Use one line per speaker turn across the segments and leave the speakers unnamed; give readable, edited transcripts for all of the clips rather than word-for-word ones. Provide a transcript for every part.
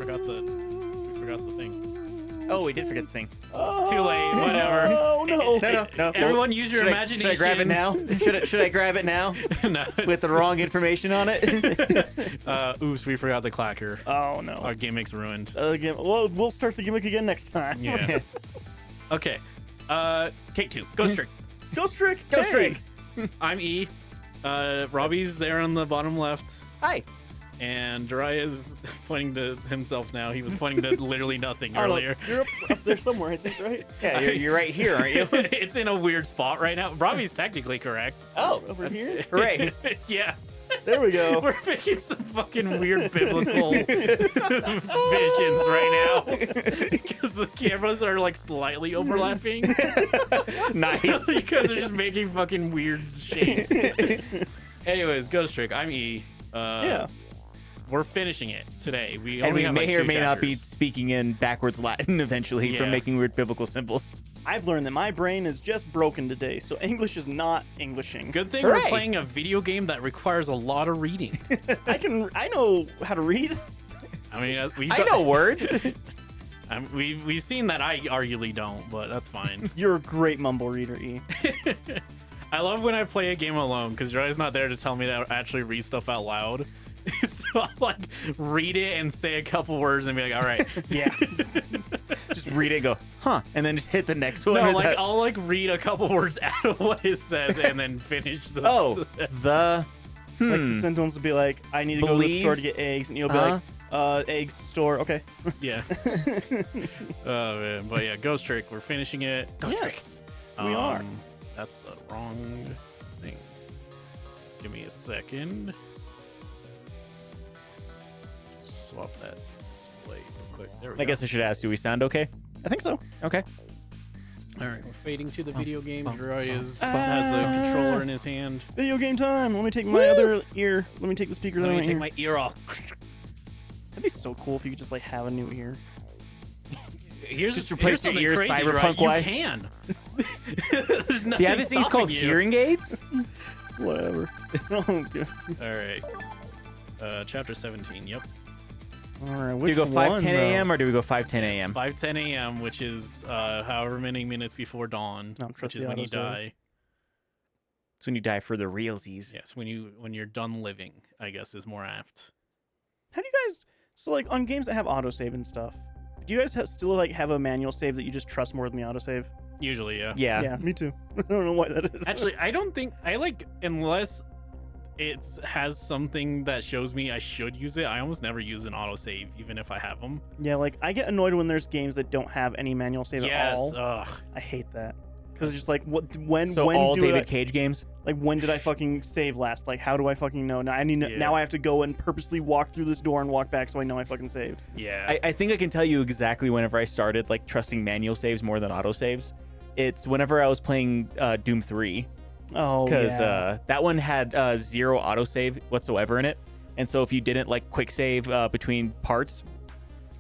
forgot the thing.
Oh, we did forget the thing.
Too late. Whatever.
Oh no.
No.
Everyone use your imagination.
Should I grab it now? Should I grab it now?
No.
With the wrong information on it?
Oops, we forgot the clacker.
Oh no.
Our gimmick's ruined.
Again, well, we'll start the gimmick again next time.
Yeah. Okay.
Take 2.
Ghost trick.
Ghost trick.
Ghost
hey.
trick.
I'm E. Robbie's there on the bottom left.
Hi.
And Jeriah is pointing to himself now. He was pointing to literally nothing earlier.
You're up there somewhere, I think, right?
Yeah, you're right here, aren't you?
It's in a weird spot right now. Robbie's technically correct.
Oh,
Over here.
hooray.
Yeah.
There we go.
We're making some fucking weird biblical visions right now because the cameras are like slightly overlapping.
Nice.
So you guys are just making fucking weird shapes. Anyways, Ghost Trick. I'm E.
Yeah.
We're finishing it today. We
And
only
we
have
may
like
or
2
may not be
chapters.
speaking in backwards Latin eventually
Yeah.
from making weird biblical symbols.
I've learned that my brain is just broken today, so English is not Englishing.
Good thing
Hooray.
we're playing a video game that requires a lot of reading.
I know how to read.
I mean,
I know words.
we've seen that I arguably don't, but that's fine.
You're a great mumble reader, E.
I love when I play a game alone because Jeriah's not there to tell me to actually read stuff out loud. So I'll like read it and say a couple words and be like, all right.
Yeah.
Just read it and go, huh? And then just hit the next one.
No,
or
like
the-
I'll like read a couple words out of what it says and then finish the.
Oh, the.
Like the sentence would be like, I need to go to the store to get eggs, and you'll be like, eggs store, okay.
Yeah. Oh man, but yeah, Ghost Trick. We're finishing it.
Yes, we are.
That's the wrong thing. Give me a second. Swap that display real quick. There we go.
I guess I should ask, do we sound okay?
I think so.
Okay.
All right, we're fading to the video game. Jeriah has
Ah.
the controller in his hand.
Video game time. Let me take my other ear. Let me take the speaker.
Let me
right
take
here.
my ear off.
That'd be so cool if you could just like have a new ear.
Here's
Just replace
here's
your
something
ear
crazy,
cyberpunk
right?
way.
You can. There's
Do
nothing
you have these things
stopping
called
you.
hearing aids?
Whatever. Oh, good.
All right. Chapter 17. Yep.
All right.
Do we
Which
go
one,
5:10 a.m. or do we go 5:10 a.m.?
5:10 a.m., which is however many minutes before dawn,
Don't trust
which is
the
when you
autosave.
die.
It's when you die for the realsies.
Yes, when you're done living, I guess is more apt.
How do you guys? So like on games that have autosave and stuff, do you guys still like have a manual save that you just trust more than the autosave?
Usually, yeah.
Yeah.
me too. I don't know why that is.
Actually, I don't think I like unless it has something that shows me I should use it. I almost never use an autosave, even if I have them.
Yeah, like I get annoyed when there's games that don't have any manual save at
Yes.
all.
Ugh.
I hate that because it's just like when
So
when
all
do
David
I,
Cage games?
like when did I fucking save last? Like how do I fucking know? Now I need
Yeah.
now I have to go and purposely walk through this door and walk back so I know I fucking saved.
Yeah.
I think I can tell you exactly whenever I started like trusting manual saves more than auto saves. It's whenever I was playing Doom 3.
Oh
Because
yeah.
that one had 0 autosave whatsoever in it. And so if you didn't like quick save between parts,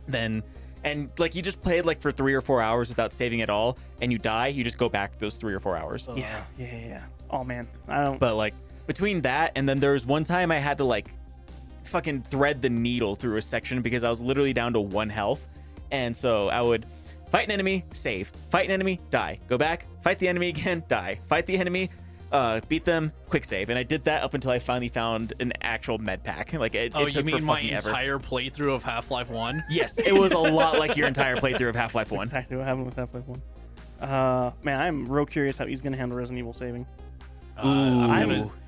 then and like you just played like for 3 or 4 hours without saving at all, and you die, you just go back those 3 or 4 hours.
Yeah. Oh man, I don't.
But like between that and then there was one time I had to like fucking thread the needle through a section because I was literally down to 1 health. And so I would fight an enemy, save, fight an enemy, die, go back, fight the enemy again, die, fight the enemy, beat them, quick save. And I did that up until I finally found an actual med pack. Like it
Oh,
took
you mean
for
my
fucking ever.
entire playthrough of Half-Life 1?
Yes, it was a lot like your entire playthrough of Half-Life 1.
Exactly what happened with Half-Life 1. Man, I'm real curious how he's gonna handle Resident Evil saving.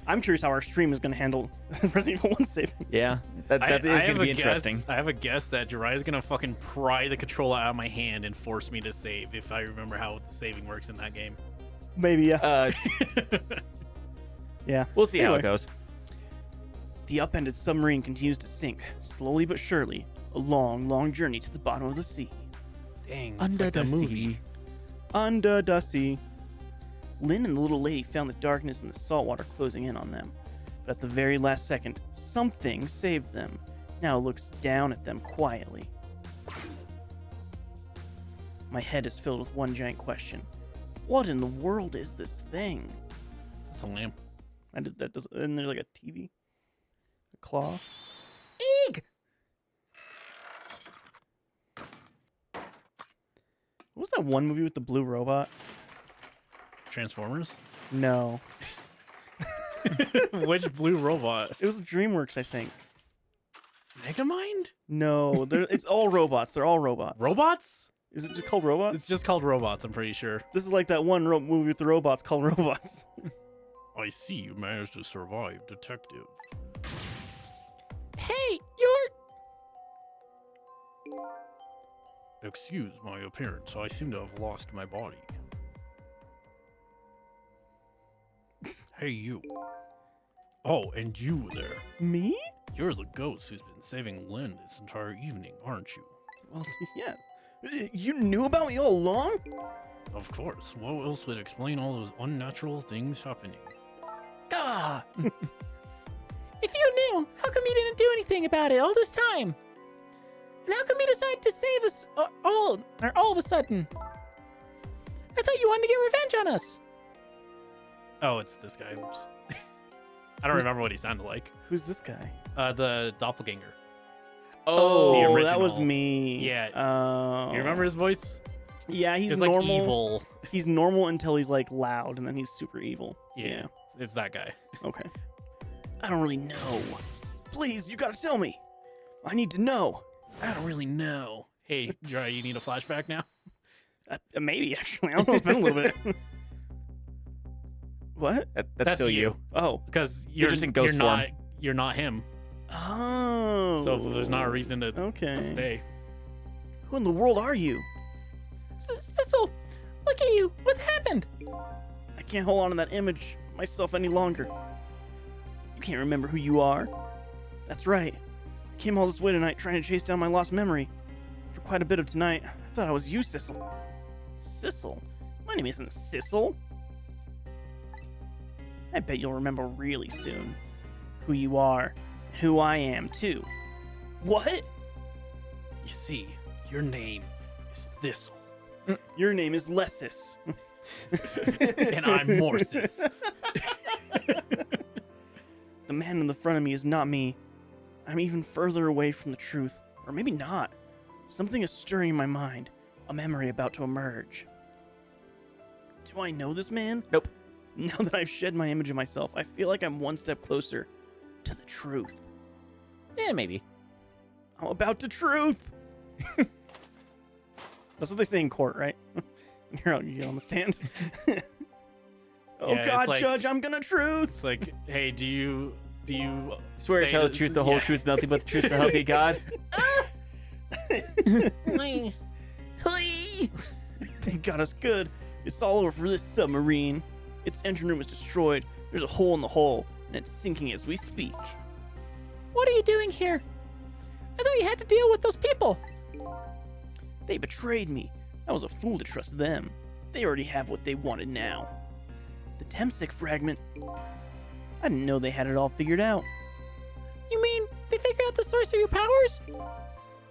I'm curious how our stream is gonna handle Resident Evil 1 saving.
Yeah, that is going to be interesting.
I have a guess that Jeriah's gonna fucking pry the controller out of my hand and force me to save if I remember how the saving works in that game.
Maybe, yeah. Yeah.
We'll see how
Anyway.
it goes.
The upended submarine continues to sink, slowly but surely. A long, long journey to the bottom of the sea.
Dang,
Under
like
the
that
sea.
movie.
Under the sea. Lynn and the little lady found the darkness and the salt water closing in on them. But at the very last second, something saved them. Now looks down at them quietly. My head is filled with one giant question. What in the world is this thing?
It's a lamp.
And there's like a TV? A claw?
Eek!
What was that one movie with the blue robot?
Transformers?
No.
Which blue robot?
It was DreamWorks, I think.
Megamind?
No, it's all robots. They're all robots.
Robots?
Is it just called Robots?
It's just called Robots, I'm pretty sure.
This is like that one movie with the robots called Robots.
I see you managed to survive, detective.
Hey, you're...
Excuse my appearance. I seem to have lost my body. Hey, you. Oh, and you there.
Me?
You're the ghost who's been saving Lynn this entire evening, aren't you?
Well, yeah. You knew about me all along?
Of course. What else would explain all those unnatural things happening?
Ah!
If you knew, how come you didn't do anything about it all this time? And how come you decided to save us all of a sudden? I thought you wanted to get revenge on us.
Oh, it's this guy. Oops. I don't remember what he sounded like.
Who's this guy?
The doppelganger.
Oh,
the
that was
original.
me.
Yeah. You remember his voice?
Yeah, he's
It's
normal.
like evil.
He's normal until he's like loud, and then he's super evil.
Yeah. It's that guy.
Okay. I don't really know. Please, you gotta tell me. I need to know.
I don't really know. Hey, Jeriah, you need a flashback now?
Maybe, actually. I don't know. It's been a little bit. What?
That's still you.
Oh.
Because
You're just in ghost form.
You're not him.
Oh.
So there's not a reason to
Okay.
stay.
Who in the world are you?
Sissel, look at you. What's happened?
I can't hold on to that image myself any longer. You can't remember who you are. That's right. I came all this way tonight trying to chase down my lost memory. For quite a bit of tonight, I thought I was you, Sissel. Sissel? My name isn't Sissel. I bet you'll remember really soon who you are and who I am, too. What?
You see, your name is Thistle.
Your name is Lessis.
And I'm Morsis.
The man in the front of me is not me. I'm even further away from the truth. Or maybe not. Something is stirring in my mind. A memory about to emerge. Do I know this man?
Nope.
Now that I've shed my image of myself, I feel like I'm one step closer to the truth.
Yeah, maybe.
I'm about to truth. That's what they say in court, right? You're on the stand. Oh
Yeah, it's
God,
like-
Judge, I'm gonna truth.
It's like, hey, do you
Swear to
say
tell the
that-
truth, the whole
yeah.
truth, nothing but the truth, so help you God.
They got us good. It's all over for this submarine. Its engine room is destroyed. There's a hole in the hull, and it's sinking as we speak.
What are you doing here? I thought you had to deal with those people.
They betrayed me. I was a fool to trust them. They already have what they wanted now. The Temsik fragment. I didn't know they had it all figured out.
You mean they figured out the source of your powers?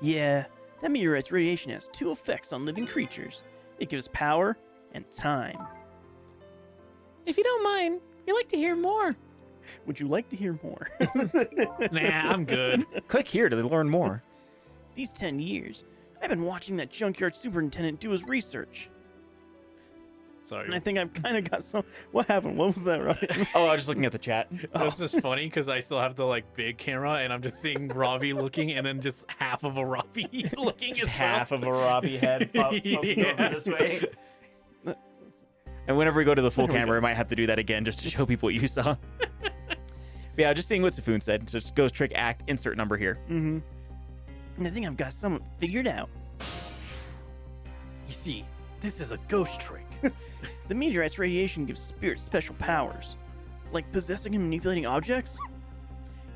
Yeah, that meteorite's radiation has two effects on living creatures. It gives power and time.
If you don't mind, we'd like to hear more.
Would you like to hear more?
Nah, I'm good.
Click here to learn more.
These 10 years, I've been watching that junkyard superintendent do his research.
Sorry.
And I think I've kind of got some... What happened? What was that, Robbie?
Oh, I was just looking at the chat.
That's just funny because I still have the like big camera and I'm just seeing Robbie looking and then just half of a Robbie looking
Just
as
half
well.
of a Robbie head up
Yeah.
over this way. And whenever we go to the full
There we
camera,
go.
I might have to do that again just to show people what you saw. But yeah, just seeing what Safun said. So just ghost trick act, insert number here.
Mm-hmm. And I think I've got something figured out.
You see, this is a ghost trick.
The meteorite's radiation gives spirits special powers. Like possessing and manipulating objects?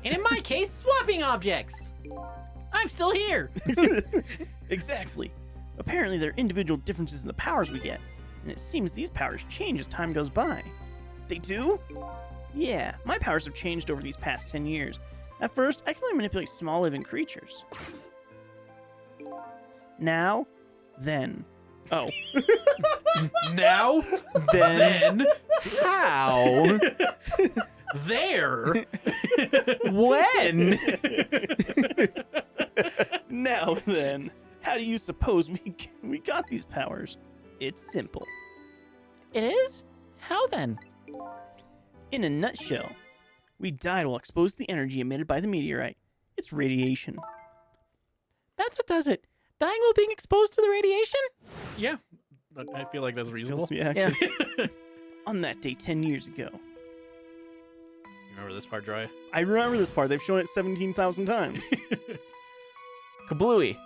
And in my case, swapping objects. I'm still here.
Exactly. Apparently there are individual differences in the powers we get. And it seems these powers change as time goes by. They do? Yeah, my powers have changed over these past 10 years. At first, I can only manipulate small living creatures. Now, then. Oh.
Now,
Then.
How?
there.
When?
Now then. How do you suppose we got these powers? It's simple.
It is? How then?
In a nutshell, we died while exposed to the energy emitted by the meteorite. It's radiation.
That's what does it. Dying while being exposed to the radiation?
Yeah, I feel like that's reasonable.
Yeah,
Yeah.
actually. On that day 10 years ago.
You remember this part, Jeriah?
I remember this part. They've shown it 17,000 times.
Kablooey.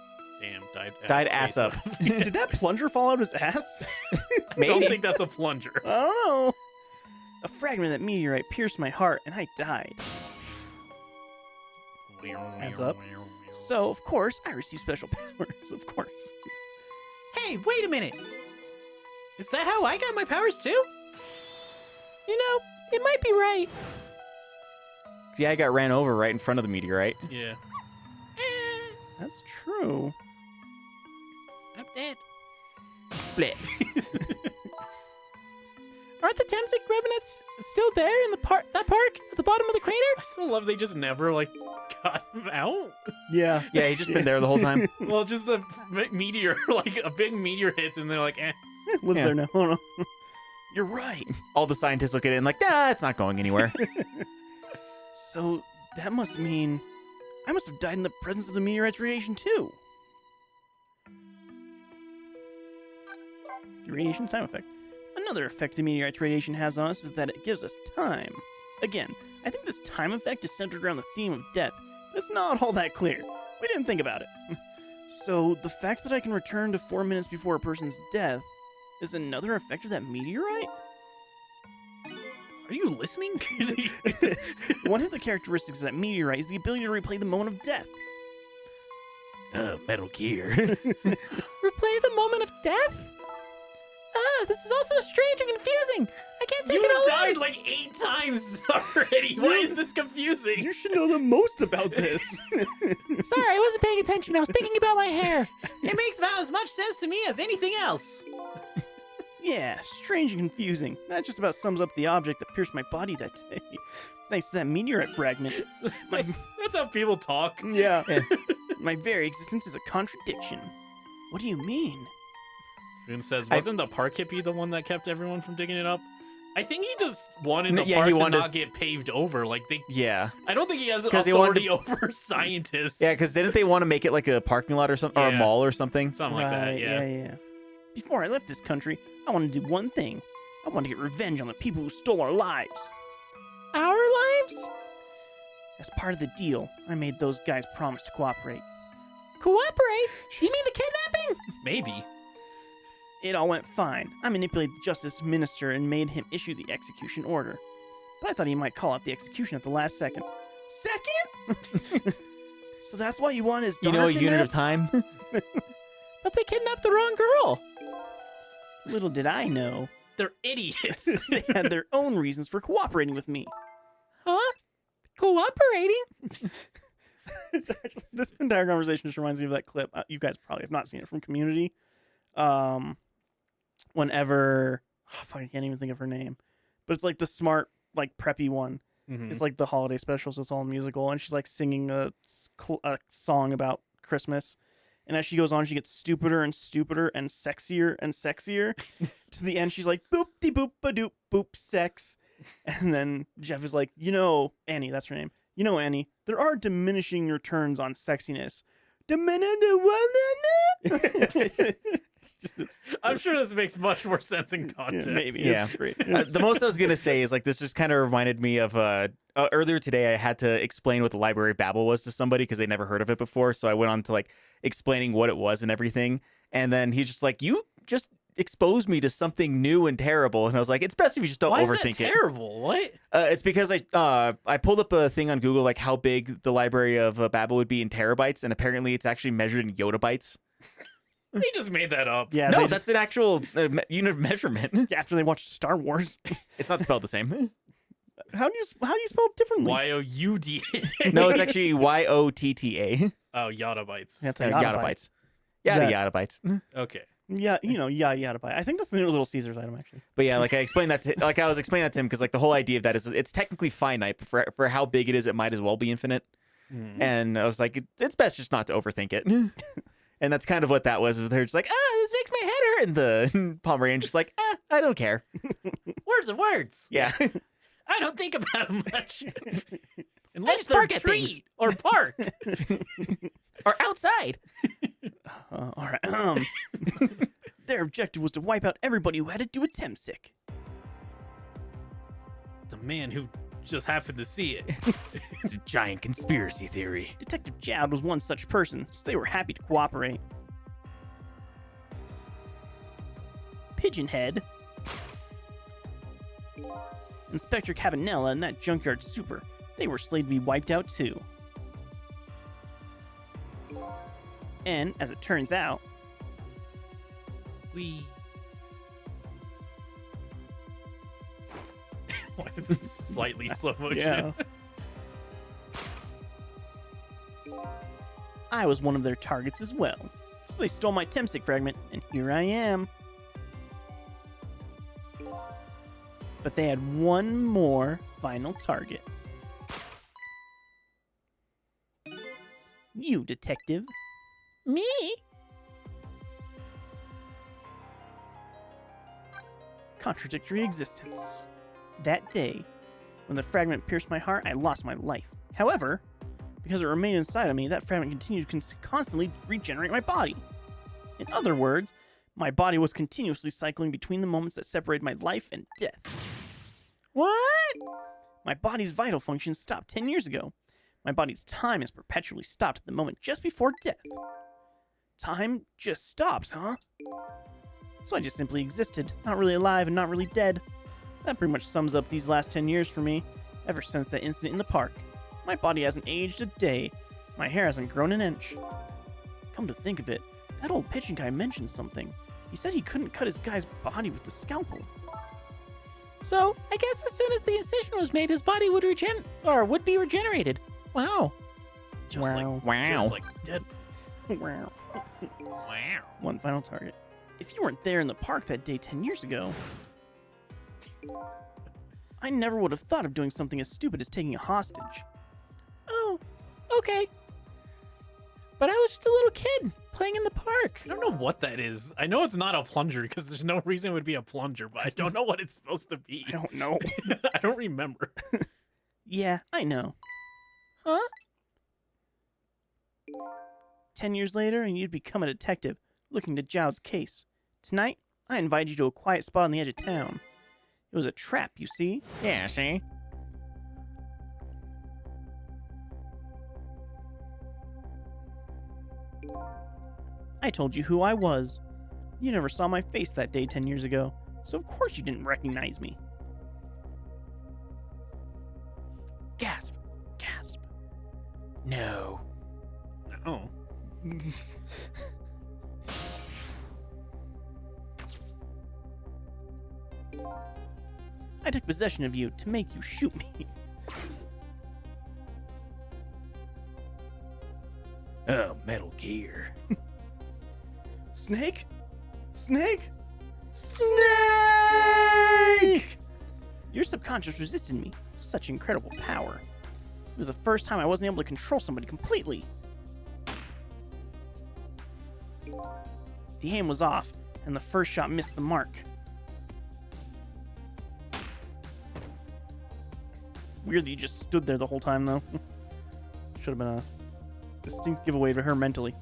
Damn,
Died ass up.
Did that plunger fall out of his ass?
I
Maybe.
don't think that's a plunger.
I don't know. A fragment of that meteorite pierced my heart and I died. Hands up. So, of course, I received special powers, of course.
Hey, wait a minute. Is that how I got my powers too?
You know, it might be right. See, I got ran over right in front of the meteorite.
Yeah.
That's true.
I'm dead.
Split. Aren't the Temsic remnants still there in that park at the bottom of the crater?
I still love they just never like got him out.
Yeah.
Yeah, he's just been there the whole time.
Well, just the meteor, like a big meteor hits, and they're like, eh.
Lives
Yeah.
there now. Oh, no. You're right.
All the scientists look at it and like, nah, it's not going anywhere.
So, that must mean I must have died in the presence of the meteorite's radiation, too. The radiation time effect. Another effect the meteorite's radiation has on us is that it gives us time. Again, I think this time effect is centered around the theme of death, but it's not all that clear. We didn't think about it. So, the fact that I can return to 4 minutes before a person's death is another effect of that meteorite?
Are you listening?
One of the characteristics of that meteorite is the ability to replay the moment of death.
Metal Gear. Replay the moment of death? This is also strange and confusing. I can't take
You
it all
died
in.
like 8 times already. Why is this confusing?
You should know the most about this.
Sorry, I wasn't paying attention. I was thinking about my hair.
It makes about as much sense to me as anything else.
Yeah, strange and confusing. That just about sums up the object that pierced my body that day. Thanks to that meteorite fragment.
That's how people talk.
Yeah. My very existence is a contradiction. What do you mean?
Foon says, wasn't the park hippie the one that kept everyone from digging it up? I think he just wanted the
Yeah,
park
he
to
wanted
not get paved over. Like
Yeah.
I don't think he has
'Cause they wanted
authority over scientists.
Yeah, because didn't they want to make it like a parking lot or something, or a
Yeah.
mall or something?
something like that. Yeah.
Before I left this country, I wanted to do one thing. I wanted to get revenge on the people who stole our lives.
Our lives?
As part of the deal, I made those guys promise to cooperate.
Cooperate? You mean the kidnapping?
Maybe.
It all went fine. I manipulated the justice minister and made him issue the execution order. But I thought he might call out the execution at the last second. Second? So that's why you want his
You
daughter
know a unit of
kidnapped?
time? But they kidnapped the wrong girl.
Little did I know,
They're idiots.
they had their own reasons for cooperating with me.
Huh? Cooperating?
This entire conversation just reminds me of that clip. You guys probably have not seen it from Community. Whenever fuck, I can't even think of her name, but it's like the smart, like preppy one.
Mhm.
It's like the holiday special, so it's all musical, and she's like singing a song about Christmas. And as she goes on, she gets stupider and stupider and sexier. To the end, she's like, boop de boop ba doop boop sex. And then Jeff is like, Annie, that's her name. Annie, there are diminishing returns on sexiness.
I'm sure this makes much more sense in context.
Maybe.
Yeah.
It's great.
The most I was gonna say is like this just kind of reminded me of earlier today I had to explain what the Library of Babel was to somebody because they never heard of it before. So I went on to like explaining what it was and everything, and then he's just like, "You just exposed me to something new and terrible," and I was like, "It's best if you just don't
Why
overthink
is that
it."
terrible? What?
It's because I pulled up a thing on Google like how big the Library of Babel would be in terabytes, and apparently it's actually measured in yottabytes.
They just made that up.
Yeah,
No,
they
that's an actual unit of measurement.
after they watched Star Wars.
It's not spelled the same.
How do you spell it differently?
YOUDA.
No, it's actually YOTTA.
Oh, yottabytes.
That's a yottabyte.
Yottabytes. Yada
That-
yottabytes.
Okay.
Yeah, yada byte. I think that's the new Little Caesars item, actually.
But yeah, like I explained that to, like I was explaining that to him because like the whole idea of that is it's technically finite, but for how big it is, it might as well be infinite.
Mm.
And I was like, it's best just not to overthink it. And And that's kind of what that was. They're just like, this makes my head hurt. And the Pomeranian's just like, I don't care.
Words are words.
Yeah.
I don't think about them much.
Unless
just
they're
bark at things.
treat or park.
Or outside.
All right. Their objective was to wipe out everybody who had to do with Temsic.
The man who just happened to see it.
It's a giant conspiracy theory.
Detective Jowd was one such person, so they were happy to cooperate. Pigeonhead, Inspector Cabanella, and that junkyard super, they were slated to be wiped out too. And, as it turns out,
We. Why is it slightly slow motion?
I was one of their targets as well. So they stole my Temsic fragment, and here I am. But they had one more final target. You, detective.
Me?
Contradictory existence. That day, when the fragment pierced my heart, I lost my life. However, because it remained inside of me, that fragment continued to constantly regenerate my body. In other words, my body was continuously cycling between the moments that separated my life and death.
What?
My body's vital functions stopped 10 years ago. My body's time is perpetually stopped at the moment just before death. Time just stops, huh? So I just simply existed, not really alive and not really dead. That pretty much sums up these last 10 years for me, ever since that incident in the park. My body hasn't aged a day. My hair hasn't grown an inch. Come to think of it, that old pitching guy mentioned something. He said he couldn't cut his guy's body with the scalpel.
So, I guess as soon as the incision was made, his body would be regenerated. Wow.
Just
Wow.
Just like Deadpool.
Wow.
Wow.
One final target. If you weren't there in the park that day 10 years ago, I never would have thought of doing something as stupid as taking a hostage.
Oh, okay. But I was just a little kid playing in the park.
I don't know what that is. I know it's not a plunger because there's no reason it would be a plunger, but I don't know what it's supposed to be.
I don't know.
I don't remember.
Yeah, I know.
Huh?
10 years later, and you'd become a detective, looking to Jowd's case. Tonight, I invite you to a quiet spot on the edge of town. It was a trap, you see?
Yeah, see?
I told you who I was. You never saw my face that day 10 years ago, so of course you didn't recognize me.
Gasp.
Gasp.
No.
Oh.
I took possession of you to make you shoot me.
Oh, Metal Gear.
Snake? Snake?
Snake!
Your subconscious resisted me. Such incredible power. It was the first time I wasn't able to control somebody completely. The aim was off, and the first shot missed the mark. Weird that you just stood there the whole time, though. Should have been a distinct giveaway to her mentally.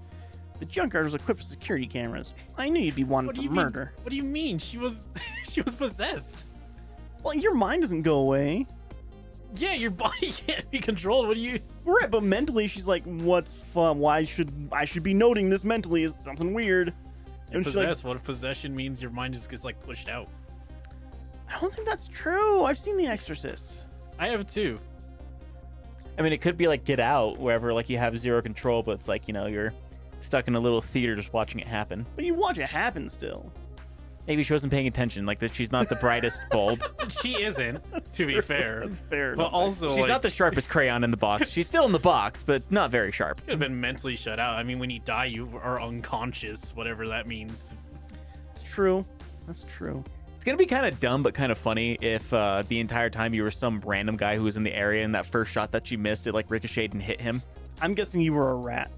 The junkyard was equipped with security cameras. I knew you'd be wanted for murder.
What do you mean? She was she was possessed.
Well, your mind doesn't go away.
Yeah, your body can't be controlled. What do you?
Right, but mentally she's like, "What's fun? Why should I be noting this mentally as something weird?"
You're
And she's like,
possessed. What if possession means your mind just gets like pushed out?
I don't think that's true. I've seen The Exorcist.
I have too.
I mean, it could be like Get Out, wherever like you have zero control, but it's like, you know, you're stuck in a little theater just watching it happen.
But you watch it happen still.
Maybe she wasn't paying attention, like that she's not the brightest bulb.
She isn't, to be fair.
That's fair.
But
enough.
also,
She's not the sharpest crayon in the box. She's still in the box, but not very sharp.
could have been mentally shut out. I mean, when you die, you are unconscious, whatever that means.
It's true. That's true.
It's gonna be kind of dumb, but kind of funny if the entire time you were some random guy who was in the area, and that first shot that you missed, it like ricocheted and hit him.
I'm guessing you were a rat.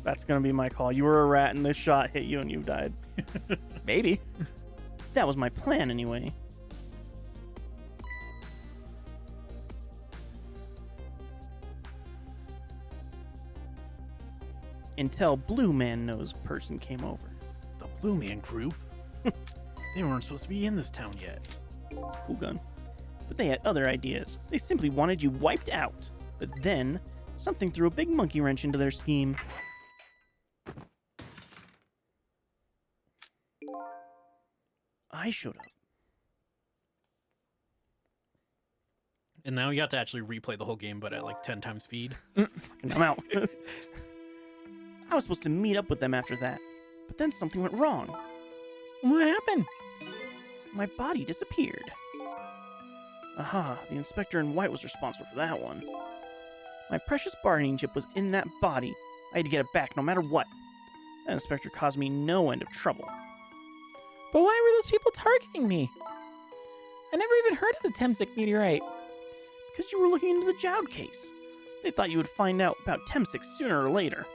That's gonna be my call. You were a rat and this shot hit you and you died.
Maybe.
That was my plan anyway. Until Blue Man Nose person came over.
The Blue Man Group? They weren't supposed to be in this town yet.
It's a cool gun. But they had other ideas. They simply wanted you wiped out. But then, something threw a big monkey wrench into their scheme. I showed up.
And now you have to actually replay the whole game, but at like 10 times speed.
Fucking, I'm out. I was supposed to meet up with them after that. But then something went wrong.
What happened?
My body disappeared. Aha, the inspector in white was responsible for that one. My precious bargaining chip was in that body. I had to get it back no matter what. That inspector caused me no end of trouble.
But why were those people targeting me? I never even heard of the Temsik meteorite.
Because you were looking into the Jowd case. They thought you would find out about Temsik sooner or later.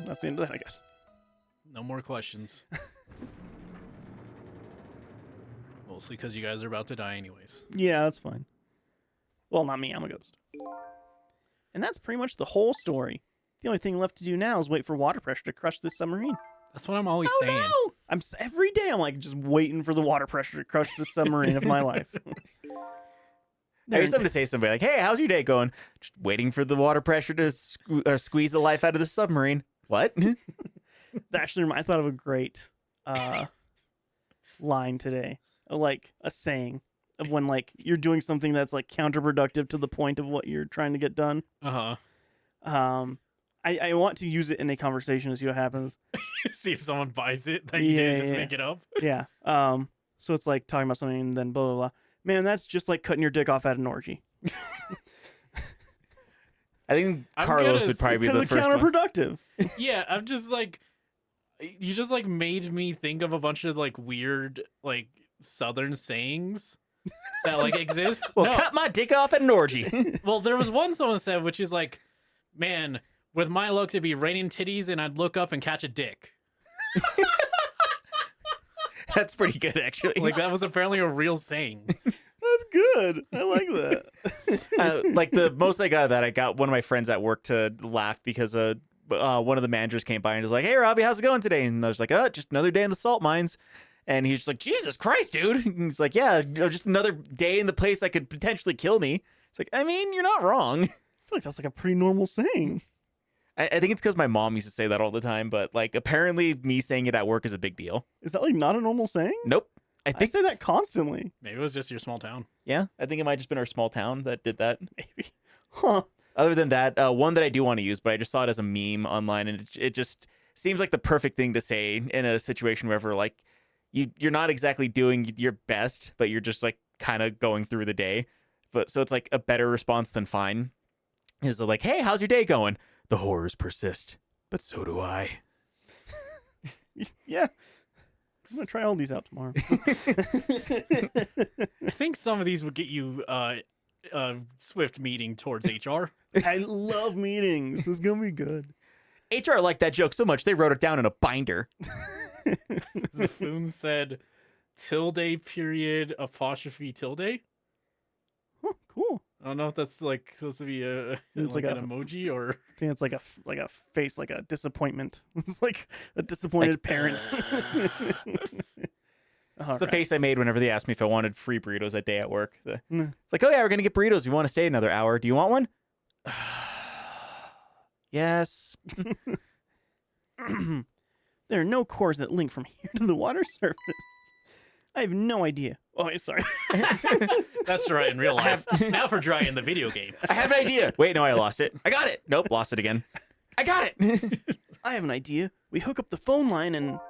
That's the end of that, I guess.
No more questions. Mostly because you guys are about to die anyways.
Yeah, that's fine. Well, not me, I'm a ghost. And that's pretty much the whole story. The only thing left to do now is wait for water pressure to crush this submarine.
That's what I'm always saying.
No! Every day I'm like just waiting for the water pressure to crush the submarine of my life.
I used to say somebody like, "Hey, how's your day going?" Just waiting for the water pressure to squeeze the life out of the submarine. What?
Actually, I thought of a great line today, like a saying of when like you're doing something that's like counterproductive to the point of what you're trying to get done. I want to use it in a conversation to see what happens.
See if someone buys it that you didn't just make it up.
Yeah. So it's like talking about something and then blah blah blah. Man, that's just like cutting your dick off at an orgy.
I think Carlos would probably be the first one.
Counterproductive.
Yeah, I'm just like, you just like made me think of a bunch of like weird like Southern sayings that like exist.
Well, cut my dick off at an orgy.
Well, there was one someone said, which is like, man, with my luck, it'd be raining titties, and I'd look up and catch a dick.
That's pretty good, actually.
Like that was apparently a real saying.
That's good. I like that.
Like the most I got of that, I got one of my friends at work to laugh because one of the managers came by and was like, "Hey, Robbie, how's it going today?" And I was like, "Oh, just another day in the salt mines." And he's just like, "Jesus Christ, dude!" And he's like, "Yeah, just another day in the place that could potentially kill me." It's like, I mean, you're not wrong.
I feel like that's like a pretty normal saying.
I think it's because my mom used to say that all the time, but like apparently me saying it at work is a big deal.
Is that like not a normal saying?
Nope.
I say that constantly.
Maybe it was just your small town.
Yeah, I think it might have just been our small town that did that.
Maybe. Huh.
Other than that, one that I do want to use, but I just saw it as a meme online, and it just seems like the perfect thing to say in a situation wherever like you're not exactly doing your best, but you're just like kind of going through the day. But so it's like a better response than fine. Is like, "Hey, how's your day going?" "The horrors persist, but so do I."
Yeah. I'm going to try all these out tomorrow.
I think some of these would get you swift meeting towards HR.
I love meetings. This is going to be good.
HR liked that joke so much they wrote it down in a binder.
Zafoon said tilde period apostrophe tilde.
Huh, cool.
I don't know if that's like supposed to be
It's
like
like
an emoji or
I think it's like a face, like a disappointment. It's like a disappointed parent.
It's the face I made whenever they asked me if I wanted free burritos that day at work. It's
Mm.
like, "Oh yeah, we're gonna get burritos. We want to stay another hour. Do you want one?" Yes.
There are no cores that link from here to the water surface. I have no idea. Oh, sorry.
that's Jeriah in real life. Now for Jeriah in the video game.
I have an idea. Wait, no, I lost it. I got it. Nope, lost it again. I got it.
I have an idea. We hook up the phone line and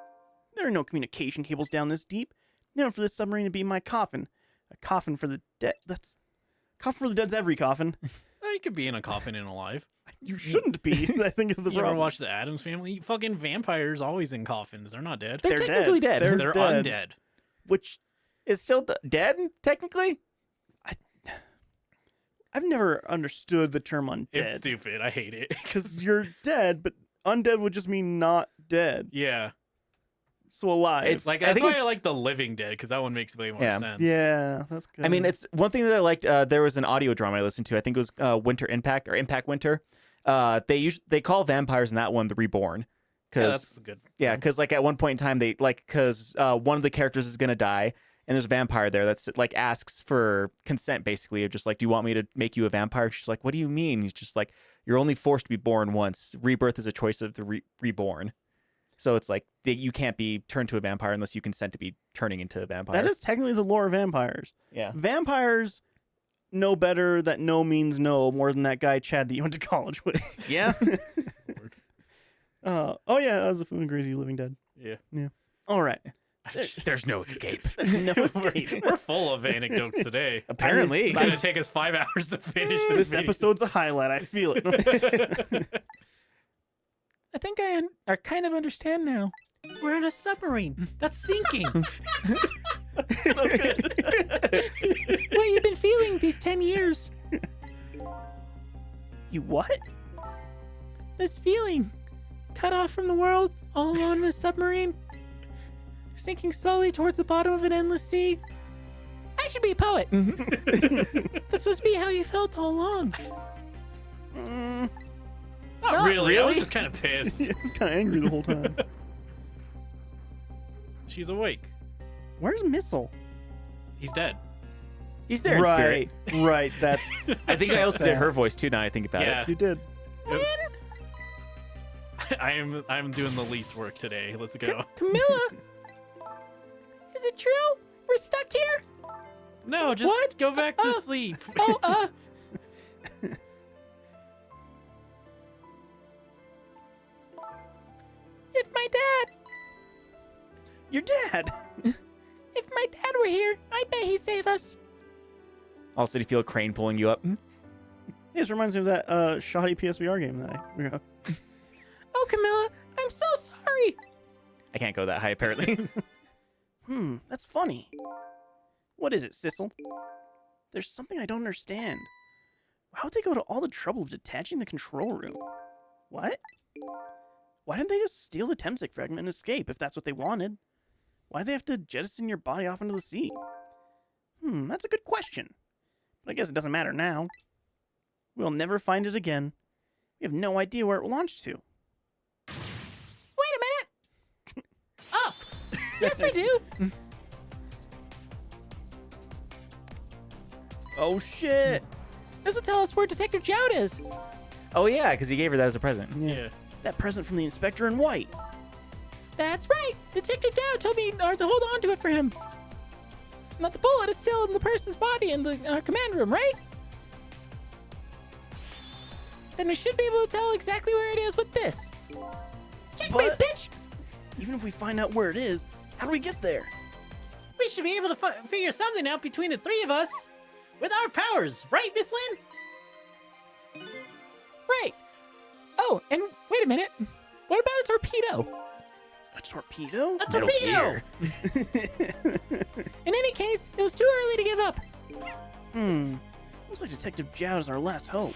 there are no communication cables down this deep. Now for this submarine to be my coffin. A coffin for the dead. That's coffin for the dead's every coffin.
You could be in a coffin and alive.
You shouldn't be. I think is the
You ever
problem.
watch the Addams Family? Fucking vampires always in coffins. They're not dead.
They're technically dead.
They're dead.
undead.
Which
Is still dead, technically?
I've never understood the term undead.
It's stupid. I hate it.
Because you're dead, but undead would just mean not dead.
Yeah.
So alive.
It's
Like,
I
that's
think
why
it's,
I like the living dead, because that one makes way more
Yeah.
sense.
yeah, that's good.
I mean, it's one thing that I liked. There was an audio drama I listened to. I think it was Winter Impact or Impact Winter. They call vampires in that one the Reborn.
Yeah, that's good.
Yeah, because like at one point in time, because one of the characters is gonna die, and there's a vampire there that's like asks for consent, basically, of just like, do you want me to make you a vampire? She's like, what do you mean? He's just like, you're only forced to be born once. Rebirth is a choice of the reborn. So it's like you can't be turned to a vampire unless you consent to be turning into a vampire.
that is technically the lore of vampires.
yeah.
Vampires know better that no means no more than that guy Chad that you went to college with.
Yeah.
Oh yeah, that was a Food Crazy Living Dead.
Yeah.
All right.
There's no escape.
There's no escape.
We're full of anecdotes today.
Apparently.
It's gonna take us 5 hours to finish this
This
video.
episode's a highlight. I feel it.
I think I kind of understand now.
We're in a submarine that's sinking.
So good.
What you've been feeling these 10 years.
You what?
This feeling. Cut off from the world, all alone in a submarine. Sinking slowly towards the bottom of an endless sea. I should be a poet. This must be how you felt all along.
Mm,
Not really. I was
really?
just kind of pissed.
I was kind of angry the whole time.
She's awake.
Where's Missile?
He's dead.
He's there in spirit.
Right. That's
I think I also did her voice too now I think about
Yeah.
it.
you did.
I'm doing the least work today. Let's go.
Camilla! Is it true? We're stuck here?
No, just
What?
go back to sleep.
Oh, If my dad,
Your dad.
if my dad were here, I bet he'd save us. Also, do you feel a crane pulling you up?
This reminds me of that shoddy PSVR game that
Oh, Camilla, I'm so sorry. I can't go that high, apparently.
That's funny. What is it, Sissel? There's something I don't understand. Why would they go to all the trouble of detaching the control room? What? Why didn't they just steal the Temsec fragment and escape if that's what they wanted? Why'd they have to jettison your body off into the sea? That's a good question. But I guess it doesn't matter now. We'll never find it again. We have no idea where it launched to.
Wait a minute.
Up!
Yes, we do.
Oh shit!
This will tell us where Detective Joud is. Oh, yeah, because he gave her that as a present.
Yeah.
That present from the inspector in white.
That's right. Detective Joud told me to hold on to it for him. Now, the bullet is still in the person's body in the command room, right? Then we should be able to tell exactly where it is with this. Checkmate,
But-
bitch!
Even if we find out where it is, how do we get there?
We should be able to figure something out between the three of us with our powers, right, Miss Lynn?
Right. Oh, and wait a minute. What about a torpedo?
A torpedo?
A torpedo!
In any case, it was too early to give up.
Looks like Detective Joud is our last hope.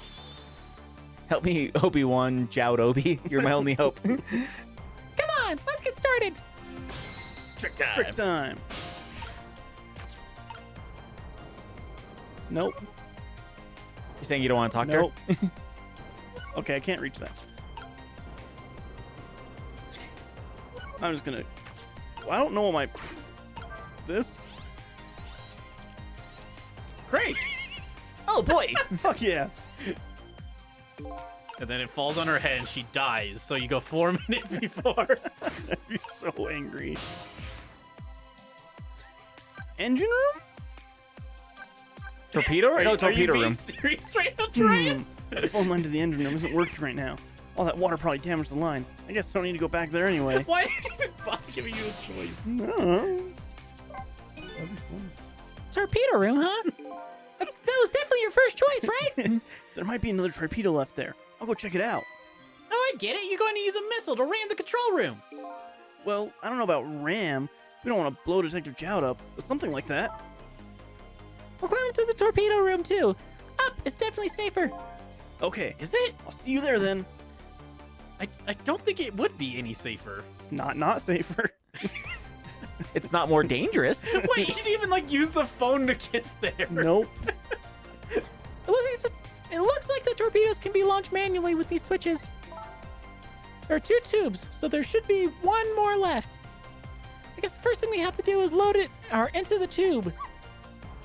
Help me, Obi-Wan Joud Obi. You're my only hope. Come on, let's get started. Trick time.
Trick time. Nope.
You're saying you don't want to talk
Nope.
to her?
Okay, I can't reach that. I'm just gonna. Well, I don't know what my. This. Great.
Oh, boy.
Fuck yeah.
And then it falls on her head and she dies. So you go 4 minutes before.
I'd be so angry. Engine room?
Torpedo or no
Are you
torpedo
being
room?
serious right now, Jeriah?
The phone line to the engine room isn't working right now. All that water probably damaged the line. I guess I don't need to go back there anyway.
Why did you even bother giving you a choice?
No.
Torpedo room, huh? That was definitely your first choice, right?
There might be another torpedo left there. I'll go check it out.
Oh, I get it. You're going to use a missile to ram the control room.
Well, I don't know about ram. We don't want to blow Detective Joud up, but something like that.
We'll climb to the torpedo room, too. up. It's definitely safer.
Okay,
Is it?
I'll see you there then.
I don't think it would be any safer.
It's not safer.
It's not more dangerous.
Wait, you didn't even like use the phone to get there.
Nope.
It looks like the torpedoes can be launched manually with these switches. There are 2 tubes, so there should be 1 more left. I guess the first thing we have to do is load it into the tube.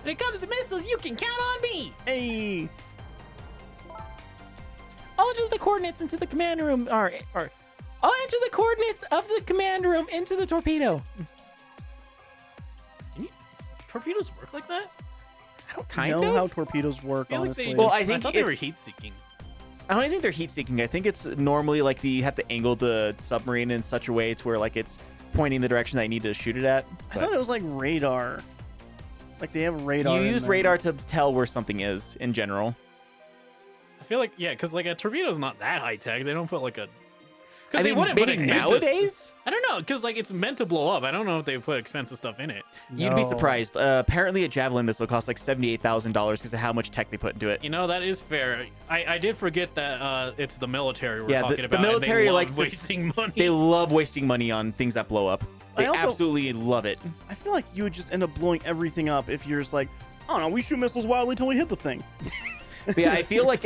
When it comes to missiles, you can count on me.
Hey.
I'll enter the coordinates into the command room. I'll enter the coordinates of the command room into the torpedo.
Torpedoes work like that?
I don't
Kind
know
of?
how torpedoes work,
I feel like
honestly.
they
Well,
just-
I think
thought they were
it's-
heat-seeking.
I don't think they're heat seeking. I think it's normally like you have to angle the submarine in such a way to where like it's pointing the direction that you need to shoot it at.
I thought it was like radar. Like they have radar.
You
in
use
there.
radar to tell where something is in general.
I feel like, yeah, because like a torpedo's not that high-tech. They don't put like a...
I
they
mean,
wouldn't put
maybe
expensive-
nowadays
I don't know, because like it's meant to blow up. I don't know if they put expensive stuff in it.
you'd be
No.
surprised. Apparently, a javelin missile costs like $78,000 because of how much tech they put into it.
You know, that is fair. I did forget that it's the military we're
Yeah,
talking
the
about. and
military
they love
likes to
wasting money.
They love wasting money on things that blow up. They
I also-
absolutely love it.
I feel like you would just end up blowing everything up if you're just like, oh no, we shoot missiles wildly until we hit the thing.
But yeah, I feel like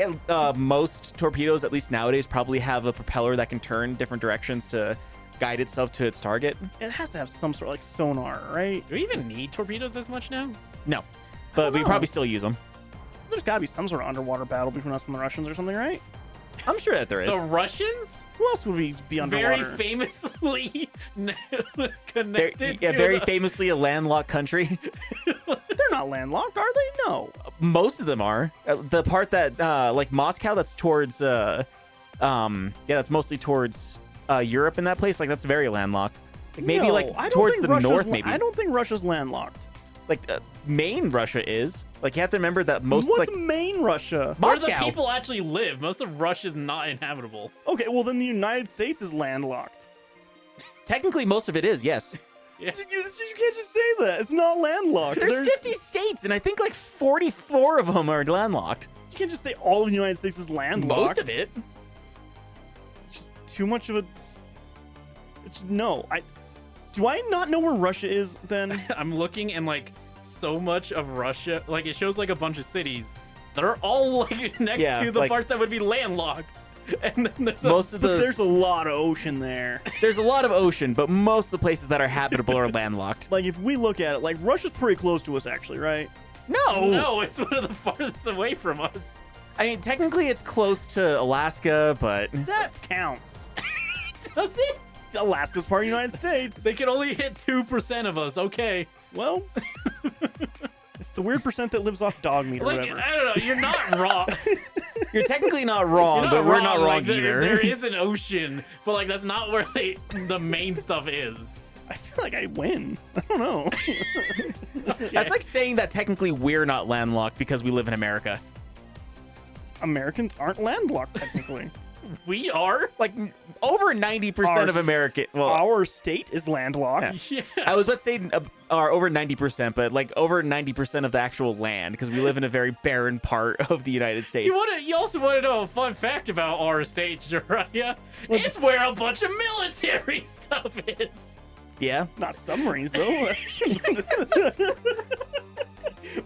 most torpedoes, at least nowadays, probably have a propeller that can turn different directions to guide itself to its target.
It has to have some sort of like sonar, right?
Do we even need torpedoes as much now?
No, but we
know.
probably still use them.
There's got to be some sort of underwater battle between us and the Russians or something, right?
I'm sure that there is.
The Russians?
Who else would we be underwater?
Very famously
They're,
connected
yeah,
to
very
the-
famously a landlocked country.
They're not landlocked, are they? No.
Most of them are. The part that, like Moscow, that's towards, that's mostly towards Europe in that place. Like that's very landlocked. Like maybe
No,
like
I don't
towards
think
the
Russia's
north, maybe.
I don't think Russia's landlocked.
Like main Russia is. Like you have to remember that most
What's
like
main Russia?
Where the
Moscow.
people actually live. Most of Russia's not inhabitable.
Okay, well then the United States is landlocked.
Technically, most of it is. Yes.
Yeah.
You can't just say that. It's not landlocked.
There's 50 states, and I think like 44 of them are landlocked.
You can't just say all of the United States is landlocked.
Most of it.
It's just too much of a. It's no. Do I not know where Russia is then?
I'm looking and like so much of Russia, like it shows like a bunch of cities that are all like next
Yeah,
to the
like-
parts that would be landlocked. And then there's
Most of
But
those.
there's a lot of ocean there.
There's a lot of ocean, but most of the places that are habitable are landlocked.
Like if we look at it, like Russia's pretty close to us actually, right?
No.
no, it's one of the farthest away from us.
I mean, technically, it's close to Alaska, but
That counts.
Does it?
Alaska's part of the United States.
They can only hit 2% of us. Okay.
Well, it's the weird percent that lives off dog meat or
Like
whatever.
I don't know. You're not wrong.
you're technically not wrong,
You're
but
not
we're not wrong
Like,
either.
there is an ocean, but like that's not where the main stuff is.
I feel like I win. I don't know.
That's like saying that technically we're not landlocked because we live in America.
Americans aren't landlocked technically.
We are.
Like over 90% of America. Well,
Our state is landlocked.
Yeah.
I was about to say are over 90%, but like over 90% of the actual land because we live in a very barren part of the United States.
You also want to know a fun fact about our state, Jeriah? It's where a bunch of military stuff is.
Yeah.
Not submarines though.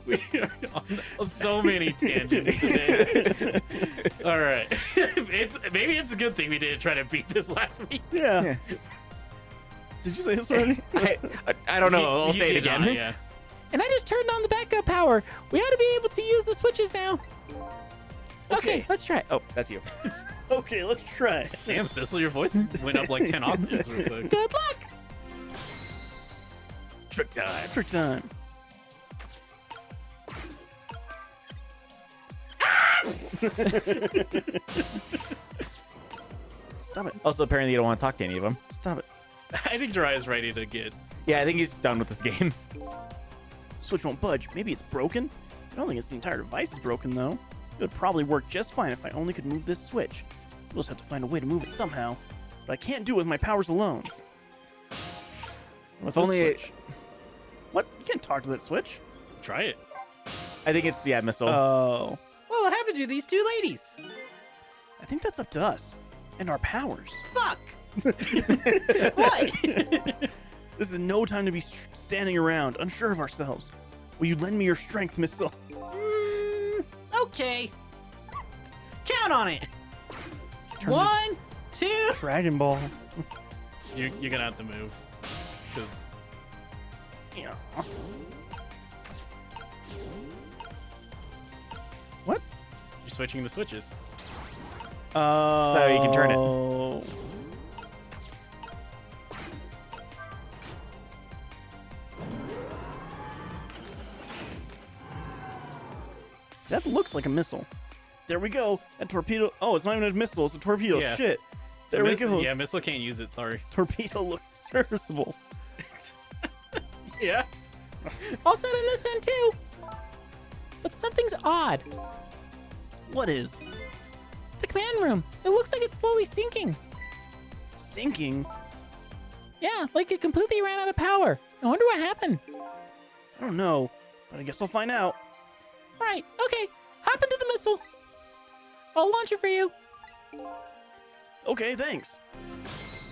We are on so many tangents today. All right, maybe it's a good thing we didn't try to beat this last week.
Yeah. Did you say this already?
I don't know. I'll
You
say it
did
again.
not, yeah.
And I just turned on the backup power. We ought to be able to use the switches now. Okay, let's try. Oh, that's you.
Okay, let's try.
Damn, Sissel, your voice went up like 10 octaves real quick.
Good luck. Trick time.
Trick time. Stop it.
Also, apparently you don't want to talk to any of them.
Stop it.
I think Jeriah's ready to get.
Yeah, I think he's done with this game.
Switch won't budge. Maybe it's broken? I don't think it's the entire device is broken, though. It would probably work just fine if I only could move this switch. We'll just have to find a way to move it somehow. But I can't do it with my powers alone.
If only
Switch. What? You can't talk to that switch?
Try it.
I think it's, yeah, missile.
Oh.
Well,
happens with these two ladies?
I think that's up to us and our powers.
Fuck! What?
This is no time to be standing around, unsure of ourselves. Will you lend me your strength, Missile?
Okay. Count on it.
Just turn
1, 2.
to Dragon Ball.
You're gonna have to move. Because
Yeah. What?
you're switching the switches.
So
you can turn it.
That looks like a missile. There we go. A torpedo. Oh, it's not even a missile. It's a torpedo.
Yeah.
Shit. There we go.
Yeah, Missile can't use it. Sorry.
Torpedo looks serviceable.
Yeah.
All set on this end too. But something's odd.
What is?
The command room. It looks like it's slowly sinking.
Sinking?
Yeah, like it completely ran out of power. I wonder what happened.
I don't know, but I guess I'll find out.
Right, okay. Hop into the missile. I'll launch it for you.
Okay, thanks.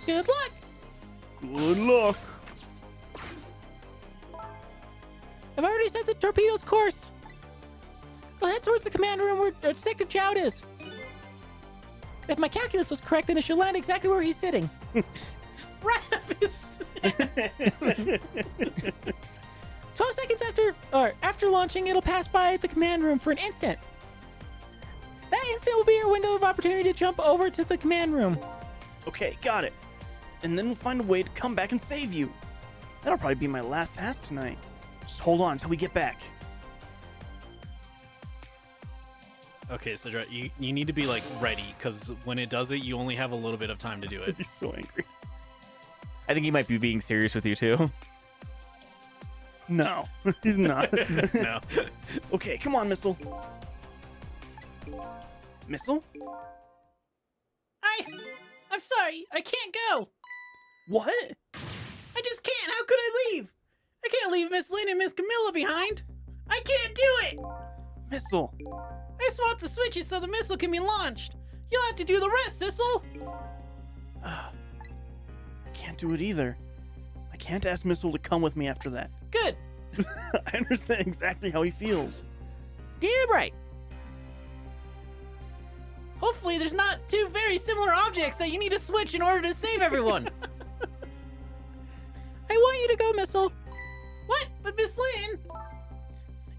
Good luck.
Good luck.
I've already set the torpedo's course. We'll head towards the command room where Detective Chowd is. If my calculus was correct, then it should land exactly where he's sitting.
Right up his...
12 seconds after launching, it'll pass by the command room for an instant. That instant will be your window of opportunity to jump over to the command room.
Okay, got it. And then we'll find a way to come back and save you. That'll probably be my last task tonight. Just hold on until we get back.
Okay, so you need to be like ready, because when it does it, you only have a little bit of time to do it.
I'd be so angry.
I think he might be being serious with you too.
No, he's not.
No.
Okay, come on, Missile. Missile?
I'm sorry. I can't go.
What?
I just can't. How could I leave? I can't leave Miss Lynn and Miss Camilla behind. I can't do it.
Missile.
I swapped the switches so the missile can be launched. You'll have to do the rest, Sissel.
I can't do it either. I can't ask Missile to come with me after that.
Good.
I understand exactly how he feels.
Damn right.
Hopefully there's not two very similar objects that you need to switch in order to save everyone.
I want you to go, Missile.
What? But Miss Lynn?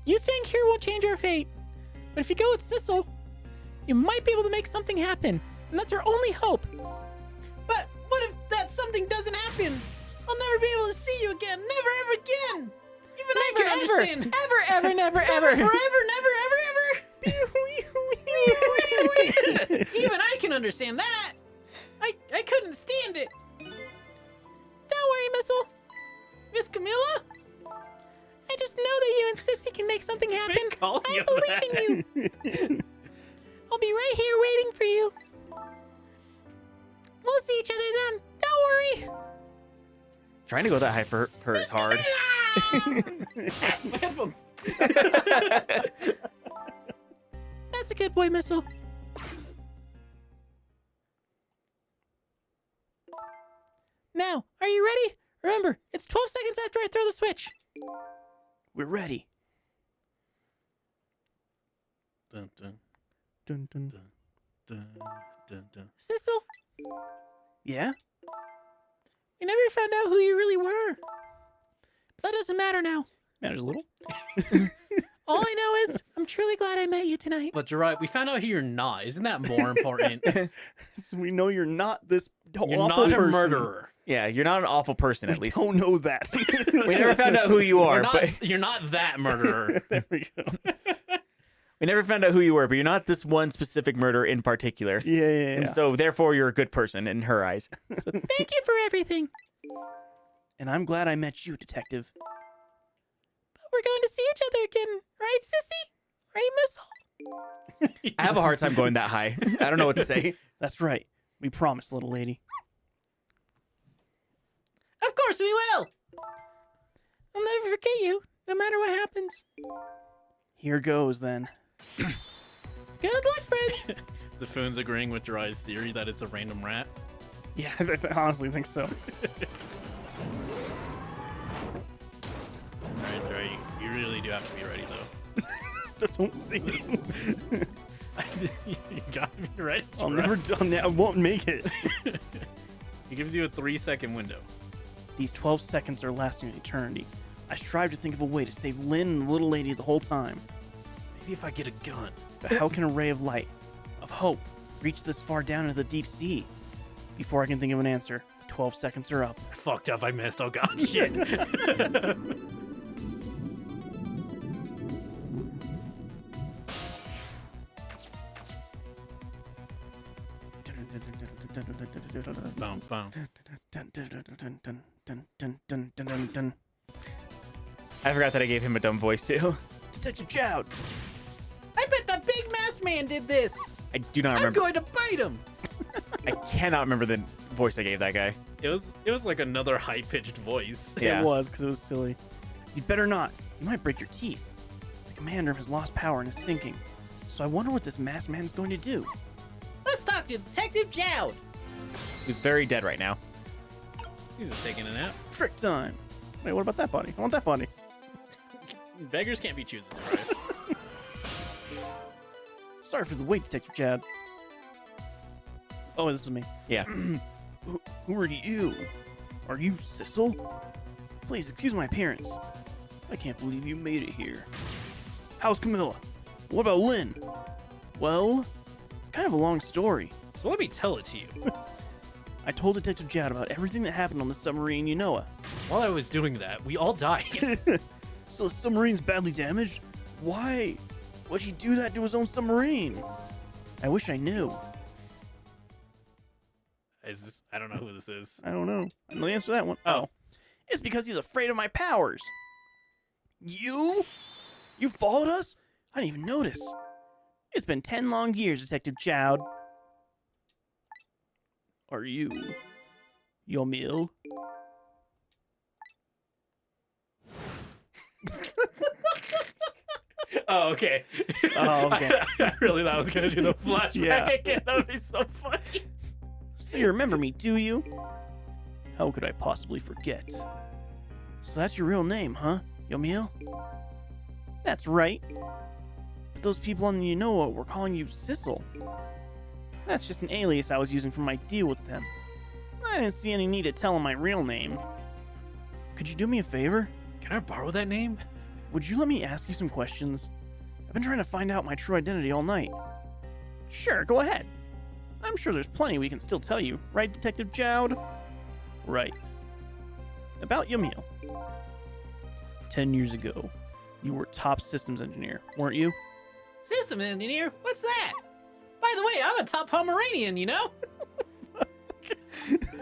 You staying here won't change our fate. But if you go with Sissel, you might be able to make something happen. And that's our only hope.
But what if that something doesn't happen? I'll never be able to see you again. Never, ever again. Even I can understand.
Ever, never, ever.
Forever, never, ever, ever. Even I can understand that. I couldn't stand it.
Don't worry, Missile.
Miss Camilla?
I just know that you and Sissy can make something happen.
call
I
you
believe in you. I'll be right here waiting for you. We'll see each other then. Don't worry. Trying to go that high for her is hard.
My headphones.
That's a good boy, Missile. Now, are you ready? Remember, it's 12 seconds after I throw the switch.
We're ready.
Dun, dun,
Dun, dun.
dun, dun, dun, dun.
Sissel,
Yeah?
we never found out who you really were. But that doesn't matter now.
Matters a little.
All I know is I'm truly glad I met you tonight.
But Jeriah, we found out who you're not. Isn't that more important?
So we know you're not this
You're
awful
not a
person.
murderer.
Yeah, you're not an awful person,
We
at least.
don't know that.
We never found out who you are, but
You're not that murderer.
There we go.
we never found out who you were, but you're not this one specific murder in particular.
Yeah.
And so therefore you're a good person in her eyes. So thank you for everything.
And I'm glad I met you, Detective.
But we're going to see each other again, right, Sissy? Right, Missile? I have a hard time going that high. I don't know what to say.
That's right. We promised, little lady.
Of course we will.
I'll never forget you, no matter what happens.
Here goes, then.
Good luck, friend.
Zafoon's agreeing with Jeriah's theory that it's a random rat.
Yeah, I honestly think so.
All right, Jeriah, you really do have to be ready, though.
Don't say this.
You gotta be ready.
I'll
Jeriah.
never done that. I won't make it.
He gives you a 3-second window.
These 12 seconds are lasting an eternity. I strive to think of a way to save Lynn and the little lady the whole time.
Maybe if I get a gun.
But how can a ray of light, of hope, reach this far down into the deep sea? Before I can think of an answer, the 12 seconds are up.
I fucked up. I missed. Oh, God. Shit. Boom, boom.
I forgot that I gave him a dumb voice too.
Detective Jowd!
I bet the big masked man did this.
I do not
I'm
remember.
going to bite him.
I cannot remember the voice I gave that guy.
It was like another high-pitched voice.
Yeah.
It was, because it was silly. You'd better not. You might break your teeth. The commander has lost power and is sinking. So I wonder what this masked man is going to do.
Let's talk to Detective Jowd.
Who's very dead right now.
He's just taking a nap.
Trick time! Wait, what about that body? I want that body.
Beggars can't be choosers, right?
Sorry for the wait, Detective Jowd. Oh, this is me.
Yeah.
Who are you? Are you Sissel? Please excuse my appearance. I can't believe you made it here. How's Camilla? What about Lynn? Well, it's kind of a long story.
So let me tell it to you.
I told Detective Jowd about everything that happened on the submarine Unoa.
While I was doing that, we all died.
So the submarine's badly damaged? Why would he do that to his own submarine? I wish I knew.
I don't know who this is.
I don't know. I know the answer to that one. Oh. It's because he's afraid of my powers. You? You followed us? I didn't even notice. It's been 10 long years, Detective Jowd. Are you Yomil?
Oh, okay.
Oh, okay.
I really thought I was gonna do the flashback
Yeah.
again. That would be so funny.
So you remember me, do you? How could I possibly forget? So that's your real name, huh? Yomil? That's right. But those people on the Unoa were calling you Sissel. That's just an alias I was using for my deal with them. I didn't see any need to tell them my real name. Could you do me a favor?
Can I borrow that name?
Would you let me ask you some questions? I've been trying to find out my true identity all night. Sure, go ahead. I'm sure there's plenty we can still tell you, right, Detective Jowd? Right. About Yamil. 10 years ago, you were top systems engineer, weren't you?
System engineer? What's that? By the way, I'm a top Pomeranian, you know?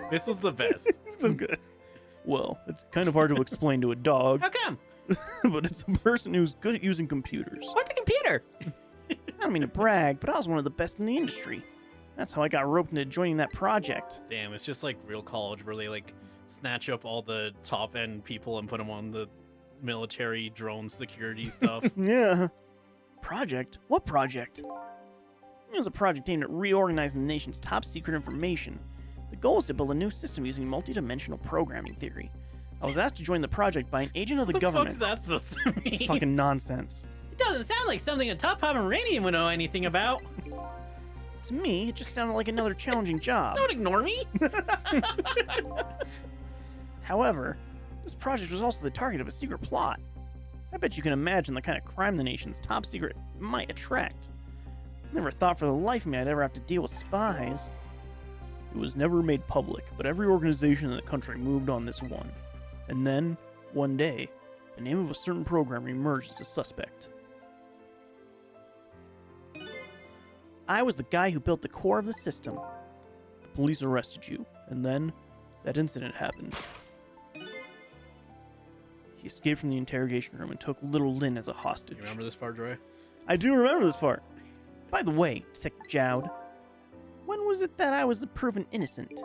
This was the best.
So good. Well, it's kind of hard to explain to a dog,
How come?
but it's a person who's good at using computers.
What's a computer?
I don't mean to brag, but I was one of the best in the industry. That's how I got roped into joining that project.
Damn, it's just like real college where they like snatch up all the top end people and put them on the military drone security stuff.
Yeah. Project? What project? It was a project aimed at reorganizing the nation's top secret information. The goal is to build a new system using multidimensional programming theory. I was asked to join the project by an agent of the
What the
government.
fuck's that supposed to mean?
Fucking nonsense.
It doesn't sound like something a top Pomeranian would know anything about.
To me, it just sounded like another challenging job.
Don't ignore me.
However, this project was also the target of a secret plot. I bet you can imagine the kind of crime the nation's top secret might attract. Never thought for the life of me I'd ever have to deal with spies. It was never made public, but every organization in the country moved on this one. And then, one day, the name of a certain program emerged as a suspect. I was the guy who built the core of the system. The police arrested you, and then that incident happened. He escaped from the interrogation room and took little Lynn as a hostage.
You remember this part, Joy?
I do remember this part. By the way, Detective Jowd, when was it that I was proven innocent?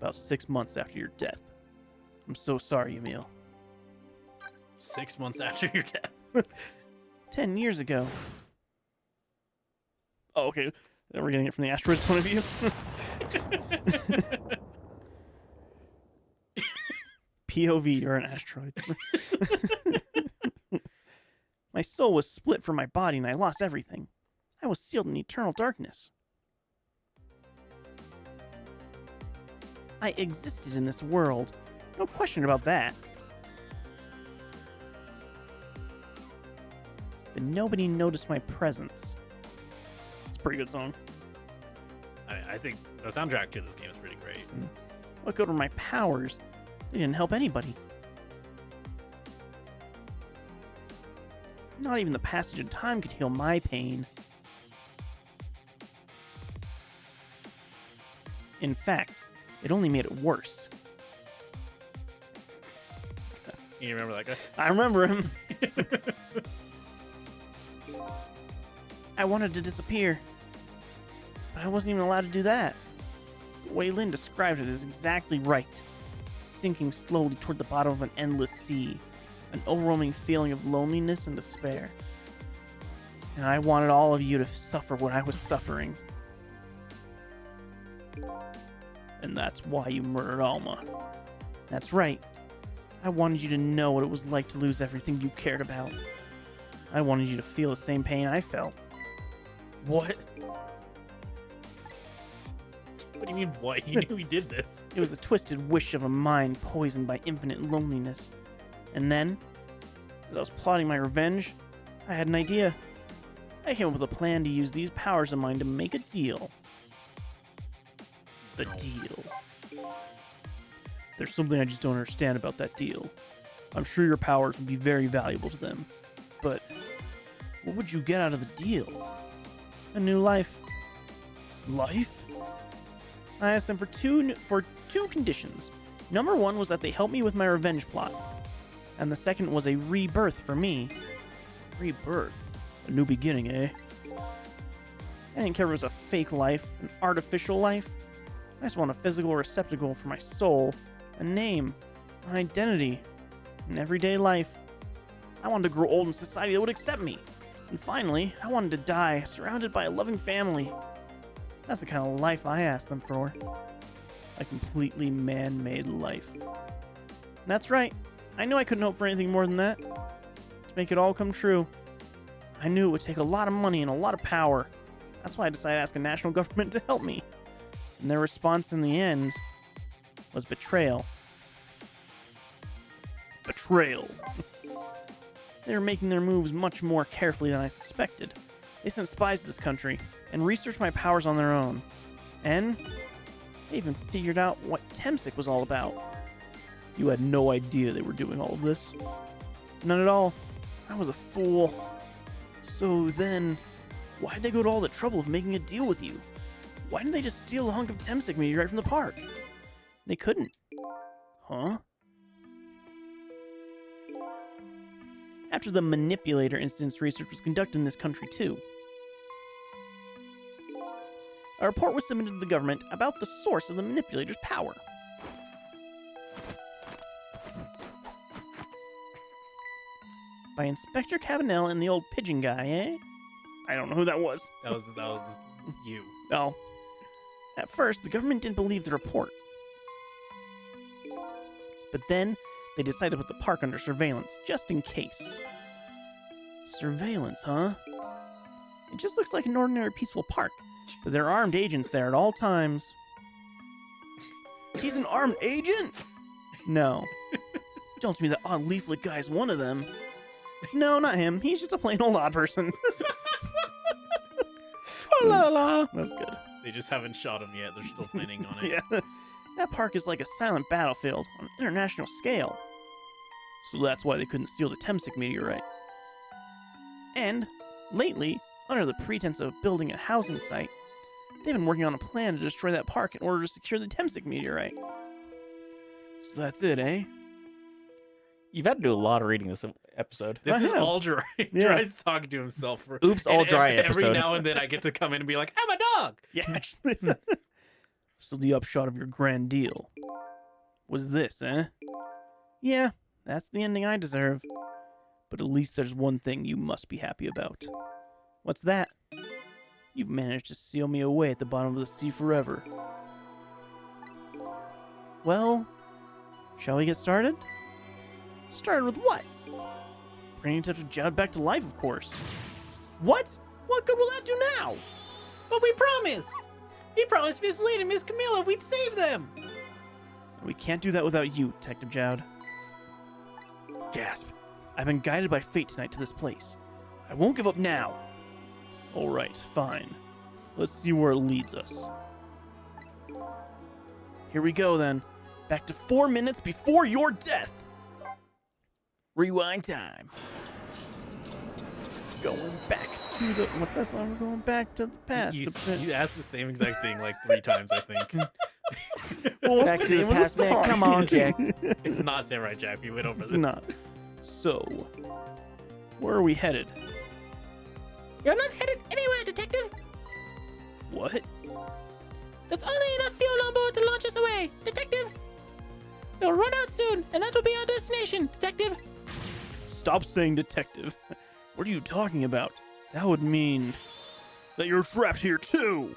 About 6 months after your death. I'm so sorry, Emil.
6 months after your death.
10 years ago. Oh, okay. We're getting it from the asteroid's point of view. POV, you're an asteroid. My soul was split from my body and I lost everything. I was sealed in eternal darkness. I existed in this world. No question about that. But nobody noticed my presence. It's a pretty good song.
I think the soundtrack to this game is pretty great.
What good were my powers? They didn't help anybody. Not even the passage of time could heal my pain. In fact, it only made it worse.
You remember that guy?
I remember him. I wanted to disappear, but I wasn't even allowed to do that. The way Lynn described it is exactly right. Sinking slowly toward the bottom of an endless sea. An overwhelming feeling of loneliness and despair. And I wanted all of you to suffer what I was suffering. And that's why you murdered Alma. That's right. I wanted you to know what it was like to lose everything you cared about. I wanted you to feel the same pain I felt. What?
What do you mean, what? You knew he did this.
It was the twisted wish of a mind poisoned by infinite loneliness. And then, as I was plotting my revenge, I had an idea. I came up with a plan to use these powers of mine to make a deal. The deal. There's something I just don't understand about that deal. I'm sure your powers would be very valuable to them. But what would you get out of the deal? A new life. Life? I asked them for two conditions. Number one was that they help me with my revenge plot. And the second was a rebirth for me. Rebirth? A new beginning, eh? I didn't care if it was a fake life, an artificial life. I just want a physical receptacle for my soul, a name, an identity, an everyday life. I wanted to grow old in society that would accept me. And finally, I wanted to die, surrounded by a loving family. That's the kind of life I asked them for. A completely man-made life. That's right. I knew I couldn't hope for anything more than that. To make it all come true, I knew it would take a lot of money and a lot of power. That's why I decided to ask a national government to help me. And their response in the end was betrayal. Betrayal. They were making their moves much more carefully than I suspected. They sent spies to this country and researched my powers on their own. And they even figured out what Temsic was all about. You had no idea they were doing all of this. None at all. I was a fool. So then, why'd they go to all the trouble of making a deal with you? Why didn't they just steal a hunk of Temsic meteorite from the park? They couldn't. Huh? After the manipulator instance, research was conducted in this country too. A report was submitted to the government about the source of the manipulator's power. By Inspector Cabanel and the old pigeon guy, eh? I don't know who that was.
That was you.
Oh. At first, the government didn't believe the report. But then, they decided to put the park under surveillance, just in case. Surveillance, huh? It just looks like an ordinary peaceful park, but there are armed agents there at all times. He's an armed agent? No. Don't tell me that odd leaflet guy's one of them. No, not him. He's just a plain old odd person. Tra-la-la-la. That's good.
They just haven't shot him yet. They're still planning on it.
Yeah. That park is like a silent battlefield on an international scale. So that's why they couldn't steal the Temsic meteorite. And, lately, under the pretense of building a housing site, they've been working on a plan to destroy that park in order to secure the Temsic meteorite. So that's it, eh?
You've had to do a lot of reading this episode.
This is
have.
all Jeriah.
Yeah.
Jeriah's talking to himself. For,
Oops, all Jeriah
Every
episode.
now and then I get to come in and be like, I'm a dog.
Yeah, actually. So the upshot of your grand deal was this, eh? Yeah, that's the ending I deserve. But at least there's one thing you must be happy about. What's that? You've managed to seal me away at the bottom of the sea forever. Well, shall we get started? Started with what? Bringing Detective Jowd back to life, of course. What? What good will that do now?
But we promised! We promised Miss Lynn and Miss Camilla we'd save them!
We can't do that without you, Detective Jowd. Gasp. I've been guided by fate tonight to this place. I won't give up now. All right, fine. Let's see where it leads us. Here we go, then. Back to 4 minutes before your death.
Rewind time.
Going back to the... What's that song? We're going back to the past.
You asked the same exact thing like 3 times, I think.
Well, what's
Back
the
to the
name of
past, man.
song?
Come on, Jack.
It's not Samurai Jack. We went over
It's
this.
not. So, where are we headed?
You're not headed anywhere, Detective!
What?
There's only enough fuel on board to launch us away, Detective! You'll run out soon, and that'll be our destination, Detective!
Stop saying detective. What are you talking about? That would mean that you're trapped here too.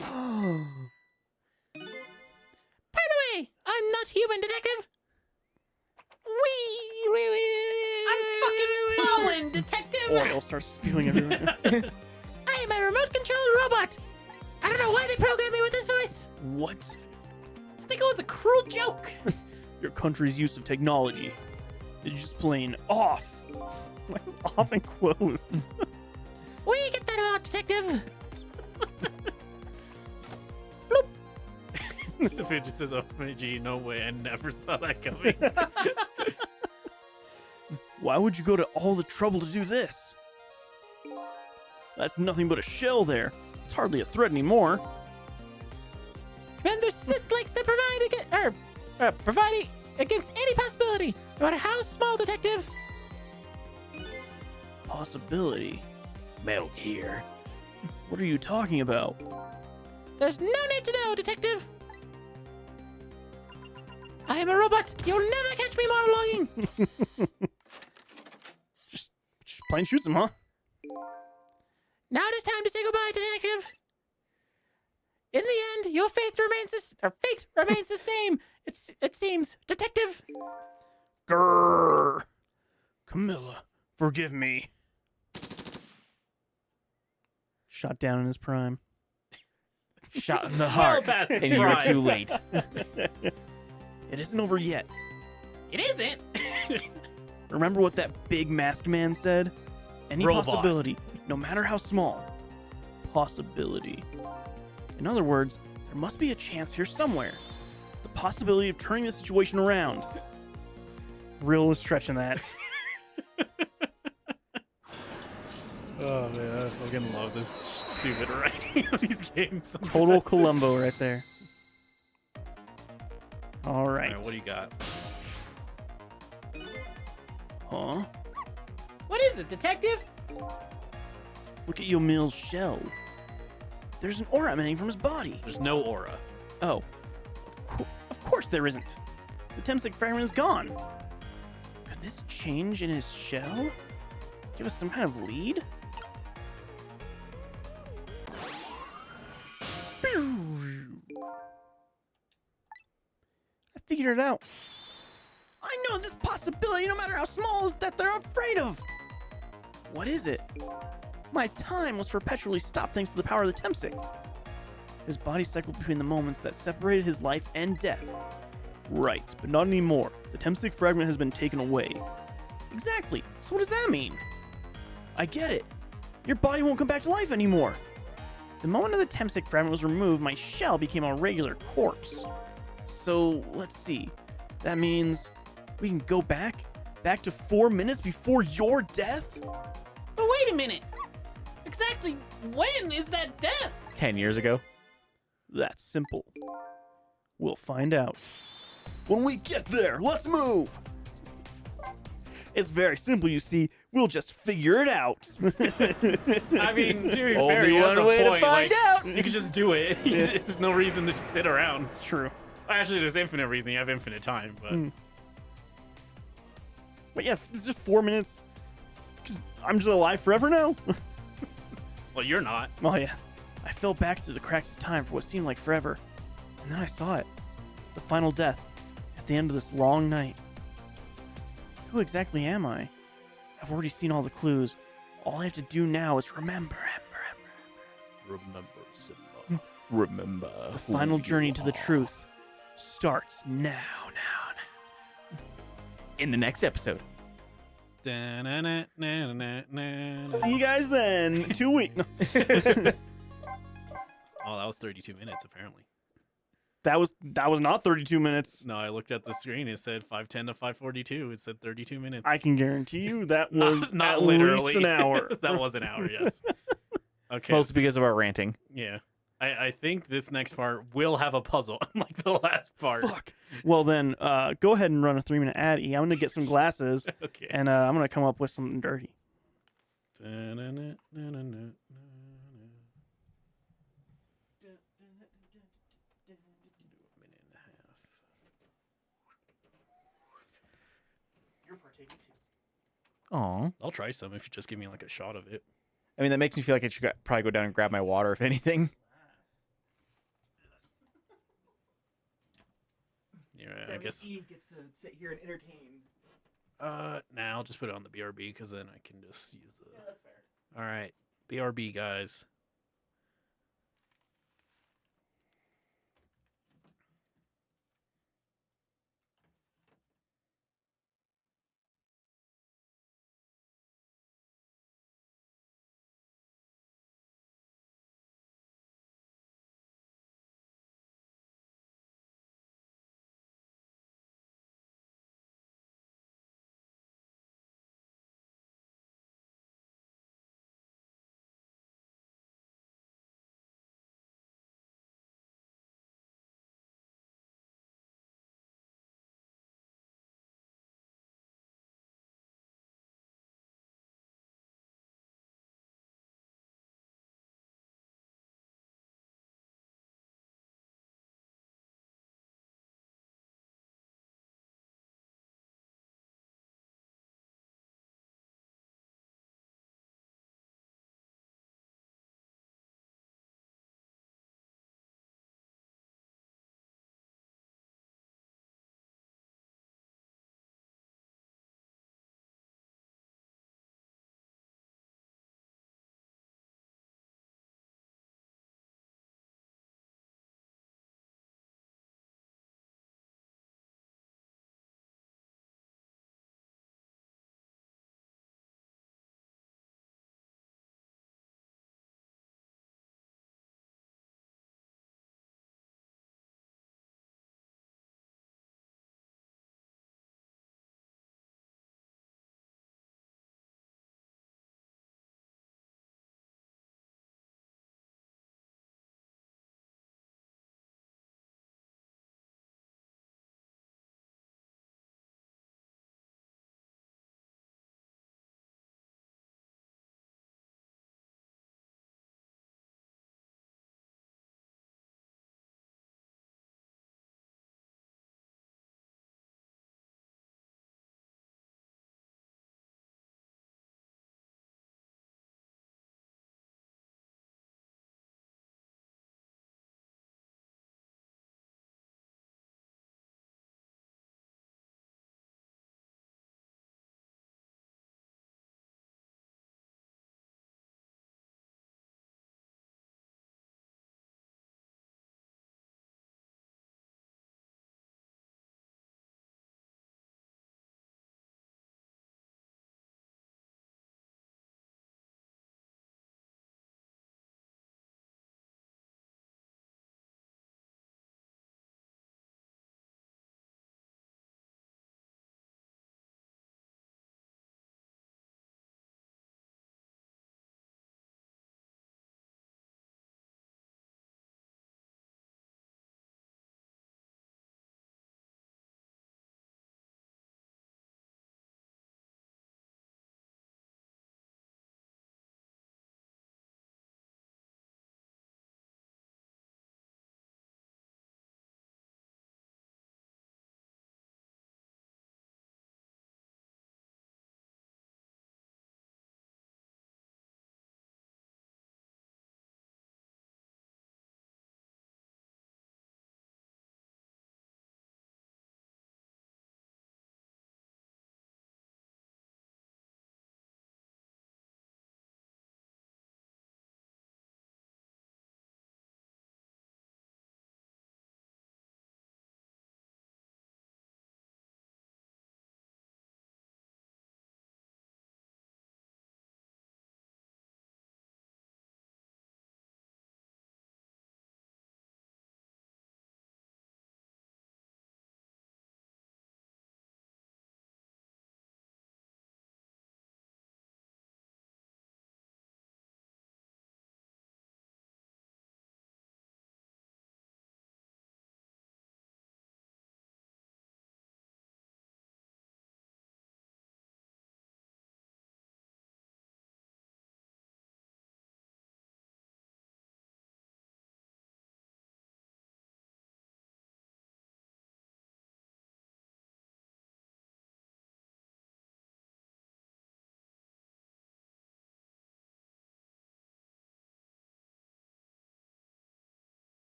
By the way, I'm not human, Detective! I'm fucking falling, Detective!
Oil starts spewing everywhere.
I am a remote-controlled robot! I don't know why they programmed me with this voice!
What?
I think it was a cruel joke!
Your country's use of technology is just plain off. Why is off in quotes?
We get that a lot, Detective!
If it just says OMG, no way, I never saw that coming.
Why would you go to all the trouble to do this? That's nothing but a shell there. It's hardly a threat anymore.
Commander Sith likes to provide against any possibility, no matter how small, Detective.
Possibility.
Metal Gear.
What are you talking about?
There's no need to know, Detective. I am a robot. You'll never catch me monologuing.
Just plain shoots him, huh?
Now it is time to say goodbye, Detective. In the end, your fate remains the same. It seems, Detective.
Grrr. Camilla, forgive me. Shot down in his prime.
Shot in the
Well
heart.
past his
And you were
prime.
too late.
It isn't over yet.
It isn't.
Remember what that big masked man said? Any
Robot.
possibility, no matter how small. Possibility. In other words, there must be a chance here somewhere. The possibility of turning the situation around. Real stretching that.
Oh man, I fucking love this stupid writing of these games.
Total Columbo right there. All right.
Alright, what do you got?
Huh?
What is it, Detective?
Look at Yomil's shell. There's an aura emanating from his body.
There's no aura.
Oh, of course there isn't. The Temsic fragment is gone. Could this change in his shell give us some kind of lead? I figured it out. I know this possibility, no matter how small, is that they're afraid of. What is it? My time was perpetually stopped thanks to the power of the Temsic. His body cycled between the moments that separated his life and death. Right, but not anymore. The Temsic fragment has been taken away. Exactly. So what does that mean? I get it. Your body won't come back to life anymore. The moment the Temsic fragment was removed, my shell became a regular corpse. So, let's see. That means we can go back to 4 minutes before your death?
But wait a minute. Exactly when is that death?
10 years ago.
That's simple. We'll find out. When we get there, let's move! It's very simple, you see. We'll just figure it out.
I mean, to be
Only
fair, he has
one
a
way to
point.
find
like,
out.
You could just do it. There's no reason to just sit around.
It's true.
Actually, there's infinite reason. You have infinite time, but
But yeah, it's just 4 minutes. 'Cause I'm just alive forever now.
But you're not.
Oh, yeah. I fell back through the cracks of time for what seemed like forever. And then I saw it. The final death. At the end of this long night. Who exactly am I? I've already seen all the clues. All I have to do now is remember.
Remember, Simba.
Remember.
The final journey to the truth starts now.
In the next episode.
Da-na-na-na-na-na-na.
See you guys then. 2 weeks. No.
Oh, that was 32 minutes apparently.
That was not 32 minutes.
No, I looked at the screen. It said 5:10 to 5:42. It said 32 minutes.
I can guarantee you that was
not
at
literally
least an hour.
That was an hour. Yes. Okay.
Mostly because of our ranting.
Yeah. I think this next part will have a puzzle, unlike the last part.
Fuck. Well then, go ahead and run a 3-minute ad. I'm gonna get some glasses,
Okay.
and I'm gonna come up with something dirty.
Da-na-na-na-na-na-na. A minute and a half.
You're partaking too.
Aw.
I'll try some if you just give me like a shot of it.
I mean, that makes me feel like I should probably go down and grab my water, if anything.
Yeah, I guess.
gets to sit here and entertain.
Nah, I'll just put it on the BRB because then I can just use the.
Yeah, that's fair.
All right, BRB guys.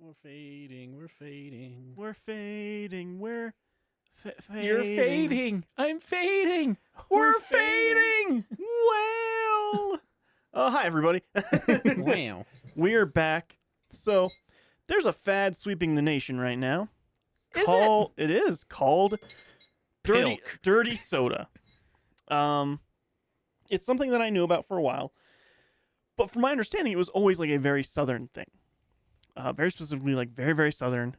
We're fading. We're fading.
We're fading. We're fading.
You're fading. I'm fading. We're fading.
Well. Hi, everybody.
Wow.
We're back. So, there's a fad sweeping the nation right now.
Is
It is called
Pilk.
dirty soda. It's something that I knew about for a while, but from my understanding, it was always like a very southern thing. Very specifically, like very, very southern.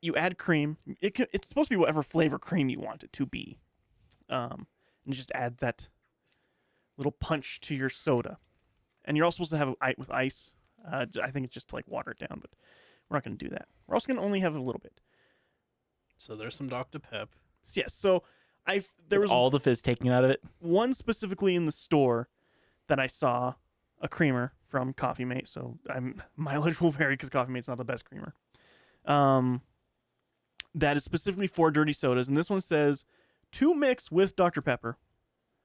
You add cream. It's supposed to be whatever flavor cream you want it to be, and just add that little punch to your soda. And you're also supposed to have it with ice. I think it's just to like water it down, but we're not going to do that. We're also going to only have a little bit.
So there's some Dr. Pep.
Yes. So there was
all the fizz taken out of it.
one specifically in the store that I saw, a creamer from Coffee Mate. So mileage will vary because Coffee Mate's not the best creamer. That is specifically for dirty sodas, and this one says to mix with Dr. Pepper,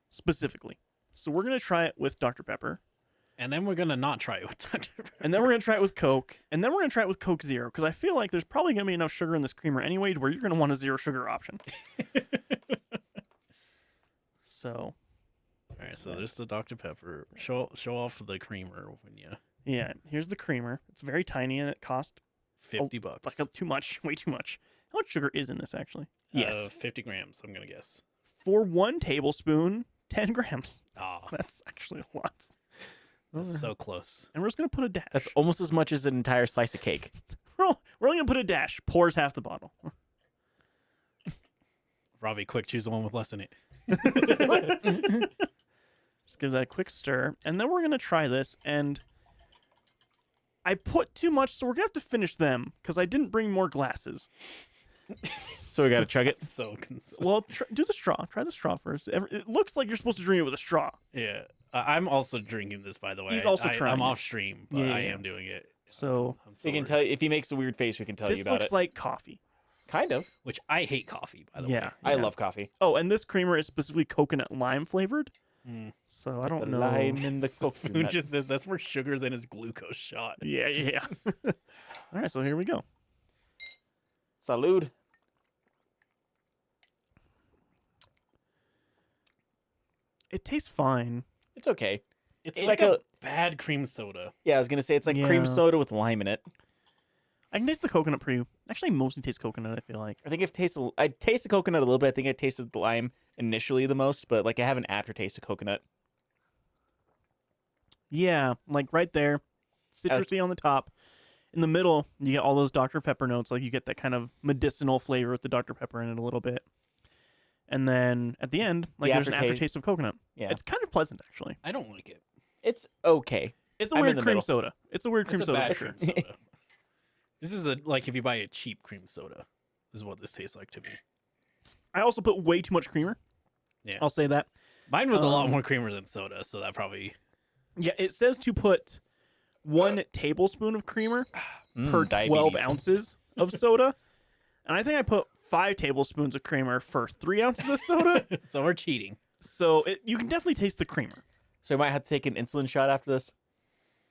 specifically. So we're gonna try it with Dr. Pepper,
And then we're going to not try it with Dr. Pepper.
and then we're gonna try it with Coke, and then we're gonna try it with Coke Zero, because I feel like there's probably gonna be enough sugar in this creamer anyway, to where you're gonna want a zero sugar option. So.
All right, so there's the Dr. Pepper. Show off the creamer when you
Yeah, here's the creamer. It's very tiny and it costs
$50.
like too much, way too much. How much sugar is in this actually?
50 grams, I'm going to guess.
For 1 tablespoon, 10 grams.
Ah,
That's actually a lot.
that's so close.
And we're just gonna put a dash.
That's almost as much as an entire slice of cake.
we're only gonna put a dash. Pours half the bottle.
Robbie, quick, choose the one with less in it.
Just give that a quick stir, and then we're gonna try this. And I put too much, so we're gonna have to finish them because I didn't bring more glasses.
So we got to chug it.
So
Well, do the straw. Try the straw first. It looks like you're supposed to drink it with a straw.
yeah. I'm also drinking this, by the way.
He's also trying
I'm
it.
off stream, but
Yeah,
I
yeah.
am doing it.
So
I'm
We can
sorry.
tell if he makes a weird face. We can tell you
this
about
looks
it.
like coffee.
Kind of.
Which I hate coffee, by the
Yeah.
way.
I love coffee.
Oh, and this creamer is specifically coconut lime flavored.
Mm.
So I don't
The
know.
lime in the
Food
coconut.
just says that's more sugars than his glucose shot.
Yeah. All right, so here we go.
Salud.
It tastes fine.
It's okay.
It's,
It's
like,
like
a bad cream soda.
Yeah, I was gonna say it's like
Yeah.
cream soda with lime in it.
I can taste the coconut pretty. Actually, mostly taste coconut. I feel like.
I think I taste the coconut a little bit. I think I tasted the lime initially the most, but like I have an aftertaste of coconut.
Yeah, like right there, citrusy on the top. In the middle, you get all those Dr. Pepper notes. Like you get that kind of medicinal flavor with the Dr. Pepper in it a little bit. And then at the end, like there's an
aftertaste.
aftertaste of coconut.
Yeah,
It's kind of pleasant, actually.
I don't like it.
it's okay.
It's a
I'm in
weird
the
cream
middle.
soda. It's a weird cream
It's a
soda.
bad
for
cream
sure.
soda. This is like if you buy a cheap cream soda. This is what this tastes like to me.
I also put way too much creamer.
Yeah.
I'll say that.
Mine was a lot
Um,
more creamer than soda, so that probably
Yeah, it says to put 1 tablespoon of creamer per 12
diabetes.
ounces of soda. And I think I put 5 tablespoons of creamer for 3 ounces of soda.
so we're cheating.
So you can definitely taste the creamer.
So I might have to take an insulin shot after this.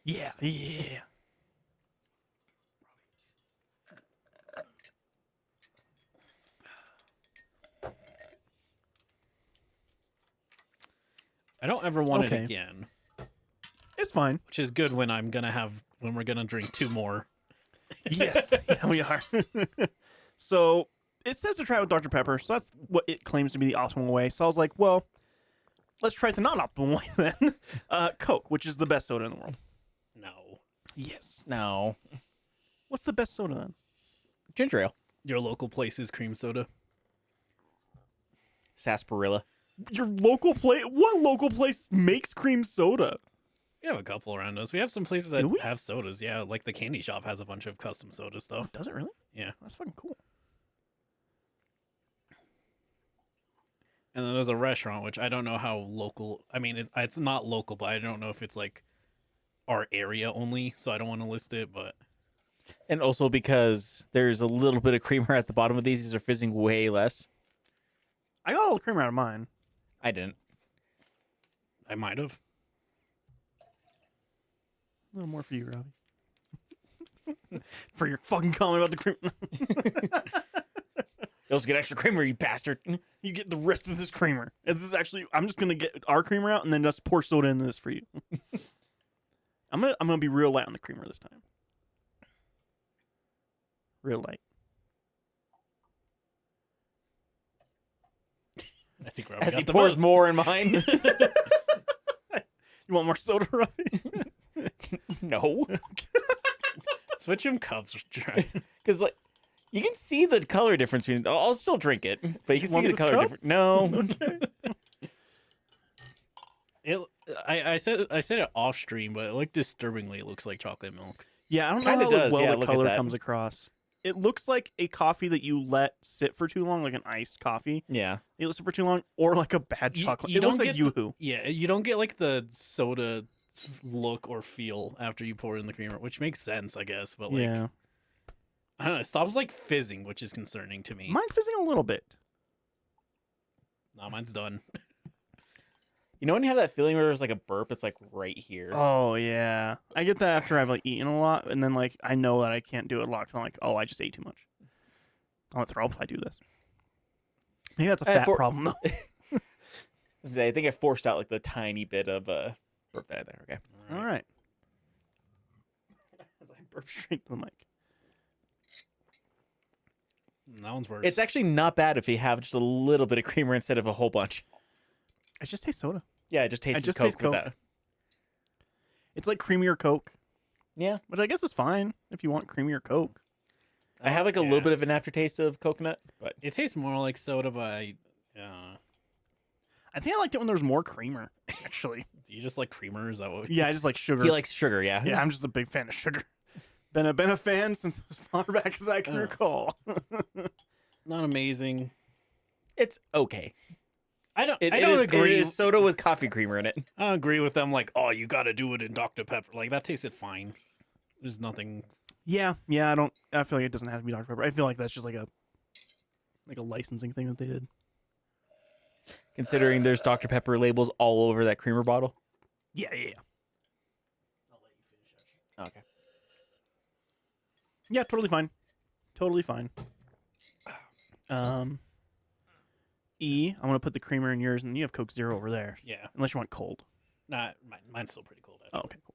Yeah.
I don't ever want
Okay.
it again,
It's fine.
which is good when we're gonna drink 2 more.
Yes. Yeah, we are. So it says to try it with Dr. Pepper. So that's what it claims to be the optimal way. So I was like, well, let's try it the non-optimal way then. Coke, which is the best soda in the world.
No,
Yes.
No,
What's the best soda then?
ginger ale,
your local place's cream soda.
sarsaparilla.
Your local place? What local place makes cream soda?
We have a couple around us. We have some places that
Do we?
have sodas. Yeah, like the candy shop has a bunch of custom soda stuff.
Does it really?
Yeah,
That's fucking cool.
and then there's a restaurant which I don't know how local. I mean, it's not local, but I don't know if it's like our area only. So I don't want to list it, but
And also because there's a little bit of creamer at the bottom of these are fizzing way less.
I got all the creamer out of mine.
I didn't.
I might have.
A little more for you, Robbie. For your fucking comment about the cream.
You also get extra creamer, you bastard.
You get the rest of this creamer. This is actually, I'm just gonna get our creamer out and then just pour soda into this for you. I'm gonna be real light on the creamer this time. Real light.
I think we're
As he pours more in mine.
You want more soda, right?
No.
Switch him cups.
Because, like, you can see the color difference between. I'll still drink it, but you can see
want
the
this
color
cup?
difference. No.
I said it off stream, but it disturbingly looks like chocolate milk.
Yeah, I don't know
Kinda
how
does,
well
yeah,
the
look at
color
that.
comes across. It looks like a coffee that you let sit for too long, like an iced coffee.
Yeah.
You let sit for too long, or like a bad chocolate.
You
It looks
don't
like
get
Yoo-hoo.
Yeah, you don't get like the soda look or feel after you pour it in the creamer, which makes sense, I guess. But like,
Yeah,
I don't know, it stops like fizzing, which is concerning to me.
mine's fizzing a little bit.
No, mine's done.
You know when you have that feeling where there's like a burp, it's like right here.
Oh yeah, I get that after I've like eaten a lot, and then like I know that I can't do it a lot. 'Cause I'm like, oh, I just ate too much. I'm gonna throw up if I do this. Maybe that's a fat problem though.
I think I forced out like the tiny bit of burp there. Okay.
All right. As I burp straight to the mic.
That one's worse.
It's actually not bad if you have just a little bit of creamer instead of a whole bunch.
I just taste soda.
Yeah, it just tastes
just
Coke
taste
with
Coke.
that.
It's like creamier Coke,
Yeah.
which I guess is fine if you want creamier Coke.
I have like a little bit of an aftertaste of coconut, but
It tastes more like soda, but
I think I liked it when there was more creamer. Actually,
do you just like creamer? Is that what?
yeah, I just like sugar.
he likes sugar, yeah.
Yeah, I'm just a big fan of sugar. Been a fan since as far back as I can
Ugh.
recall.
Not amazing.
It's okay.
I don't.
It
I don't
is-
agree.
It is soda with coffee creamer in it.
I don't agree with them. Like, oh, you got to do it in Dr Pepper. Like that tasted fine. There's nothing.
Yeah, I feel like it doesn't have to be Dr Pepper. I feel like that's just like a licensing thing that they did.
Considering there's Dr. Pepper labels all over that creamer bottle.
Yeah.
Okay.
Yeah, totally fine. Totally fine. E, I'm gonna put the creamer in yours, and you have Coke Zero over there,
Yeah.
unless you want cold.
Not. Mine's still pretty cold.
Oh,
Actually.
okay, cool.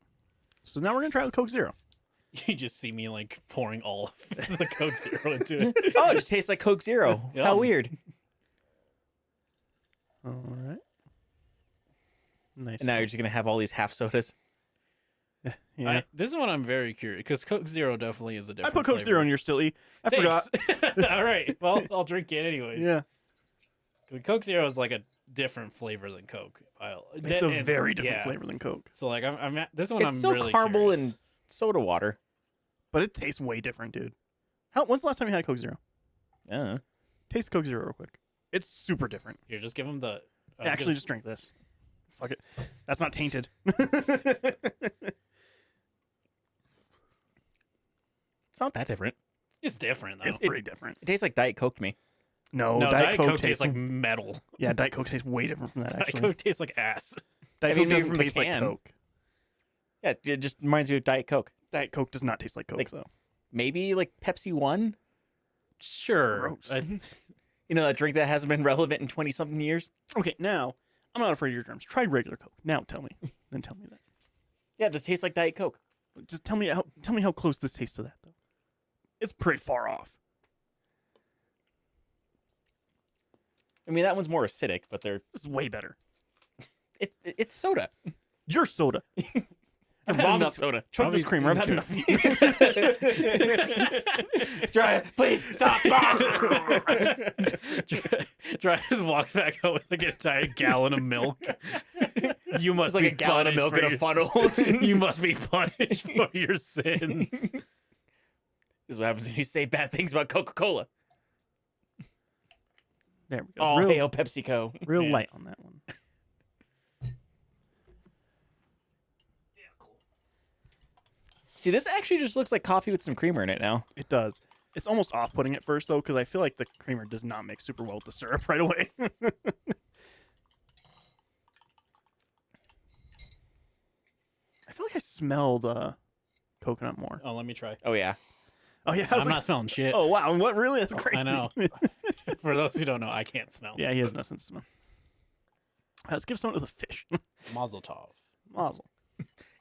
So now we're gonna try the Coke Zero.
You just see me like pouring all of the Coke Zero into it.
Oh, it just tastes like Coke Zero.
Yum.
How weird.
All right. Nice.
And now you're just going to have all these half sodas.
Yeah.
This is what I'm very curious because Coke Zero definitely is a
I
different.
put Coke
flavor.
Zero in your still E. I forgot.
Thanks. All right. Well, I'll drink it anyways.
Yeah.
Coke Zero is like a different flavor than Coke.
It's a very different
yeah.
flavor than Coke,
So like I'm at, this one
It's
I'm
still
really
caramel
curious.
and soda water.
but it tastes way different, dude. When's the last time you had Coke Zero? Taste Coke Zero real quick. It's super different.
Here, just give him the.
Actually, just drink this. Fuck it. That's not tainted.
It's not that different.
it's different though.
It's pretty different.
It tastes like Diet Coke to me.
No,
no,
Diet Coke
tastes like metal.
Yeah, Diet Coke tastes way different from that.
Diet
Actually,
Coke tastes like ass.
Diet
I
Coke
mean, maybe
doesn't
from the
taste like
can.
Coke.
Yeah, it just reminds me of Diet Coke.
Diet Coke does not taste like Coke,
Like-
though.
Maybe like Pepsi One?
Sure.
Gross.
You know, that drink that hasn't been relevant in 20-something years?
Okay, now I'm not afraid of your germs. Try regular Coke. Now tell me. Then tell me that.
Yeah, this tastes like Diet Coke.
Just tell me how close this tastes to that, though. It's pretty far off.
I mean, that one's more acidic, but
This is way better.
it's soda.
Your soda.
I've
had
Mom's
enough.
soda.
Chug this creamer. I've had enough.
Dry, please stop.
Dry just walks back out with like an entire gallon of milk. You must
It's like
be
a gallon of
punished
milk in
for
a
your-
funnel.
You must be punished for your sins.
This is what happens when you say bad things about Coca-Cola.
There we go.
Oh,
real
hail PepsiCo.
real
Yeah.
light on that one.
See, this actually just looks like coffee with some creamer in it now.
It does. It's almost off-putting at first, though, because I feel like the creamer does not mix super well with the syrup right away. I feel like I smell the coconut more.
Oh, let me try.
Oh yeah.
Oh yeah, I was
I'm
like,
not smelling shit.
oh wow, what really? That's crazy.
I know. For those who don't know, I can't smell.
Yeah, he has no sense of smell. Let's give some to the fish.
Mazel tov.
Mazel.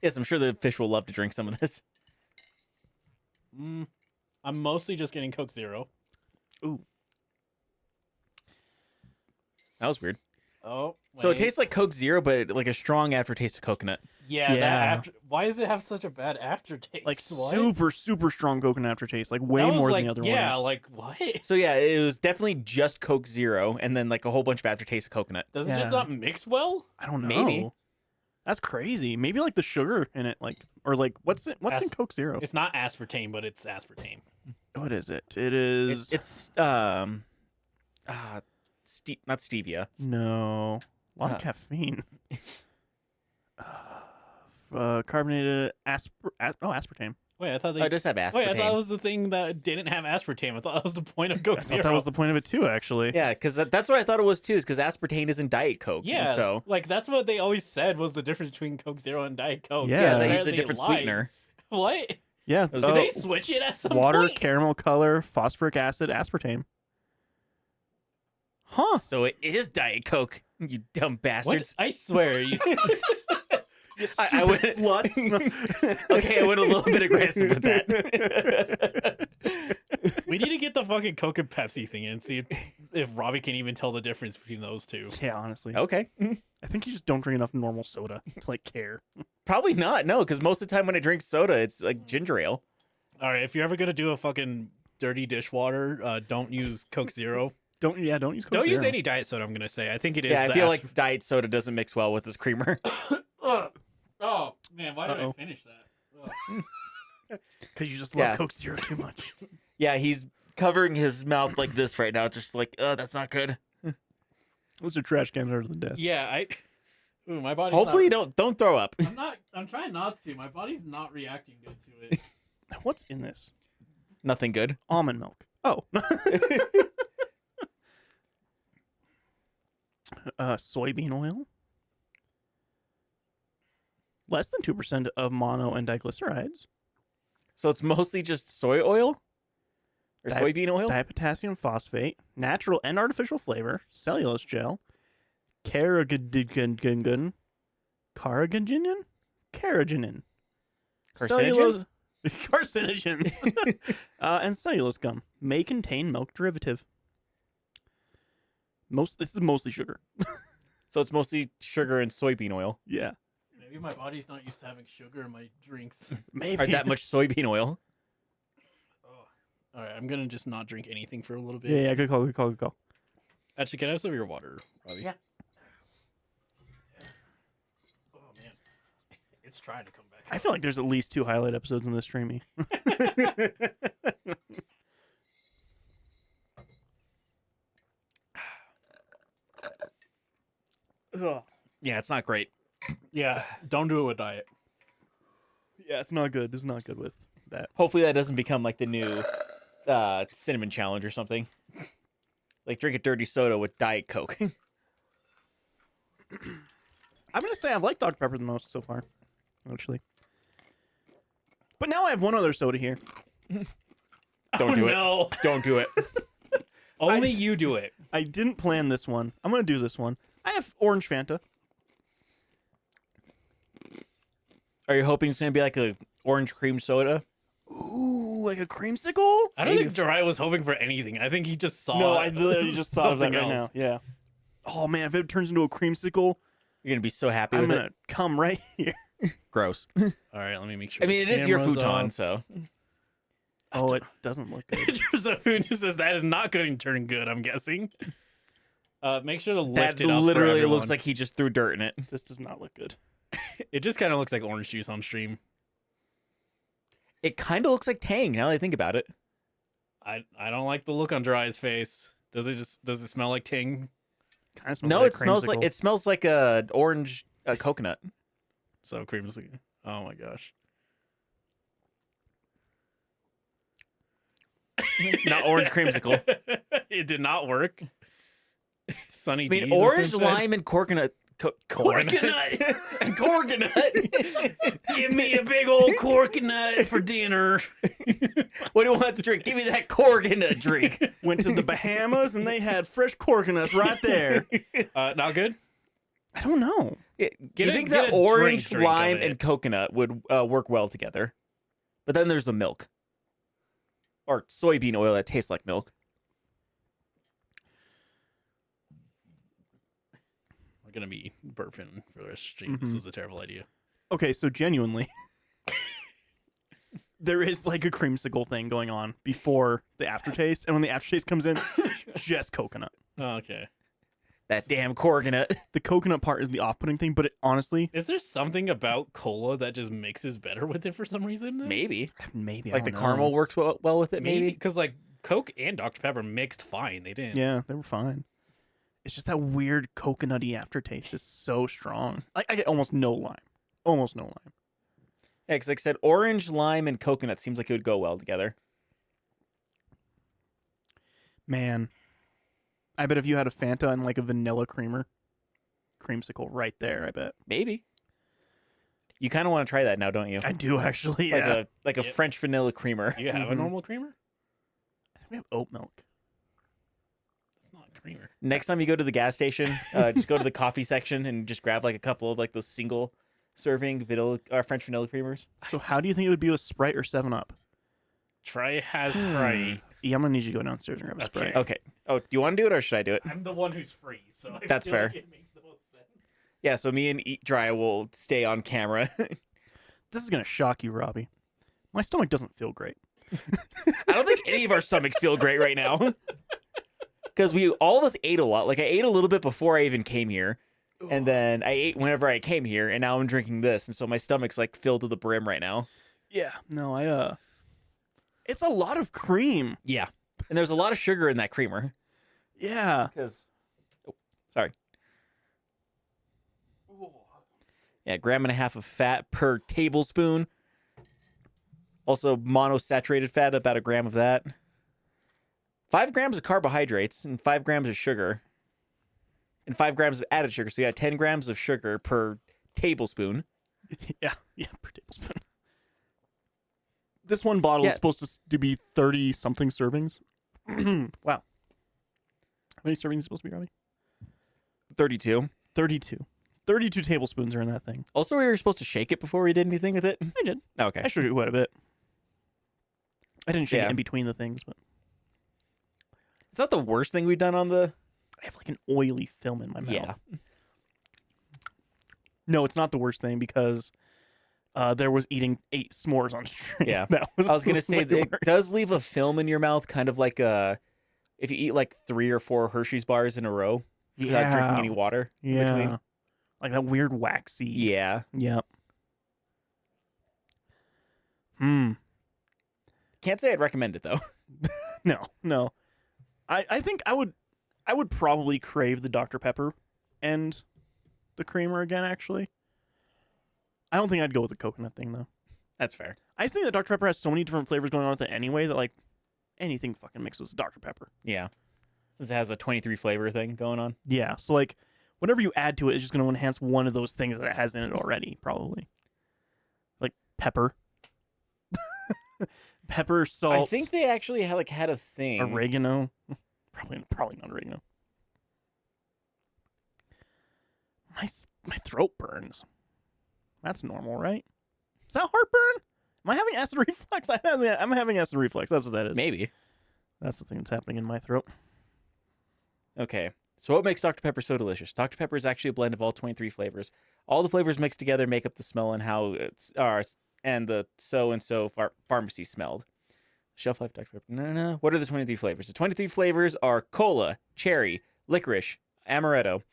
Yes, I'm sure the fish will love to drink some of this.
I'm mostly just getting Coke Zero.
Ooh.
That was weird.
Oh,
So it
wait.
tastes like Coke Zero, but like a strong aftertaste of coconut.
Yeah.
Yeah.
That after. Why does it have such a bad aftertaste?
Like
What?
super, super strong coconut aftertaste. Like way
That was
more
like,
than the other
yeah,
ones.
like what?
So yeah, it was definitely just Coke Zero, and then like a whole bunch of aftertaste of coconut.
Does it just
Yeah.
not mix well?
I don't know.
Maybe.
That's crazy. Maybe like the sugar in it, like or like what's in Coke Zero?
It's not aspartame, but it's aspartame.
What is it? It is
It's not stevia.
no. A lot of caffeine. Carbonated aspartame.
Wait, I thought they.
Oh, it does have aspartame.
Wait, I thought it was the thing that didn't have aspartame. I thought that was the point of Coke
I
Zero.
thought that was the point of it too, actually.
Yeah, because that's what I thought it was too. Is because aspartame is in Diet Coke. and
Yeah,
so
like that's what they always said was the difference between Coke Zero and Diet Coke.
Yeah.
yeah, so they
Apparently
used a different sweetener.
What?
Yeah.
Did
Did they switch it at some
water,
point?
caramel color, phosphoric acid, aspartame. Huh.
So it is Diet Coke. You dumb
What?
bastards.
I swear, you.
I went okay. I went a little bit aggressive with that.
We need to get the fucking Coke and Pepsi thing and see if Robbie can even tell the difference between those two.
Yeah, honestly.
Okay,
I think you just don't drink enough normal soda to like care.
probably not. No, because most of the time when I drink soda, it's like ginger ale.
All right, if you're ever gonna do a fucking dirty dishwater, don't use Coke Zero.
Don't use Coke
Don't use
Zero.
any diet soda. I'm gonna say. I think it is.
Yeah, I
the
feel like diet soda doesn't mix well with this creamer.
Oh man, why did
Uh-oh.
I finish that? Ugh.
Because you just love
Yeah.
Coke Zero too much.
Yeah, he's covering his mouth like this right now, just like, oh, that's not good.
Those are trash cans under the desk.
Yeah, Ooh, my body.
Hopefully, you don't throw up.
I'm not. I'm trying not to. My body's not reacting good to it.
What's in this?
Nothing good.
Almond milk. Oh. Soybean oil. Less than 2% of mono and diglycerides.
So it's mostly just soy oil or
Di-
soybean oil.
Dipotassium phosphate. Natural and artificial flavor. Cellulose gel. Carrageenan. Carrageenan? Carrageenan.
Carcinogens?
Carcinogens. And cellulose gum. May contain milk derivative. This is mostly sugar.
So it's mostly sugar and soybean oil.
Yeah.
Maybe my body's not used to having sugar in my drinks.
Maybe.
Or that much soybean oil.
All right, I'm gonna just not drink anything for a little bit.
Yeah, good call.
Actually, can I have some of your water, Robbie?
Yeah.
Oh man, it's trying to come back.
I feel like there's at least 2 highlight episodes in this streamy. Ugh.
Yeah, it's not great.
Yeah, don't do it with diet.
Yeah, it's not good. It's not good with that.
Hopefully that doesn't become like the new cinnamon challenge or something. Like drink a dirty soda with Diet Coke.
I'm gonna say I've liked Dr. Pepper the most so far, actually. But now I have one other soda here.
Don't do it.
No,
Don't do it.
only you do it.
I didn't plan this one. I'm gonna do this one. I have orange Fanta.
Are you hoping it's gonna be like a orange cream soda?
Ooh, like a creamsicle?
I don't think Jeriah was hoping for anything. I think he just saw.
No, I literally just thought of that
something
right
else.
now. Yeah. Oh man, if it turns into a creamsicle,
You're gonna be so happy
I'm
with
gonna
it.
come right here.
Gross.
All right, let me make sure.
I mean,
the
it is your
camera's
futon,
up.
so
Oh, it doesn't look good.
Josephine says that is not going to turn good. I'm guessing. Make sure to lift
that
it up.
literally
for
looks
everyone.
like he just threw dirt in it.
This does not look good.
It just kind of looks like orange juice on stream.
It kind of looks like Tang now that I think about it.
I don't like the look on Jeriah's face. Does it smell like Ting?
Kind of smells
No,
like
it smells like a orange coconut.
So creamlessly. Oh my gosh.
Not orange creamsicle.
It did not work. Sunny
I mean,
D's,
orange,
said.
lime, and coconut
Corkinut.
Corkinut.
Give me a big old corkinut for dinner.
What do you want to drink? Give me that corkinut drink.
Went to the Bahamas and they had fresh corkinuts right there.
Not good.
I don't know.
You
Get
think
a
that orange,
drink of
lime,
it.
and coconut would work well together? But then there's the milk. Or soybean oil that tastes like milk.
We're gonna be burping for the rest of the stream. This is a terrible idea.
Okay, so genuinely, there is like a creamsicle thing going on before the aftertaste, and when the aftertaste comes in, just coconut.
Oh, okay.
That damn corkinut.
The coconut part is the off-putting thing, but it, honestly,
Is there something about cola that just mixes better with it for some reason?
Maybe.
maybe I
Like the
don't know.
caramel works well with it, maybe?
Because like Coke and Dr Pepper mixed fine. They didn't.
Yeah, they were fine. It's just that weird coconutty aftertaste is so strong. I get almost no lime. Almost no lime.
Yeah, because like I said, orange, lime, and coconut seems like it would go well together.
Man, I bet if you had a Fanta and like a vanilla creamsicle right there, I bet.
Maybe. You kind of want to try that now, don't you?
I do actually,
Like
yeah.
a
Yep.
French vanilla creamer.
You have a normal creamer?
I think we have oat milk.
It's not a creamer.
Next time you go to the gas station, just go to the coffee section and just grab like a couple of like those single serving vanilla or French vanilla creamers.
So how do you think it would be with Sprite or 7-Up?
Try has Sprite.
Yeah, I'm gonna need you to go downstairs and grab a
Okay.
Sprite.
Okay. Oh, do you want to do it or should I do it?
I'm the one who's free, so I
That's
feel
fair.
like it makes the most sense.
Yeah, so me and Jeriah will stay on camera.
This is gonna shock you, Robbie. My stomach doesn't feel great.
I don't think any of our stomachs feel great right now. Because all of us ate a lot. Like I ate a little bit before I even came here. And then I ate whenever I came here, and now I'm drinking this, and so my stomach's like filled to the brim right now.
Yeah. No, it's a lot of cream.
Yeah. And there's a lot of sugar in that creamer.
Yeah.
Because sorry. Yeah, 1.5 grams of fat per tablespoon. Also monosaturated fat, about 1 gram of that. 5 grams of carbohydrates and 5 grams of sugar. And 5 grams of added sugar. So you got 10 grams of sugar per tablespoon.
Yeah. Yeah. Per tablespoon. This one bottle is supposed to be 30 something servings. Wow. How many servings is it supposed to be, Robbie?
32.
32. 32 tablespoons are in that thing.
Also, we were supposed to shake it before we did anything with it.
I did.
Okay.
I shook it quite a bit. I didn't shake
Yeah.
it in between the things, but
It's not the worst thing we've done on the...
I have like an oily film in my mouth.
Yeah.
No, it's not the worst thing because there was eating 8 s'mores on stream.
Yeah.
That was
I was going to
the
say,
way
it
worse.
does leave a film in your mouth, kind of like if you eat like 3 or 4 Hershey's bars in a row without drinking any water in
Yeah.
between.
Like that weird waxy.
Yeah.
Yep.
Can't say I'd recommend it, though.
No. I think I would probably crave the Dr. Pepper and the creamer again, actually. I don't think I'd go with the coconut thing, though.
That's fair.
I just think that Dr. Pepper has so many different flavors going on with it anyway that, like, anything fucking mixes with Dr. Pepper.
Yeah. Since it has a 23 flavor thing going on.
Yeah, so, like, whatever you add to it is just going to enhance one of those things that it has in it already, probably. Like pepper. Pepper, salt.
I think they actually had a thing.
Oregano. Probably not oregano. My throat burns. That's normal, right? Is that heartburn? Am I having acid reflux? I'm having acid reflux. That's what that is.
Maybe.
That's the thing that's happening in my throat.
Okay. So what makes Dr. Pepper so delicious? Dr. Pepper is actually a blend of all 23 flavors. All the flavors mixed together make up the smell and how it's and the so-and-so pharmacy smelled. Shelf life Dr. Pepper. No. What are the 23 flavors? The 23 flavors are cola, cherry, licorice, amaretto,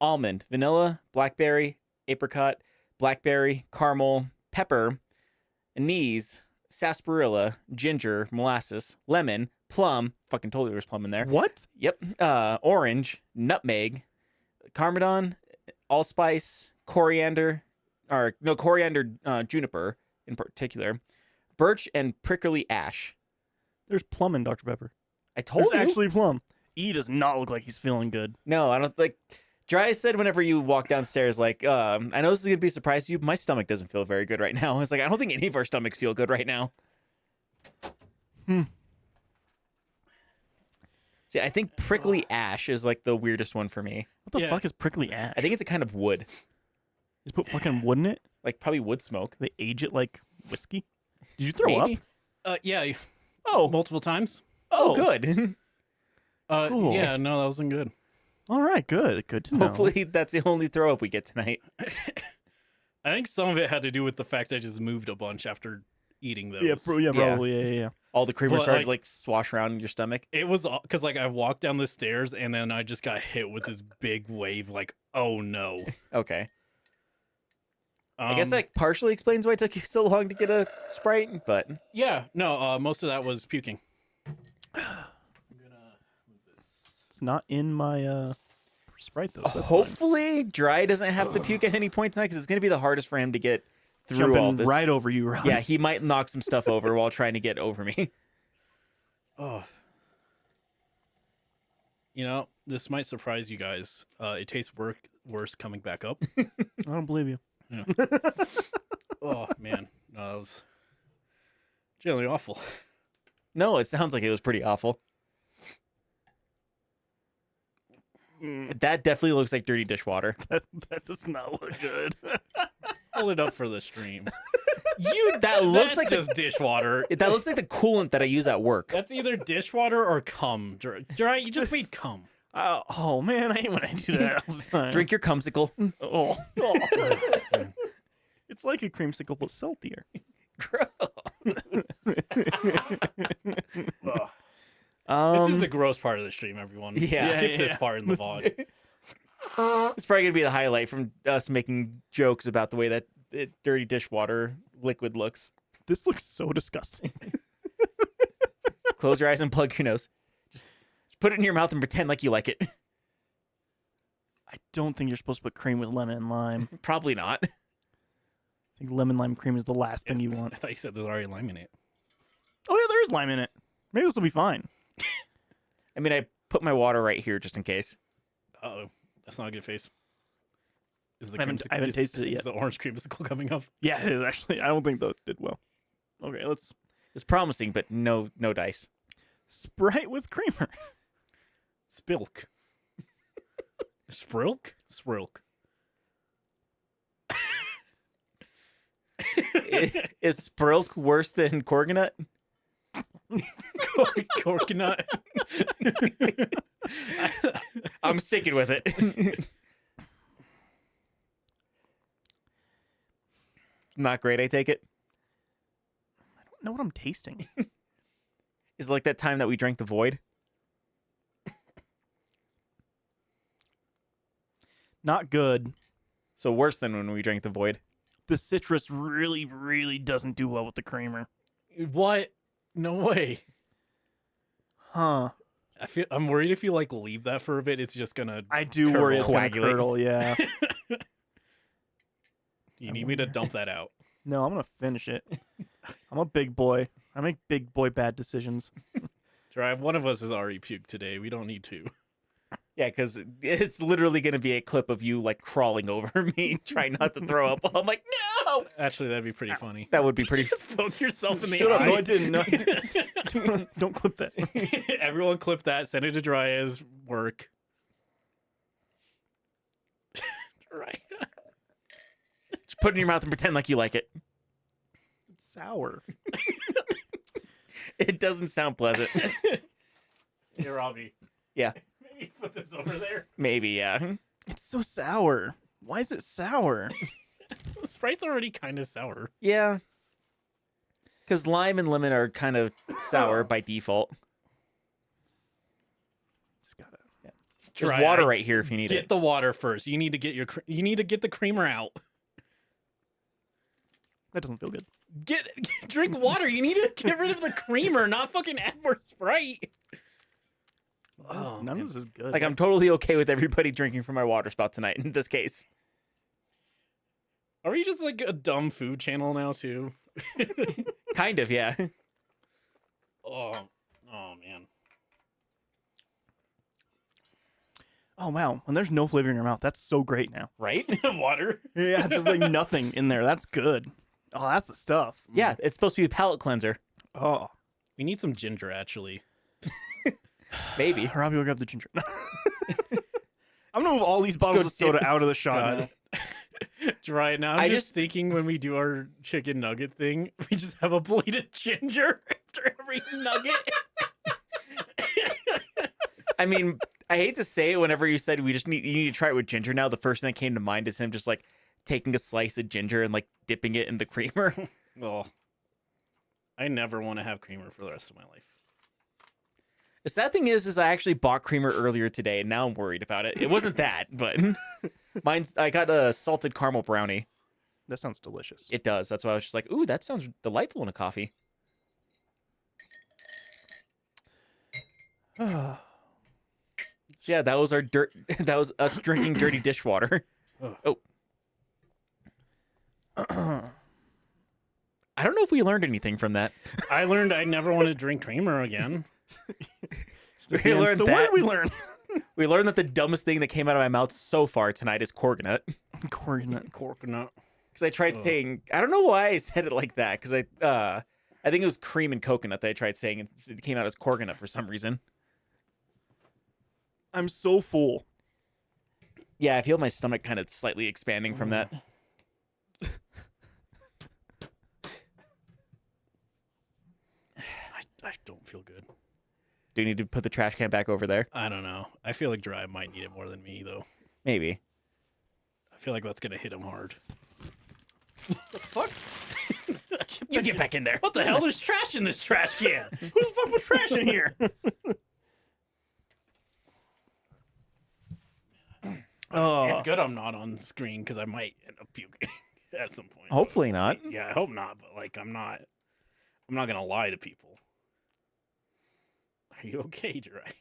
almond, vanilla, blackberry, apricot, blackberry, caramel, pepper, anise, sarsaparilla, ginger, molasses, lemon, plum. Fucking told you there was plum in there.
What?
Yep. Orange, nutmeg, cardamom, allspice, coriander, juniper in particular, birch, and prickly ash.
There's plum in Dr. Pepper.
I told
There's
you.
actually plum. E does not look like he's feeling good.
No, I don't like. Jeriah said whenever you walk downstairs, like, I know this is gonna be a surprise to you, but my stomach doesn't feel very good right now. It's like I don't think any of our stomachs feel good right now. See, I think prickly ash is like the weirdest one for me.
What the fuck is prickly ash?
I think it's a kind of wood,
Just put fucking wood in it.
like probably wood smoke.
They age it like whiskey. Did you throw
Maybe.
up?
Yeah,
Oh,
multiple times.
Oh, good.
Cool.
Yeah, no, that wasn't good.
all right, good. Good to know.
Hopefully that's the only throw up we get tonight.
I think some of it had to do with the fact I just moved a bunch after eating those.
Yeah, probably. Yeah.
All the creamer
But,
started
like-
to like swash around in your stomach.
It was because like I walked down the stairs and then I just got hit with this big wave. Like, oh no.
Okay. I guess that partially explains why it took you so long to get a Sprite, but
Yeah, no. Most of that was puking.
It's not in my Sprite though. So that's fine.
hopefully Dry doesn't have to puke at any point tonight because it's going to be the hardest for him to get through
Jumping
all this.
right over you, Ron.
Yeah, he might knock some stuff over while trying to get over me.
Oh. You know, this might surprise you guys. It tastes worse coming back up.
I don't believe you.
Oh man, no, that was generally awful.
No, it sounds like it was pretty awful. That definitely looks like dirty dishwater.
That does not look good.
Hold it up for the stream.
That looks
That's
like
just dishwater.
that looks like the coolant that I use at work.
That's either dishwater or cum. Dry, you just made cum.
Oh man, I hate when I do that all the time.
Drink your cumsicle.
Oh. It's like a creamsicle but saltier.
This is the gross part of the stream, everyone.
Yeah.
Skip this part in the VOD.
It's probably gonna be the highlight from us making jokes about the way that dirty dishwater liquid looks.
This looks so disgusting.
Close your eyes and plug your nose. Just put it in your mouth and pretend like you like it.
I don't think you're supposed to put cream with lemon and lime.
Probably not.
I think lemon lime cream is the last thing you want.
I thought you said there's already lime in it.
Oh yeah, there is lime in it. Maybe this will be fine.
I mean, I put my water right here just in case.
Uh-oh. That's not a good face. Is the
I haven't
creamsicle- is-
tasted it
Is
yet.
the orange creamsicle coming up?
Yeah, it is actually. I don't think that did well. Okay, let's
It's promising, but no dice.
Sprite with creamer.
Spilk. Sprilk? Sprilk.
Is Sprilk worse than Corganut?
Coconut.
I'm sticking with it. Not great, I take it.
I don't know what I'm tasting.
Is it like that time that we drank the Void?
Not good.
So worse than when we drank the Void.
The citrus really, really doesn't do well with the creamer.
What? No way.
Huh.
I'm worried if you like leave that for a bit, it's just gonna.
I do worry it's gonna
Coagulate.
curdle, yeah.
You need me to dump that out.
No, I'm gonna finish it. I'm a big boy. I make big boy bad decisions.
Drive. One of us has already puked today. We don't need to.
Yeah, because it's literally going to be a clip of you like crawling over me, trying not to throw up. I'm like, no.
Actually, that'd be pretty funny.
That would be pretty.
Just poke yourself in the
Shut up!
eye.
No, I didn't. No, I didn't. Don't clip that.
Everyone clip that. Send it to Jeriah's work. Right.
Just put it in your mouth and pretend like you like it.
It's sour.
It doesn't sound pleasant.
Here, Robbie.
Yeah,
Maybe put this over there.
maybe. Yeah.
It's so sour. Why is it sour?
The Sprite's already kind of sour.
Yeah. Because lime and lemon are kind of sour by default.
Just gotta.
There's
Dry,
water
I-
right here if you need
Get
it.
the water first. You need to get you need to get the creamer out.
That doesn't feel good.
Drink water. You need to get rid of the creamer, not fucking add more Sprite. Oh,
None
man.
of this is good.
Like, I'm totally okay with everybody drinking from my water spout tonight in this case.
Are we just like a dumb food channel now too?
Kind of, yeah.
Oh man.
Oh wow, when there's no flavor in your mouth, that's so great now.
Right?
Water.
Yeah, just like nothing in there. That's good. Oh, that's the stuff.
Yeah, it's supposed to be a palate cleanser.
Oh,
We need some ginger, actually.
Maybe.
Robbie will grab the ginger. I'm gonna move all these bottles of soda out of the shot.
God. Dry now. I'm just thinking when we do our chicken nugget thing, we just have a blade of ginger after every nugget.
I mean, I hate to say it. Whenever you said you need to try it with ginger, now the first thing that came to mind is him just like taking a slice of ginger and like dipping it in the creamer.
Oh, I never want to have creamer for the rest of my life.
The sad thing is I actually bought creamer earlier today, and now I'm worried about it. It wasn't that, but I got a salted caramel brownie.
That sounds delicious.
It does. That's why I was just like, ooh, that sounds delightful in a coffee. So yeah, that was our dirt. That was us drinking dirty dishwater. Oh. I don't know if we learned anything from that.
I learned I never want to drink creamer again.
We learned
so
that.
what did we learn?
We learned that the dumbest thing that came out of my mouth so far tonight is coconut.
Coconut.
Coconut.
Because I tried saying, I don't know why I said it like that. Because I think it was cream and coconut that I tried saying, and it came out as coconut for some reason.
I'm so full.
Yeah, I feel my stomach kind of slightly expanding from that.
I don't feel good.
Do you need to put the trash can back over there?
I don't know. I feel like Dry might need it more than me, though.
Maybe.
I feel like that's gonna hit him hard.
The fuck?
You get back in there.
What the hell? There's trash in this trash can.
Who the fuck put trash in here? Oh,
It's good I'm not on screen because I might end up puking at some point.
Hopefully not.
Yeah, I hope not. But like, I'm not gonna lie to people. Are you okay, Dry?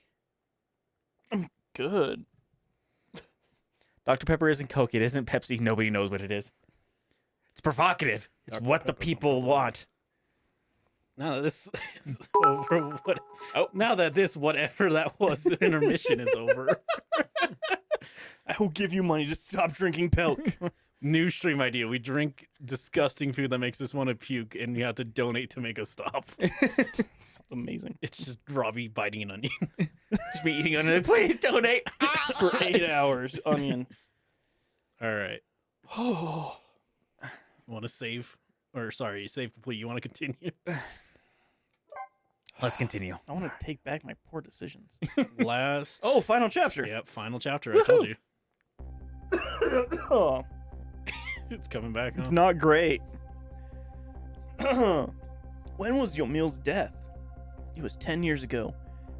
good.
Dr. Pepper isn't Coke. It isn't Pepsi. Nobody knows what it is. It's provocative. It's
Dr.
what the
Pepper's
people
not
want.
Now that this is over, now that this whatever that was intermission is over.
I will give you money to stop drinking milk.
New stream idea. We drink disgusting food that makes us want to puke, and you have to donate to make us stop.
Sounds amazing.
It's just Robbie biting an onion.
Just me eating on it. Please donate.
For 8 hours, onion.
All right.
Oh,
You want to save? Or sorry, save complete. You want to continue?
Let's continue.
I want to take back my poor decisions.
Last.
Oh, final chapter.
Yep, final chapter. I told you.
Oh,
It's coming back.
it's
Huh?
not great. When was Yomil's death? It was 10 years ago,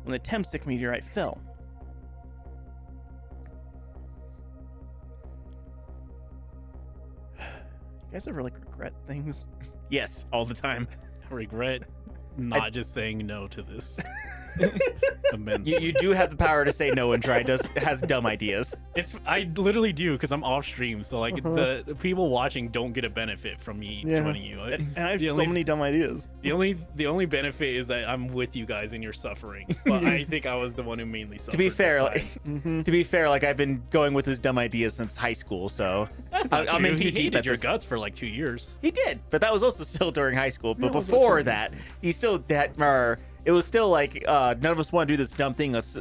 when the Temsik meteorite fell. You guys ever like regret things?
Yes, all the time.
I regret not just saying no to this. Immense.
You do have the power to say no, and Dry has dumb ideas.
I literally do because I'm off stream, so like the people watching don't get a benefit from me
Yeah.
joining you.
And I have
The
so
only-
many dumb ideas.
The only benefit is that I'm with you guys and you're suffering. But I think I was the one who mainly suffered.
To be fair,
this time.
like, to be fair, like I've been going with his dumb ideas since high school, so
That's not
I'm
true.
in
He
too deep
hated
at
your
this.
guts for like 2 years.
He did, but that was also still during high school. But
No,
before
that's
that, he still it was still like none of us want to do this dumb thing. Let's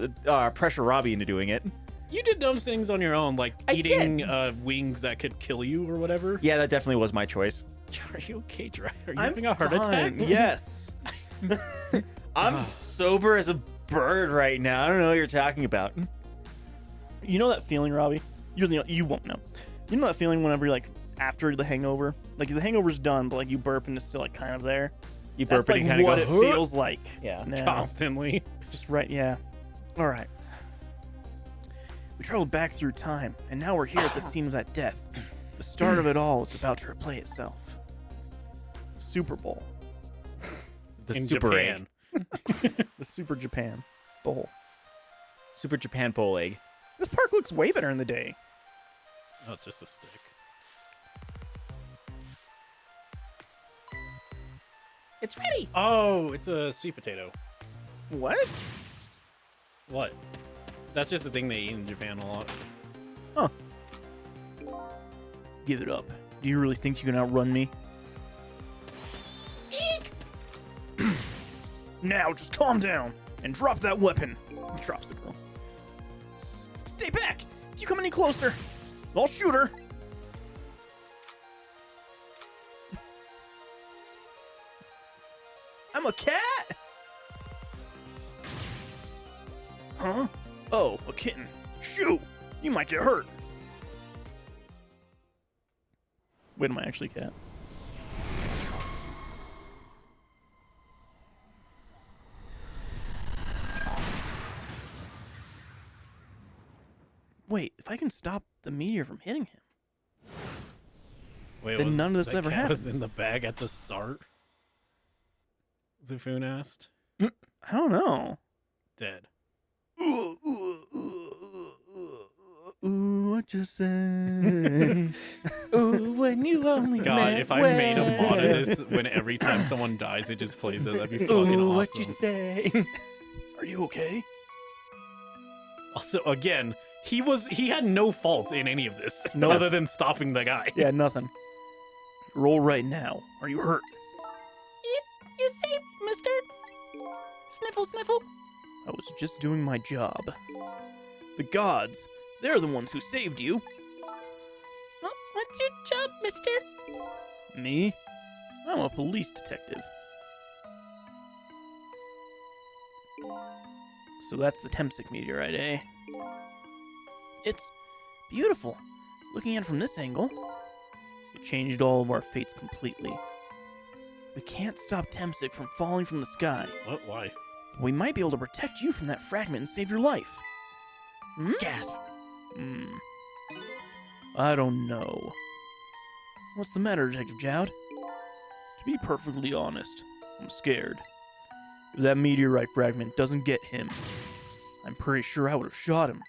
pressure Robbie into doing it.
You did dumb things on your own, like
I
eating wings that could kill you or whatever.
Yeah, that definitely was my choice.
Are you okay, Dry? Are you
I'm
having a heart attack?
fine. Yes.
I'm sober as a bird right now. I don't know what you're talking about.
You know that feeling, Robbie? You won't know. You know that feeling whenever you're like after the hangover? Like the hangover's done, but like you burp and it's still like kind of there.
You
That's
burp it
like
and kind of
what
go,
it
"Huh?"
feels like.
Yeah.
now.
Constantly.
Just right, yeah. All right. We traveled back through time, and now we're here at the scene of that death. The start of it all is about to replay itself. The Super Bowl.
The
In
Super
Japan.
egg.
The Super Japan Bowl.
Super Japan bowl egg.
This park looks way better in the day.
Oh, it's just a stick.
It's ready.
Oh, it's a sweet potato.
What?
What? That's just the thing they eat in Japan a lot.
Huh. Give it up. Do you really think you can outrun me? Eek! Now, just calm down and drop that weapon. He drops the girl. Stay back! If you come any closer, I'll shoot her. I'm a cat? Huh? Oh, a kitten. Shoot! You might get hurt. Wait, am I actually a cat? Wait, if I can stop the meteor from hitting him,
Wait,
then none of this
the
ever
cat was
happened.
in the bag at the start? Zufun asked.
I don't know.
Dead.
Ooh, what you say?
Ooh, when you only
God,
meant
if I made a mod of
well.
this, when every time someone dies, it just plays it, that'd be fucking
Ooh,
awesome.
what you say?
Are you okay?
Also, again, he had no faults in any of this,
Nope.
other than stopping the guy.
Yeah, nothing. Roll right now. Are you hurt?
You saved me, mister. Sniffle, sniffle.
I was just doing my job. The gods, they're the ones who saved you.
What's your job, mister?
Me? I'm a police detective. So that's the Temsic meteorite, eh? It's beautiful. Looking at it from this angle, it changed all of our fates completely. We can't stop Temsic from falling from the sky.
What? Why?
We might be able to protect you from that fragment and save your life. Hmm?
Gasp.
I don't know. What's the matter, Detective Jowd? To be perfectly honest, I'm scared. If that meteorite fragment doesn't get him, I'm pretty sure I would have shot him.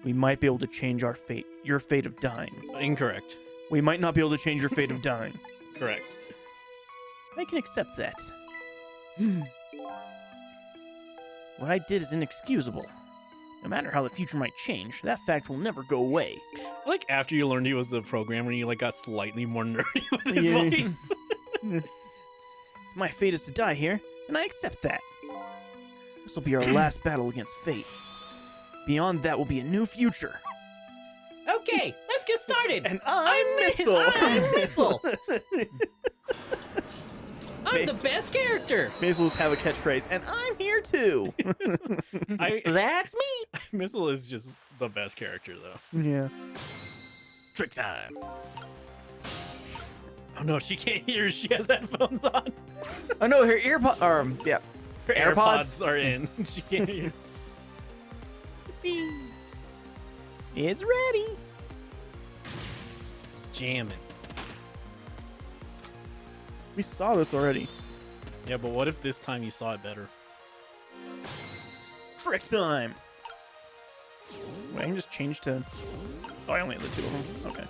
We might be able to change our fate, your fate of dying.
Incorrect.
We might not be able to change your fate of dying.
Correct.
I can accept that. What I did is inexcusable. No matter how the future might change, that fact will never go away.
Like, after you learned he was a programmer, you, like, got slightly more nerdy with his
Yeah.
voice.
If my fate is to die here, then I accept that. This will be our last battle against fate. Beyond that will be a new future.
Okay, let's get started.
And I'm Missile!
I'm Missile. I'm the best character.
Missiles have a catchphrase, and I'm here too!
That's me.
Missile is just the best character, though.
Yeah.
Trick time. Oh no, she can't hear. She has headphones on.
Oh no, her earpod. Yeah,
Her
AirPods?
AirPods are in. She can't hear.
It's ready!
It's jamming.
We saw this already.
Yeah, but what if this time you saw it better?
Trick time! Wait, I can just change to... Oh, I only have the two of them. Okay.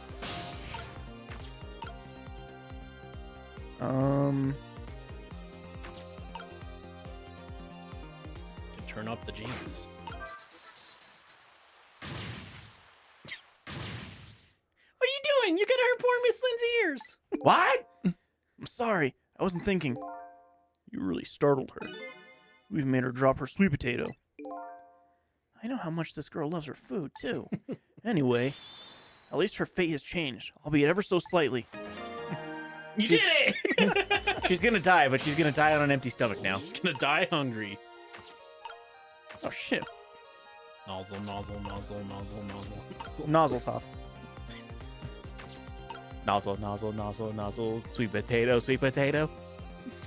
To turn up the jams. What are you doing? You're gonna hurt poor Miss Lynn's ears.
what?
I'm sorry. I wasn't thinking. You really startled her. We've made her drop her sweet potato. I know how much this girl loves her food, too. Anyway, at least her fate has changed, albeit ever so slightly.
You did it!
She's gonna die, but she's gonna die on an empty stomach now.
She's gonna die hungry.
Oh, shit.
Nozzle, nozzle, nozzle, nozzle, nozzle, nozzle.
Nozzle tough.
Nozzle, nozzle, nozzle, nozzle. Sweet potato, sweet potato.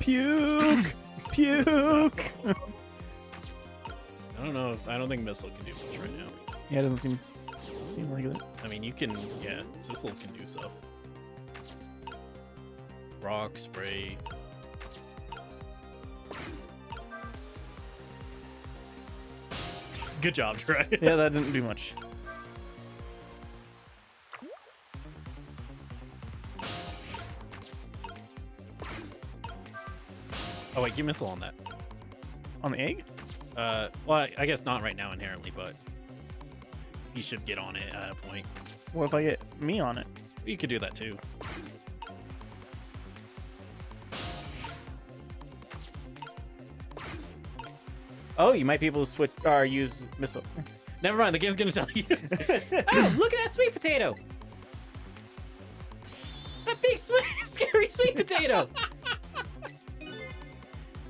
Puke! Puke!
I don't know I don't think Missile can do much right now.
Yeah, it doesn't seem like it.
I mean, you can, yeah, Sissel can do stuff. Rock, spray. Good job, Trey.
Yeah, that didn't do much.
Oh, wait, get Missile on that.
On the egg?
Well, I guess not right now inherently, but he should get on it at a point.
What if I get me on it?
You could do that too.
Oh, you might be able to switch or use missile.
Never mind, the game's gonna tell you.
Oh, look at that sweet potato. That big, scary sweet potato.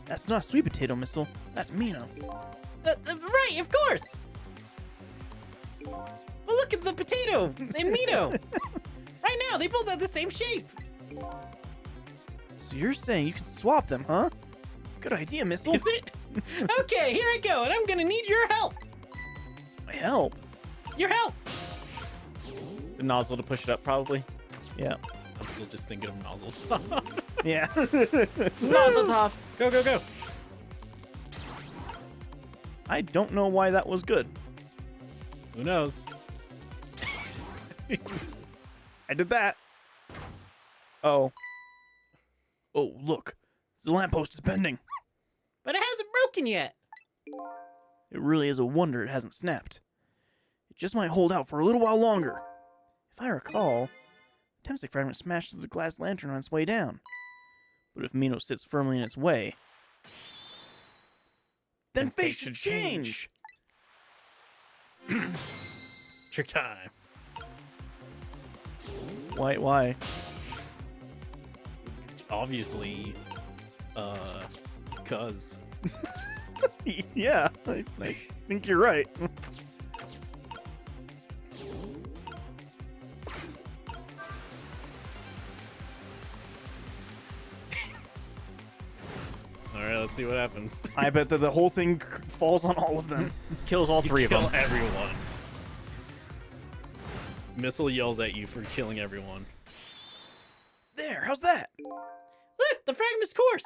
That's not a sweet potato missile. That's Mino.
Right, of course. Well, look at the potato and Mino. Right now, they both have the same shape.
So you're saying you can swap them, huh? Good idea, missile.
Is it?
Okay, here I go, and I'm gonna need your help.
My help.
Your help.
The nozzle to push it up, probably.
Yeah.
I'm still just thinking of nozzles.
Yeah.
Nozzle off.
Go, go, go.
I don't know why that was good.
Who knows?
I did that. Oh. Oh, look. The lamppost is bending.
But it hasn't broken yet.
It really is a wonder it hasn't snapped. It just might hold out for a little while longer. If I recall, the Temstic fragment smashed through the glass lantern on its way down. But if Mino sits firmly in its way, then fate should change!
Trick time.
Why?
Obviously, cuz.
Yeah, I think you're right.
All right, let's see what happens.
I bet that the whole thing falls on all of them.
Kills all three of
Kill
them.
everyone. Missile yells at you for killing everyone.
There, how's that?
Look, the fragment's course.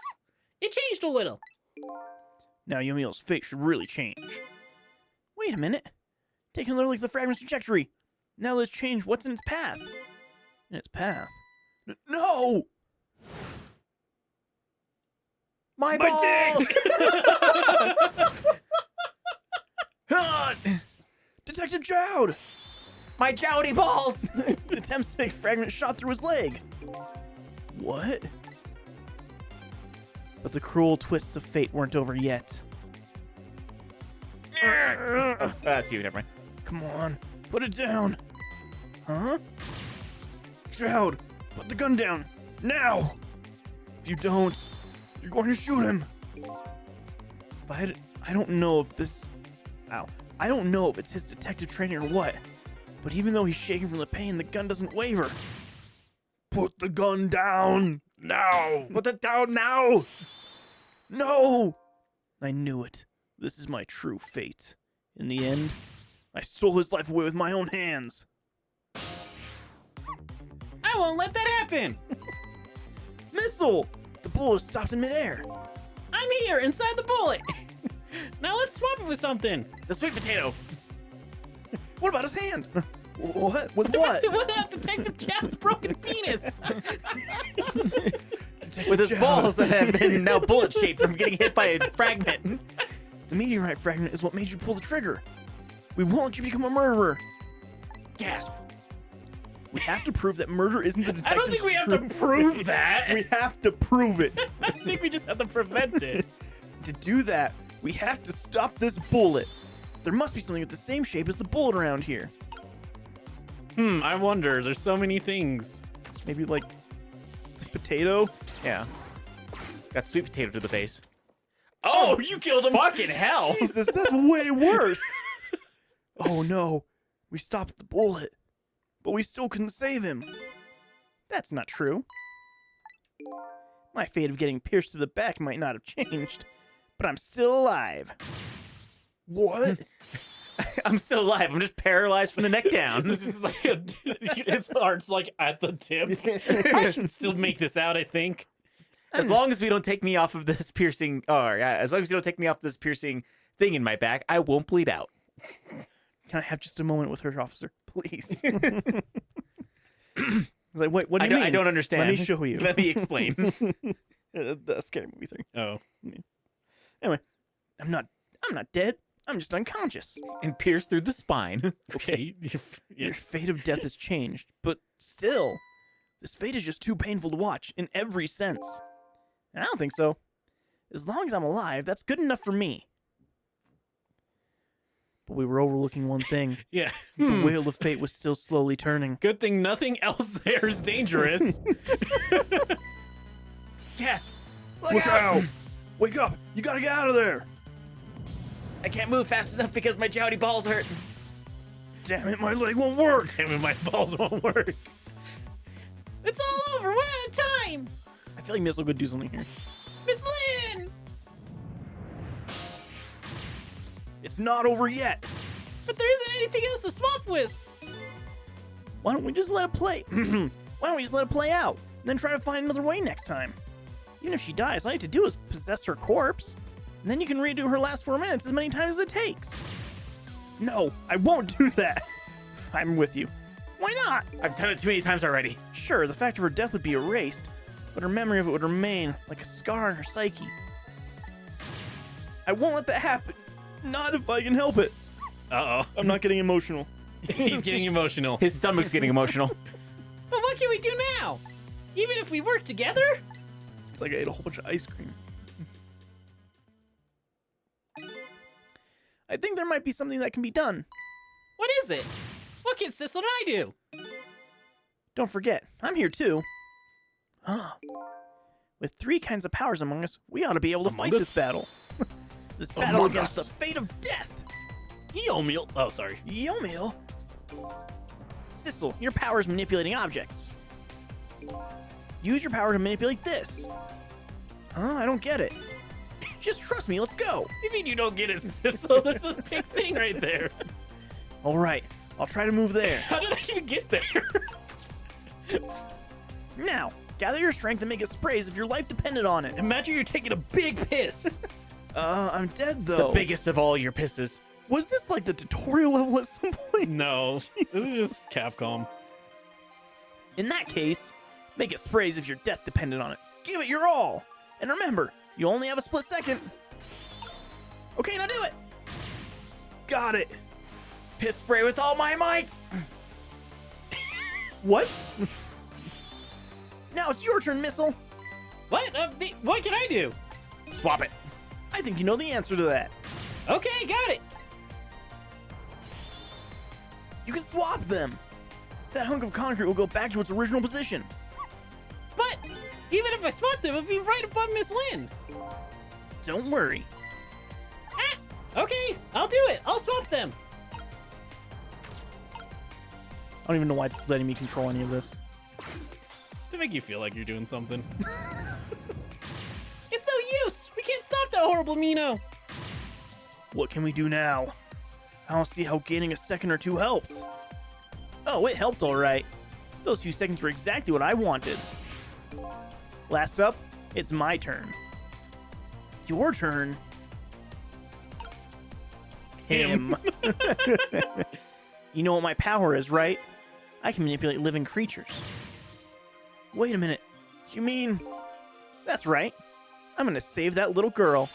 It changed a little.
Now Yomio's fate should really change. Wait a minute. Taking a little like the fragment's trajectory. Now let's change what's in its path. In its path? No!
My balls!
Ah! Detective Jowd!
My jowdy balls!
The Temstic fragment shot through his leg. What? But the cruel twists of fate weren't over yet.
That's you, never mind.
Come on, put it down. Huh? Jowd, put the gun down, now! If you don't, you're going to shoot him. I don't know if this... Ow. I don't know if it's his detective training or what, but even though he's shaking from the pain, the gun doesn't waver. Put the gun down! Now! Put it down now! No! I knew it. This is my true fate. In the end, I stole his life away with my own hands.
I won't let that happen.
Missile! The bullet stopped in midair.
I'm here inside the bullet. Now let's swap it with something.
The sweet potato.
What about his hand? What? With what?
What about Detective Chad's broken penis?
With his
Jowd.
balls that have been now bullet shaped from getting hit by a fragment.
The meteorite fragment is what made you pull the trigger. We won't let you become a murderer. Gasp. We have to prove that murder isn't the detective's
I don't think we have to
true
prove
fate.
that.
We have to prove it.
I think we just have to prevent it.
To do that, we have to stop this bullet. There must be something with the same shape as the bullet around here.
I wonder. There's so many things.
Maybe like this potato?
Yeah. Got sweet potato to the face.
Oh, you killed him.
Fucking hell!
Jesus, that's way worse. Oh no, we stopped the bullet, but we still couldn't save him. That's not true. My fate of getting pierced to the back might not have changed, but I'm still alive. What?
I'm still alive. I'm just paralyzed from the neck down.
This is like his heart's like at the tip. I can still make this out, I think.
As long as we don't take me off of this piercing, as long as you don't take me off this piercing thing in my back, I won't bleed out.
Can I have just a moment with her, officer? Please. I was like, wait, what do you mean?
I don't understand.
Let me show you.
Let me explain.
The scary movie thing.
Oh.
Anyway, I'm I'm not dead. I'm just unconscious.
And pierce through the spine.
Okay.
Your
Yes.
fate of death has changed, but still, this fate is just too painful to watch in every sense. And I don't think so. As long as I'm alive, that's good enough for me. But we were overlooking one thing.
Yeah.
The wheel of fate was still slowly turning.
Good thing nothing else there is dangerous.
Yes.
Look out! Wake up! You gotta get out of there!
I can't move fast enough because my jouty balls hurt.
Damn it, my leg won't work!
Damn it, my balls won't work.
It's all over. We're out of time.
I feel like Missile could do something here.
Miss Lynn.
It's not over yet!
But there isn't anything else to swap with.
Why don't we just let it play? Why don't we just let it play out? And then try to find another way next time? Even if she dies, all you have to do is possess her corpse. And then you can redo her last 4 minutes as many times as it takes. No, I won't do that. I'm with you. Why not?
I've done it too many times already.
Sure, the fact of her death would be erased, but her memory of it would remain like a scar in her psyche. I won't let that happen. Not if I can help it.
Uh-oh.
I'm not getting emotional.
He's getting emotional.
His stomach's getting emotional.
But what can we do now? Even if we work together?
It's like I ate a whole bunch of ice cream. I think there might be something that can be done.
What is it? What can Sissel and I do?
Don't forget, I'm here too. With 3 kinds of powers among us, we ought to be able to fight this battle. This battle
Among
against
us.
the fate of death.
Yomil. Oh, sorry.
Yomil? Sissel, your power is manipulating objects. Use your power to manipulate this. Huh? I don't get it. Just trust me, let's go.
You mean you don't get it, Sissel? There's a big thing right there.
All right, I'll try to move there.
How did I even get there?
Now, gather your strength and make it sprays if your life depended on it.
Imagine you're taking a big piss.
I'm dead though.
The biggest of all your pisses.
Was this like the tutorial level at some point?
No, this is just Capcom.
In that case, make it sprays if your death depended on it. Give it your all. And remember, you only have a split second. Okay, now do it. Got it.
Piss spray with all my might.
What? Now it's your turn, Missile.
What? What can I do?
Swap it.
I think you know the answer to that.
Okay, got it.
You can swap them. That hunk of concrete will go back to its original position.
But even if I swapped them, it'd be right above Miss Lynn.
Don't worry.
Ah, okay, I'll do it. I'll swap them.
I don't even know why it's letting me control any of this.
To make you feel like you're doing something.
It's no use. We can't stop that horrible Mino.
What can we do now? I don't see how gaining a second or 2 helped. Oh, it helped all right. Those few seconds were exactly what I wanted. Last up, it's my turn. Your turn? Him. You know what my power is, right? I can manipulate living creatures. Wait a minute. You mean... That's right. I'm gonna save that little girl.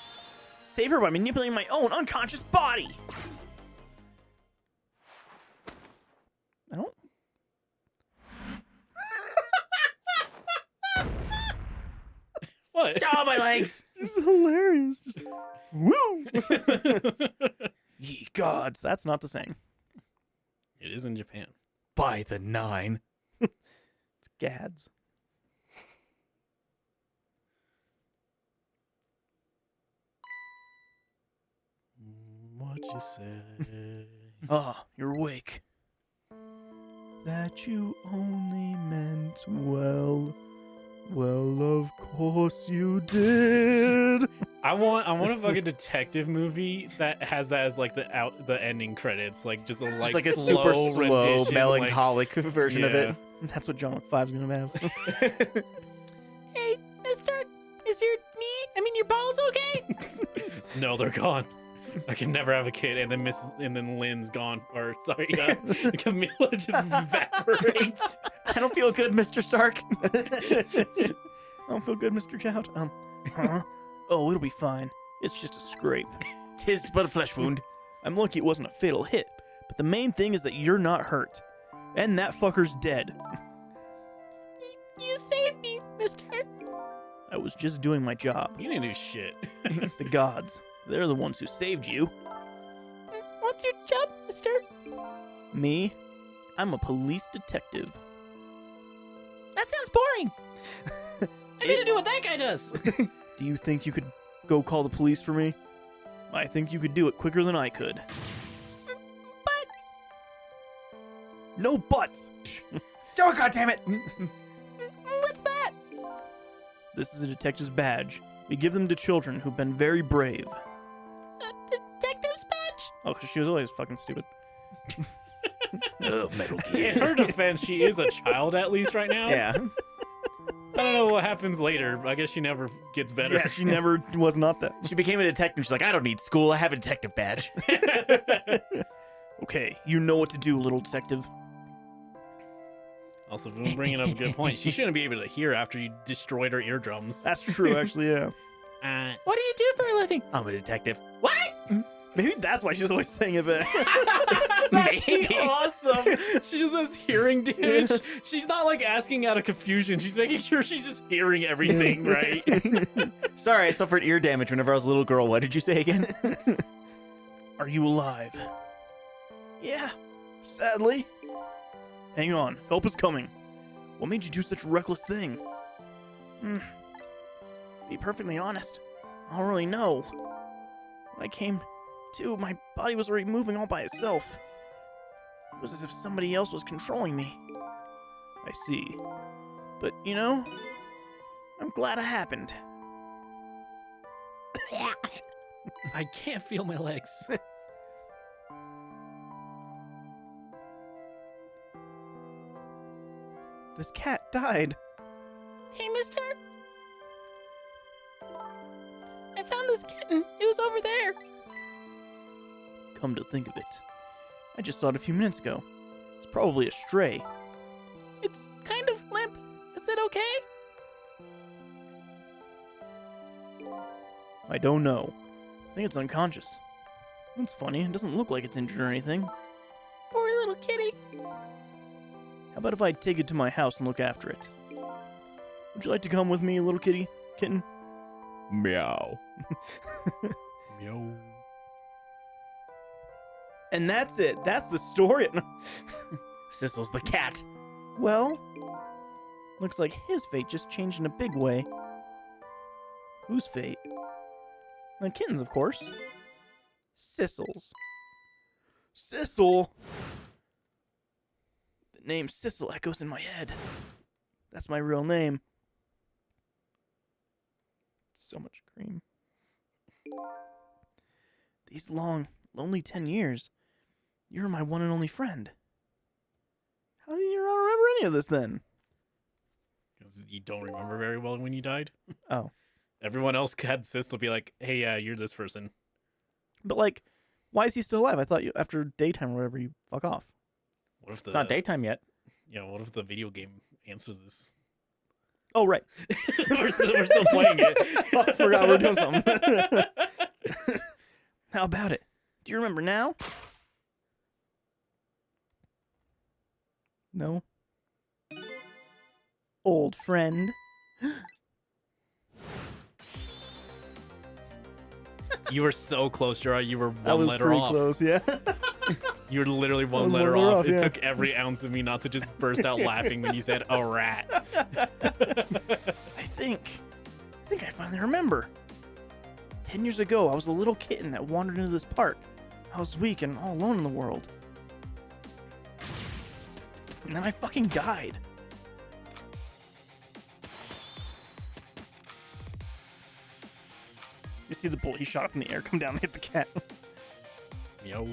Save her by manipulating my own unconscious body. I don't...
What?
Oh, my legs.
This is hilarious. Just, woo! Ye gods, that's not the same.
It is in Japan.
By the 9.
It's gads.
What'd you say?
Ah, you're awake. That you only meant well. Well, of course you did.
I want a fucking detective movie that has that as like the ending credits, like just a
It's like a
slow
super slow,
rendition,
melancholic version of it.
That's what John Wick 5's gonna have.
Hey, mister, is your knee, your balls okay?
No, they're gone. I can never have a kid, and then Lynn's gone. Or sorry, Camilla just evaporates.
I don't feel good, Mr. Stark.
I don't feel good, Mr. Chout. Huh? Oh, it'll be fine. It's just a scrape.
'Tis but a flesh wound.
I'm lucky it wasn't a fatal hit, but the main thing is that you're not hurt. And that fucker's dead.
You saved me, mister.
I was just doing my job.
You didn't do shit.
The gods, they're the ones who saved you.
What's your job, mister?
Me? I'm a police detective.
That sounds boring.
I need to do what that guy does.
Do you think you could go call the police for me? I think you could do it quicker than I could.
But
No buts!
Oh, God damn it.
what's that?
This is a detective's badge. We give them to children who've been very brave.
A detective's badge?
Oh, 'cause she was always fucking stupid.
Oh, Metal
In her defense, she is a child at least right now.
Yeah.
I don't know what happens later. I guess she never gets better.
Yeah, she never was not that.
She became a detective. She's like, I don't need school. I have a detective badge.
Okay, you know what to do, little detective.
Also, Voon bringing up a good point. She shouldn't be able to hear after you destroyed her eardrums.
That's true, actually, yeah.
What do you do for a living?
I'm a detective.
What?
Maybe that's why she's always saying it back.
Maybe.
Awesome. She just has hearing damage. She's not like asking out of confusion. She's making sure she's just hearing everything, right?
Sorry, I suffered ear damage whenever I was a little girl. What did you say again?
Are you alive? Yeah, sadly. Hang on, help is coming. What made you do such a reckless thing? Be perfectly honest, I don't really know. When I came to, my body was already moving all by itself. It was as if somebody else was controlling me. I see. But, you know, I'm glad it happened.
I can't feel my legs.
This cat died.
Hey, mister. I found this kitten. It was over there.
Come to think of it, I just saw it a few minutes ago. It's probably a stray.
It's kind of limp. Is it okay?
I don't know. I think it's unconscious. That's funny. It doesn't look like it's injured or anything.
Poor little kitty.
How about if I take it to my house and look after it? Would you like to come with me, little kitten?
Meow.
Yo.
And that's it. That's the story.
Sissel's the cat.
Well, looks like his fate just changed in a big way. Whose fate? The kitten's, of course. Sissel's. Sissel! The name Sissel echoes in my head. That's my real name. So much cream. These long, lonely 10 years, you're my one and only friend. How do you not remember any of this then?
Because you don't remember very well when you died.
Oh.
Everyone else had Sis will be like, hey, yeah, you're this person.
But, like, why is he still alive? I thought you, after daytime or whatever, you fuck off.
What if the,
It's not daytime yet.
Yeah, what if the video game answers this?
Oh, right.
we're still playing it.
I forgot we were doing something. How about it? Do you remember now? No. Old friend.
You were so close, Jeriah. You were
That
one
was
letter
pretty
off.
close, yeah.
You were literally one
was
letter
one letter
off.
off,
It
yeah.
took every ounce of me not to just burst out laughing when you said "a rat."
I think I finally remember. 10 years ago, I was a little kitten that wandered into this park. I was weak and all alone in the world. And then I fucking died. You see the bullet he shot up in the air come down and hit the cat.
Yo.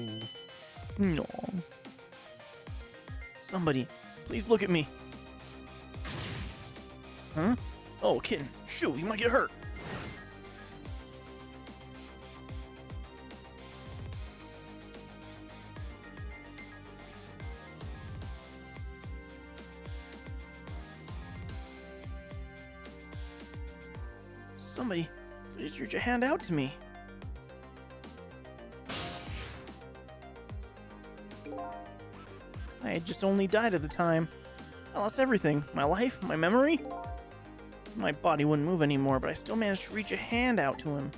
No. Somebody, please look at me. Huh? Oh, kitten. Shoot, you might get hurt. Somebody, please reach a hand out to me. I had just only died at the time. I lost everything. My life, my memory. My body wouldn't move anymore, but I still managed to reach a hand out to him.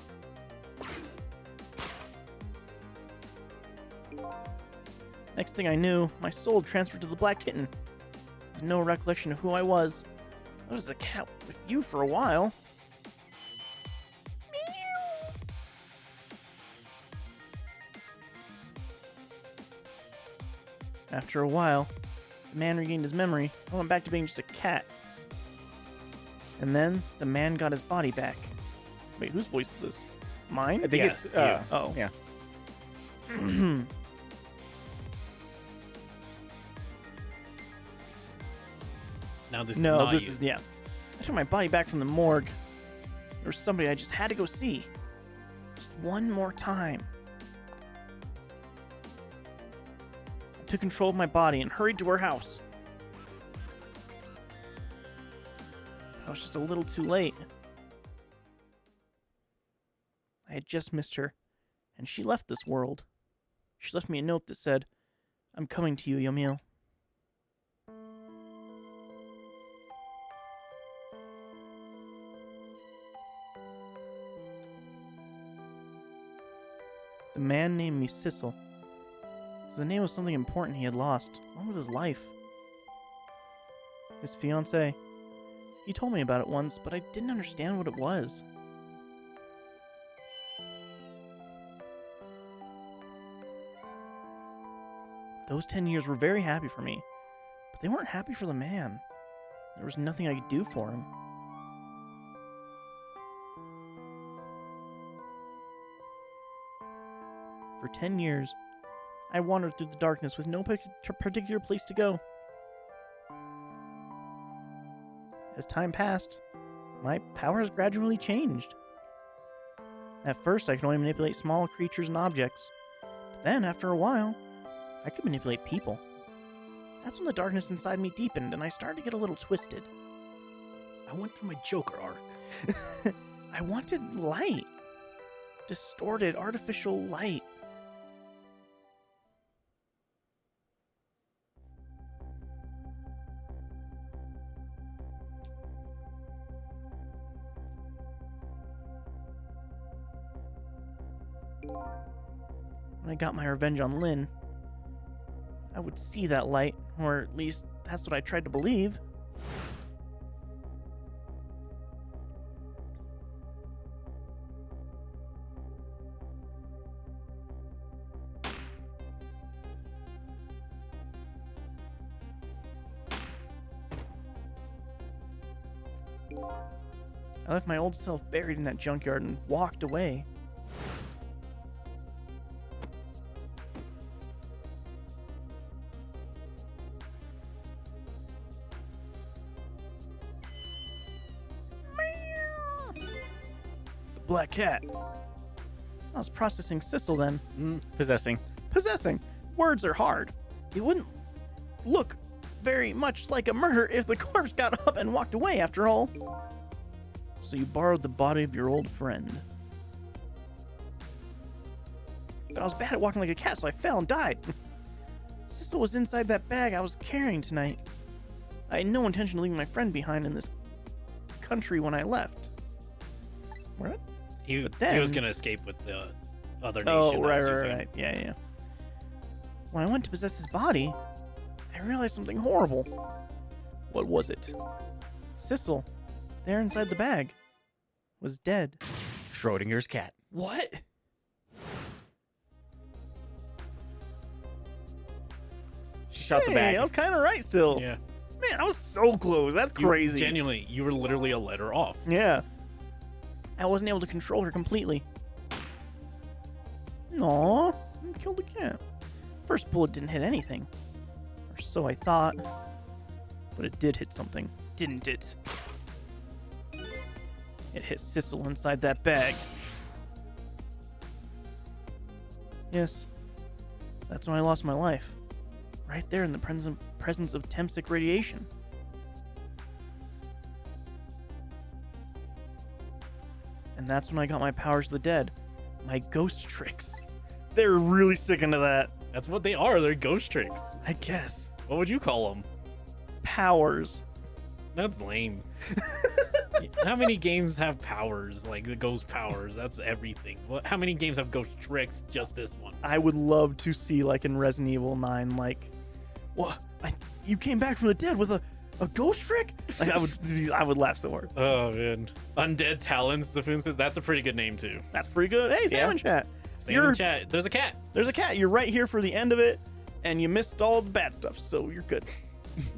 Next thing I knew, my soul transferred to the black kitten. With no recollection of who I was. I was a cat with you for a while. After a while, the man regained his memory and went back to being just a cat. And then the man got his body back. Wait, whose voice is this? Mine?
I think
Yeah,
it's
yeah.
Oh.
yeah.
Now this is
No,
not
this
you.
is, yeah. I took my body back from the morgue. There was somebody I just had to go see. Just one more time. I took control of my body and hurried to her house. I was just a little too late. I had just missed her, and she left this world. She left me a note that said, "I'm coming to you, Yamil." The man named me Sissel. The name was something important he had lost, along with his life. His fiancée. He told me about it once, but I didn't understand what it was. Those 10 years were very happy for me, but they weren't happy for the man. There was nothing I could do for him. For 10 years, I wandered through the darkness with no particular place to go. As time passed, my powers gradually changed. At first, I could only manipulate small creatures and objects. But then, after a while, I could manipulate people. That's when the darkness inside me deepened and I started to get a little twisted.
I went through my Joker arc.
I wanted light. Distorted, artificial light. When I got my revenge on Lynn, I would see that light, or at least that's what I tried to believe. I left my old self buried in that junkyard and walked away. Black cat. I was processing Sissel then.
Possessing.
Possessing. Words are hard. It wouldn't look very much like a murder if the corpse got up and walked away after all. So you borrowed the body of your old friend. But I was bad at walking like a cat, so I fell and died. Sissel was inside that bag I was carrying tonight. I had no intention of leaving my friend behind in this country when I left. What?
He
But then-
was gonna escape with the other nation.
Oh,
that
right,
was
right,
using-
right. Yeah. When I went to possess his body, I realized something horrible. What was it? Sissel, there inside the bag, was dead.
Schrodinger's cat.
What?
She shot the
Hey,
bag.
I was kind of right still.
Yeah.
Man, I was so close. That's crazy.
Genuinely, you were literally a letter off.
Yeah. I wasn't able to control her completely. Aw, I killed the cat. First bullet didn't hit anything. Or so I thought. But it did hit something, didn't it? It hit Sissel inside that bag. Yes. That's when I lost my life. Right there in the presence of Temsic radiation. And that's when I got my powers of the dead. My ghost tricks. They're really sticking to that.
That's what they are. They're ghost tricks.
I guess.
What would you call them?
Powers.
That's lame. How many games have powers? Like the ghost powers? That's everything. How many games have ghost tricks? Just this one.
I would love to see, like in Resident Evil 9, like, what? You came back from the dead with a ghost trick? Like, I would laugh so hard.
Oh man, Undead Talons. The says that's a pretty good name too.
That's pretty good. Hey, Salmon Chat.
Same in chat. There's a cat.
There's a cat. You're right here for the end of it, and you missed all the bad stuff, so you're good.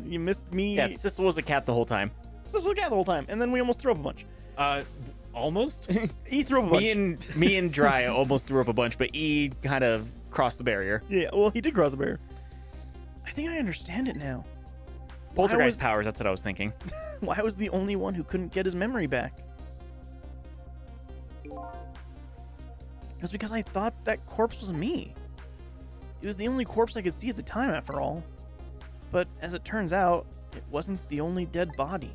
You missed me.
Yeah, Sissel was a cat the whole time.
This was a cat the whole time, and then we almost threw up a bunch.
Almost.
E threw up a bunch.
Me and Jeriah almost threw up a bunch, but E kind of crossed the barrier.
Yeah, well, he did cross the barrier. I think I understand it now.
Poltergeist powers, that's what I was thinking.
Why was the only one who couldn't get his memory back? It was because I thought that corpse was me. It was the only corpse I could see at the time, after all. But as it turns out, it wasn't the only dead body.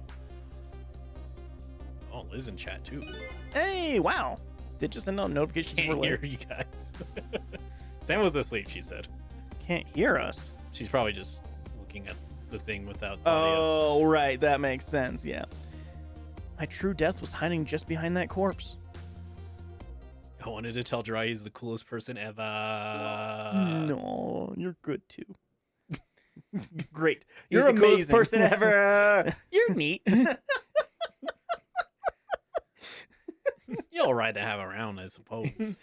Oh, Liz in chat too.
Hey, wow. They just send out notifications for
Can't hear
later.
you guys. Sam was asleep. She said.
Can't hear us.
She's probably just looking at the thing without audio.
Oh, right. That makes sense. Yeah. My true death was hiding just behind that corpse.
I wanted to tell Jeriah he's the coolest person ever.
No, you're good too. Great.
He's
You're
the
amazing.
coolest person ever. You're neat.
You're all right to have around, I suppose.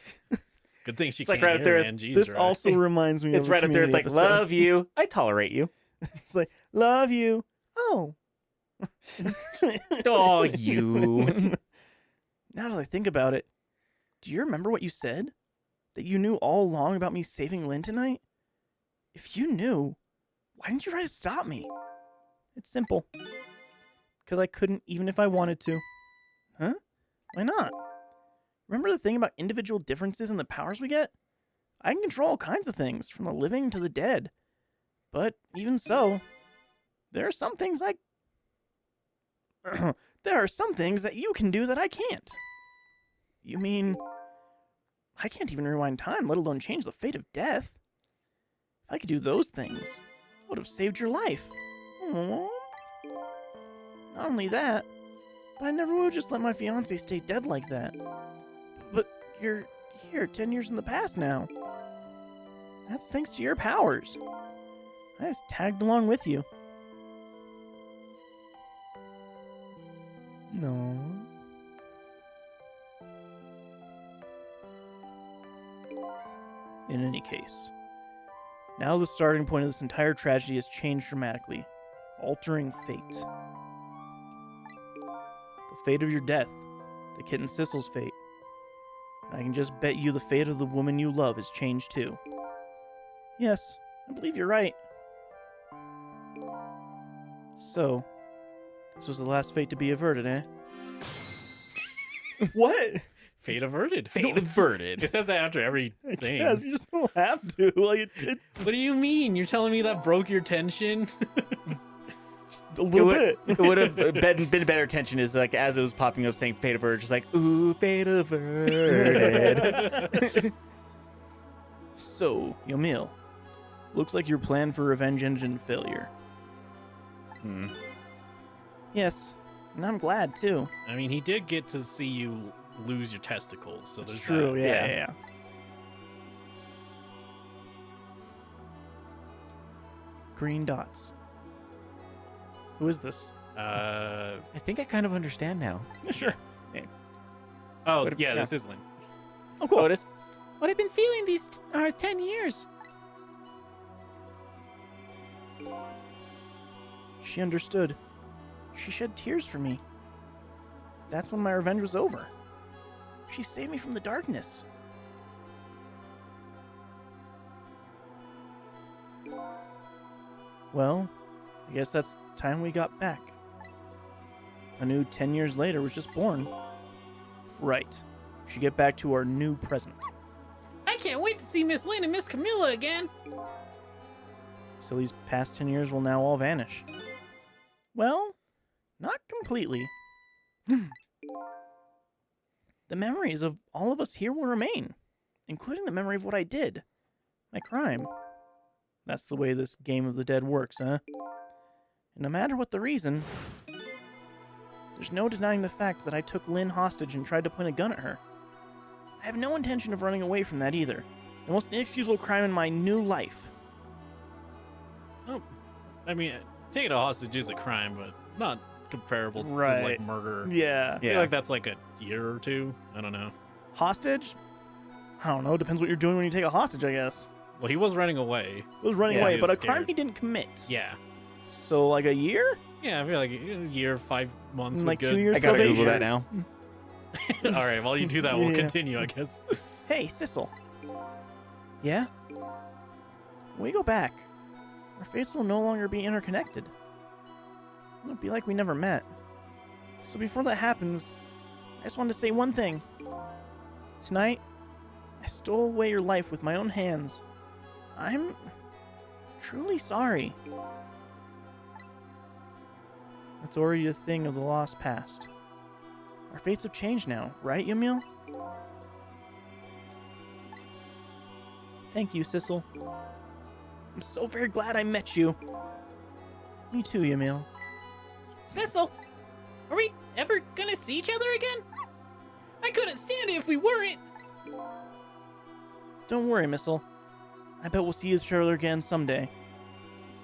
Good thing she
It's like
can't
right up
hear,
there.
man. Jeez,
This
Jeriah.
also reminds me
It's
of
right up there. It's like, love you. I tolerate you.
It's like, love you. Oh.
Oh, you.
Now that I think about it, do you remember what you said? That you knew all along about me saving Lynn tonight? If you knew, why didn't you try to stop me? It's simple. Because I couldn't even if I wanted to. Huh? Why not? Remember the thing about individual differences in the powers we get? I can control all kinds of things, from the living to the dead. But even so, there are some things there are some things that you can do that I can't. You mean, I can't even rewind time, let alone change the fate of death. If I could do those things, I would have saved your life. Aww. Not only that, but I never would have just let my fiancé stay dead like that. But you're here 10 years in the past now. That's thanks to your powers. I just tagged along with you. No. In any case, now the starting point of this entire tragedy has changed dramatically, altering fate. The fate of your death, the kitten Sissel's fate. And I can just bet you the fate of the woman you love has changed too. Yes, I believe you're right. So, this was the last fate to be averted, eh? What?
Fate averted.
Fate averted.
It says that after every thing.
Yes, you just don't have to. Like it did
What do you mean? You're telling me that broke your tension?
a little bit.
It would have been better tension is like as it was popping up saying fate averted, just like, ooh, fate averted.
So, Yomil, looks like your plan for revenge ended in failure. Yes, and I'm glad too.
I mean, he did get to see you lose your testicles, so
It's
there's
true,
that.
yeah. Green dots. Who is this?
Uh
I think I kind of understand now.
Sure.
oh,
What-
yeah,
yeah.
this is Lynn.
Oh, cool.
Oh, it is?
What I've been feeling these 10 years.
She understood. She shed tears for me. That's when my revenge was over. She saved me from the darkness. Well, I guess that's time we got back. A new 10 years later was just born. Right. We should get back to our new present.
I can't wait to see Miss Lynn and Miss Camilla again.
So these past 10 years will now all vanish. Well, not completely. The memories of all of us here will remain, including the memory of what I did, my crime. That's the way this game of the dead works, huh? And no matter what the reason, there's no denying the fact that I took Lynn hostage and tried to point a gun at her. I have no intention of running away from that either. The most inexcusable crime in my new life.
Oh, I mean, taking a hostage is a crime, but not comparable to
Right.
like murder.
Yeah.
I feel like that's like a year or two. I don't know.
Hostage? I don't know. Depends what you're doing when you take a hostage, I guess.
Well, he was running away.
He was running
Yeah,
away,
he
but
was
a crime
scared.
he didn't commit.
Yeah.
So, like a year?
Yeah, I feel like a year, 5 months.
Like
would
2 years
I gotta
probation?
Google that now.
All right, while you do that, we'll
Yeah.
continue, I guess.
Hey, Sissel. Yeah? When we go back, our fates will no longer be interconnected. It'll be like we never met. So before that happens, I just wanted to say one thing. Tonight, I stole away your life with my own hands. I'm truly sorry. It's already a thing of the lost past. Our fates have changed now, right, Yamil? Thank you, Sissel. I'm so very glad I met you. Me too, Yamil.
Cecil, are we ever gonna see each other again? I couldn't stand it if we weren't.
Don't worry, Missile. I bet we'll see each other again someday.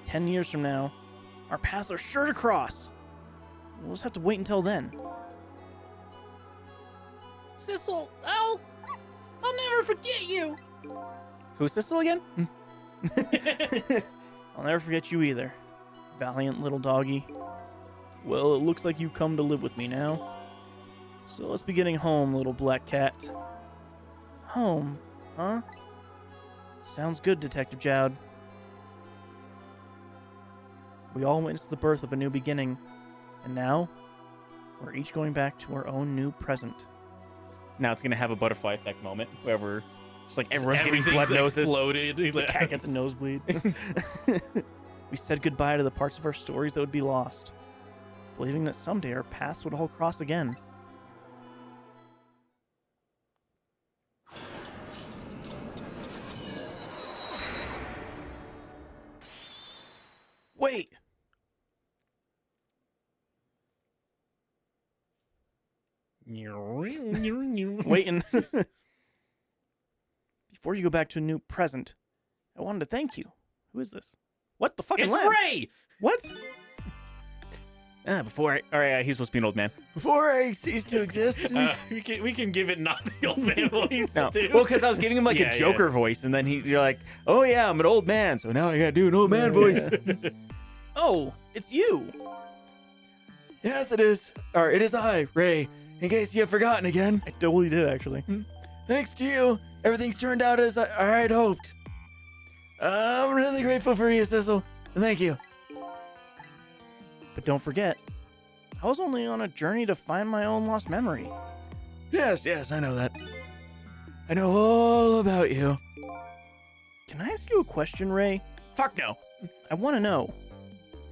10 years from now, our paths are sure to cross. We'll just have to wait until then.
Cecil, I'll never forget you.
Who's Sissel again?
I'll never forget you either, valiant little doggy. Well, it looks like you've come to live with me now. So let's be getting home, little black cat. Home, huh? Sounds good, Detective Jowd. We all witnessed the birth of a new beginning, and now we're each going back to our own new present.
Now it's gonna have a butterfly effect moment where we're just like everyone's getting
Everything's
blood noses.
exploded.
The cat gets a nosebleed. We said goodbye to the parts of our stories that would be lost, believing that someday our paths would all cross again. Wait! Waiting. Before you go back to a new present, I wanted to thank you. Who is this? What the fucking
It's
lamp?
Ray!
What?
He's supposed to be an old man. Before I cease to exist.
We can give it not the old man voice,
No,
too.
well, because I was giving him like
Yeah,
a
yeah.
Joker voice, and then you're like, "Oh yeah, I'm an old man, so now I gotta do an old man voice."
Oh, it's you.
Yes, it is. Or it is I, Ray. In case you have forgotten again.
I totally did, actually.
Thanks to you, everything's turned out as I had hoped. I'm really grateful for you, Sissel. Thank you.
But don't forget, I was only on a journey to find my own lost memory.
Yes, I know that. I know all about you.
Can I ask you a question, Ray?
Fuck no.
I want to know,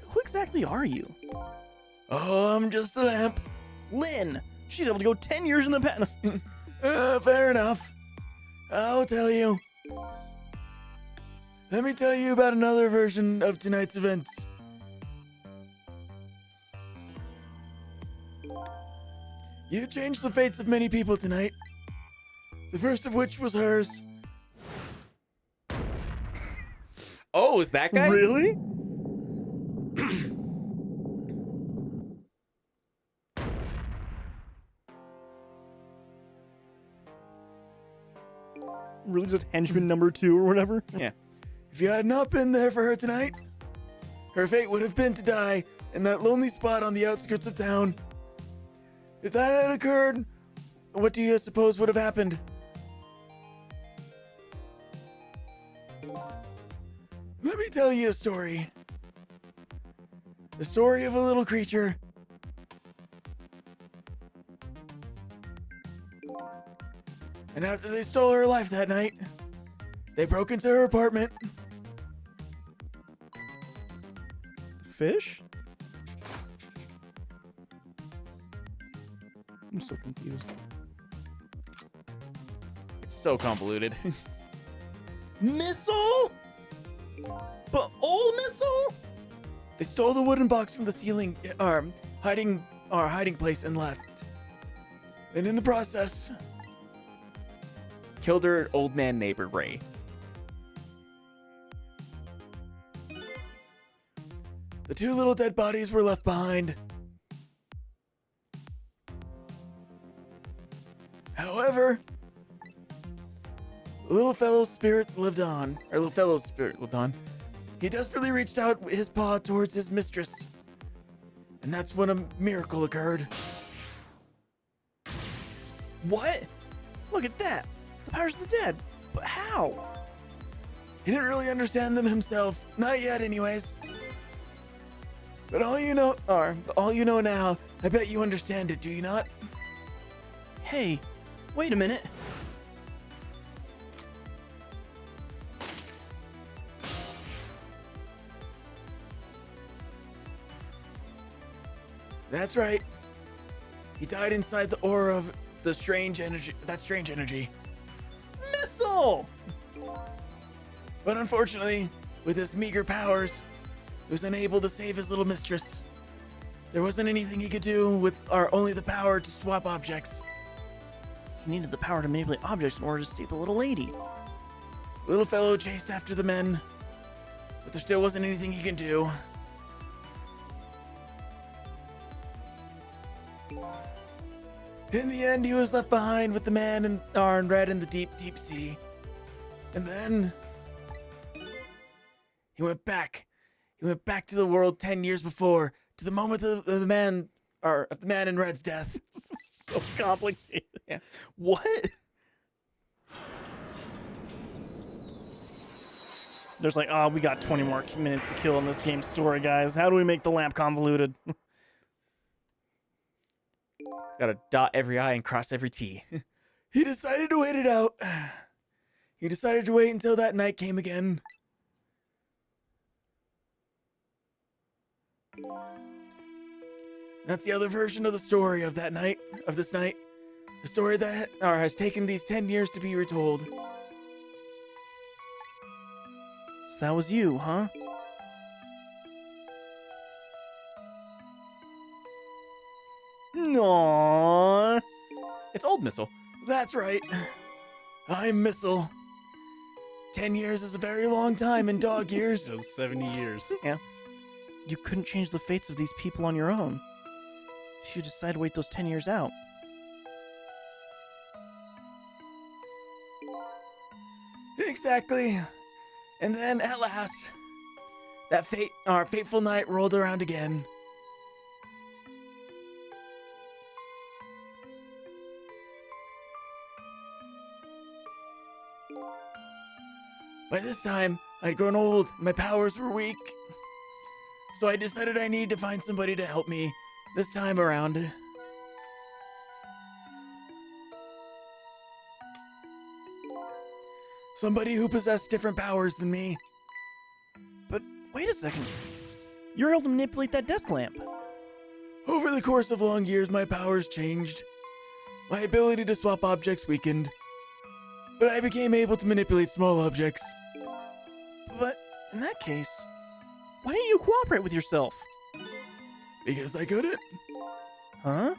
who exactly are you?
Oh, I'm just a lamp.
Lynn! She's able to go 10 years in the past.
Fair enough. I'll tell you. Let me tell you about another version of tonight's events. You changed the fates of many people tonight. The first of which was hers. Oh, is that guy?
Really? Really just henchman number 2 or whatever?
Yeah. If you had not been there for her tonight, her fate would have been to die in that lonely spot on the outskirts of town. If that had occurred, what do you suppose would have happened? Let me tell you a story. The story of a little creature. And after they stole her life that night, they broke into her apartment.
Fish? I'm so confused.
It's so convoluted.
Missile? But old missile?
They stole the wooden box from the ceiling, hiding place and left. And in the process, killed her old man neighbor, Ray. The 2 little dead bodies were left behind. However, the little fellow's spirit lived on. He desperately reached out his paw towards his mistress. And that's when a miracle occurred.
What? Look at that. The powers of the dead. But how?
He didn't really understand them himself. Not yet, anyways. But all you know now, I bet you understand it, do you not?
Hey, wait a minute.
That's right. He died inside the aura of the strange energy. That strange energy.
Missile!
But unfortunately, with his meager powers, he was unable to save his little mistress. There wasn't anything he could do with only the power to swap objects.
He needed the power to manipulate objects in order to save the little lady.
Little fellow chased after the men, but there still wasn't anything he can do. In the end, he was left behind with the man in red in the deep, deep sea. And then he went back. He went back to the world 10 years before, to the moment of the man in red's death.
So complicated.
Yeah.
What? There's like, oh, we got 20 more minutes to kill in this game's story, guys. How do we make the lamp convoluted?
Gotta dot every I and cross every T. He decided to wait it out. He decided to wait until that night came again. That's the other version of the story of that night, of this night. The story that has taken these 10 years to be retold.
So that was you, huh? No.
It's old Missile. That's right. I'm Missile. 10 years is a very long time in dog years.
It was 70 years.
Yeah.
You couldn't change the fates of these people on your own. So you decided to wait those 10 years out.
Exactly. And then at last, that fateful night rolled around again. By this time, I'd grown old, and my powers were weak. So I decided I needed to find somebody to help me this time around. Somebody who possessed different powers than me.
But wait a second. You're able to manipulate that desk lamp.
Over the course of long years, my powers changed. My ability to swap objects weakened. But I became able to manipulate small objects.
But in that case, why didn't you cooperate with yourself?
Because I couldn't.
Huh?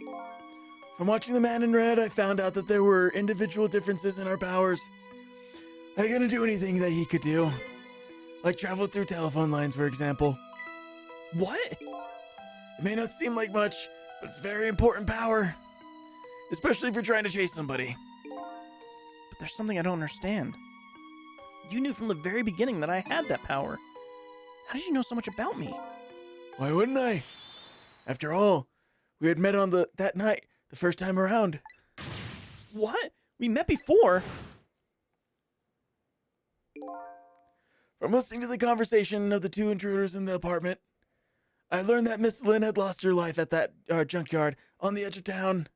From watching the Man in Red, I found out that there were individual differences in our powers. I couldn't do anything that he could do. Like travel through telephone lines, for example.
What?
It may not seem like much, but it's very important power. Especially if you're trying to chase somebody.
But there's something I don't understand. You knew from the very beginning that I had that power. How did you know so much about me?
Why wouldn't I? After all, we had met on that night, the first time around.
What? We met before?
From listening to the conversation of the two intruders in the apartment, I learned that Miss Lynn had lost her life at that junkyard on the edge of town.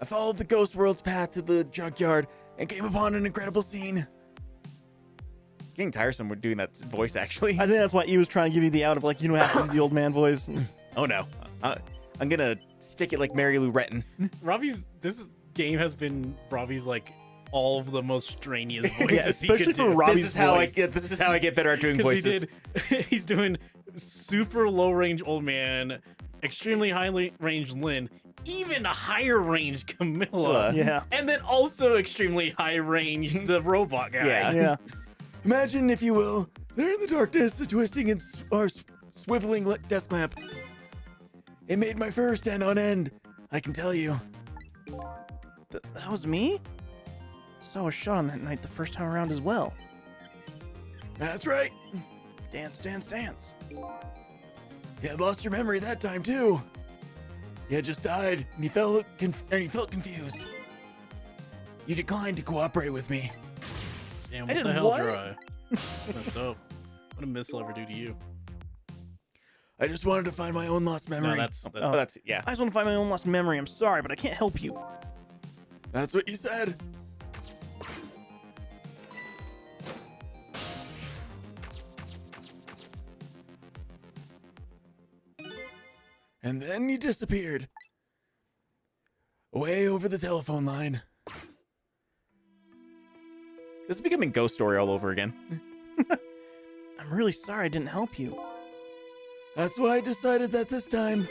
I followed the ghost world's path to the junkyard and came upon an incredible scene. Getting tiresome with doing that voice, actually.
I think that's why he was trying to give you the out of like, you don't have to do the old man voice.
Oh no. I'm gonna stick it like Mary Lou Retton.
This game has been Robbie's like all of the most strenuous voices
Yeah,
he could
especially for
do.
Robbie's voice.
This is how I get better at doing
'Cause
voices.
he's doing super low range old man, extremely high range Lynn, even higher range Camilla,
Yeah.
and then also extremely high range the robot guy.
Yeah.
Yeah.
Imagine, if you will, they're in the darkness, twisting and swiveling desk lamp. It made my fur stand on end, I can tell you.
That was me? So I was shot on that night the first time around as well.
That's right.
Dance, dance, dance.
You had lost your memory that time too. You had just died, and you felt confused. You declined to cooperate with me.
Damn,
I
what
did
the hell,
what?
Jeriah? Messed up. What did Missile ever do to you?
I just wanted to find my own lost
No,
memory.
that's
Oh.
that's yeah.
I just want to find my own lost memory. I'm sorry, but I can't help you.
That's what you said. And then you disappeared. Way over the telephone line. This is becoming Ghost Story all over again.
I'm really sorry I didn't help you.
That's why I decided that this time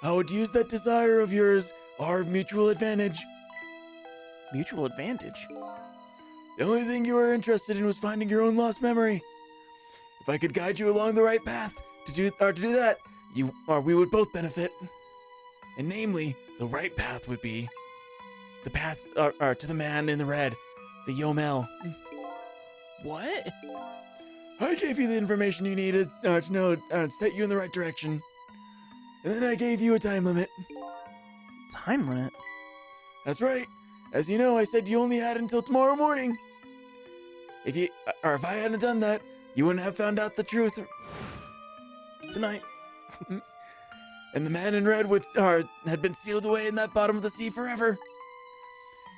I would use that desire of yours, our mutual advantage.
Mutual advantage.
The only thing you were interested in was finding your own lost memory. If I could guide you along the right path to do that, we would both benefit. And namely, the right path would be the path to the man in the red, the Yomel.
What?
I gave you the information you needed to know, set you in the right direction. And then I gave you a time limit.
Time limit?
That's right. As you know, I said you only had until tomorrow morning. If I hadn't done that, you wouldn't have found out the truth.
Tonight.
And the man in red had been sealed away in that bottom of the sea forever.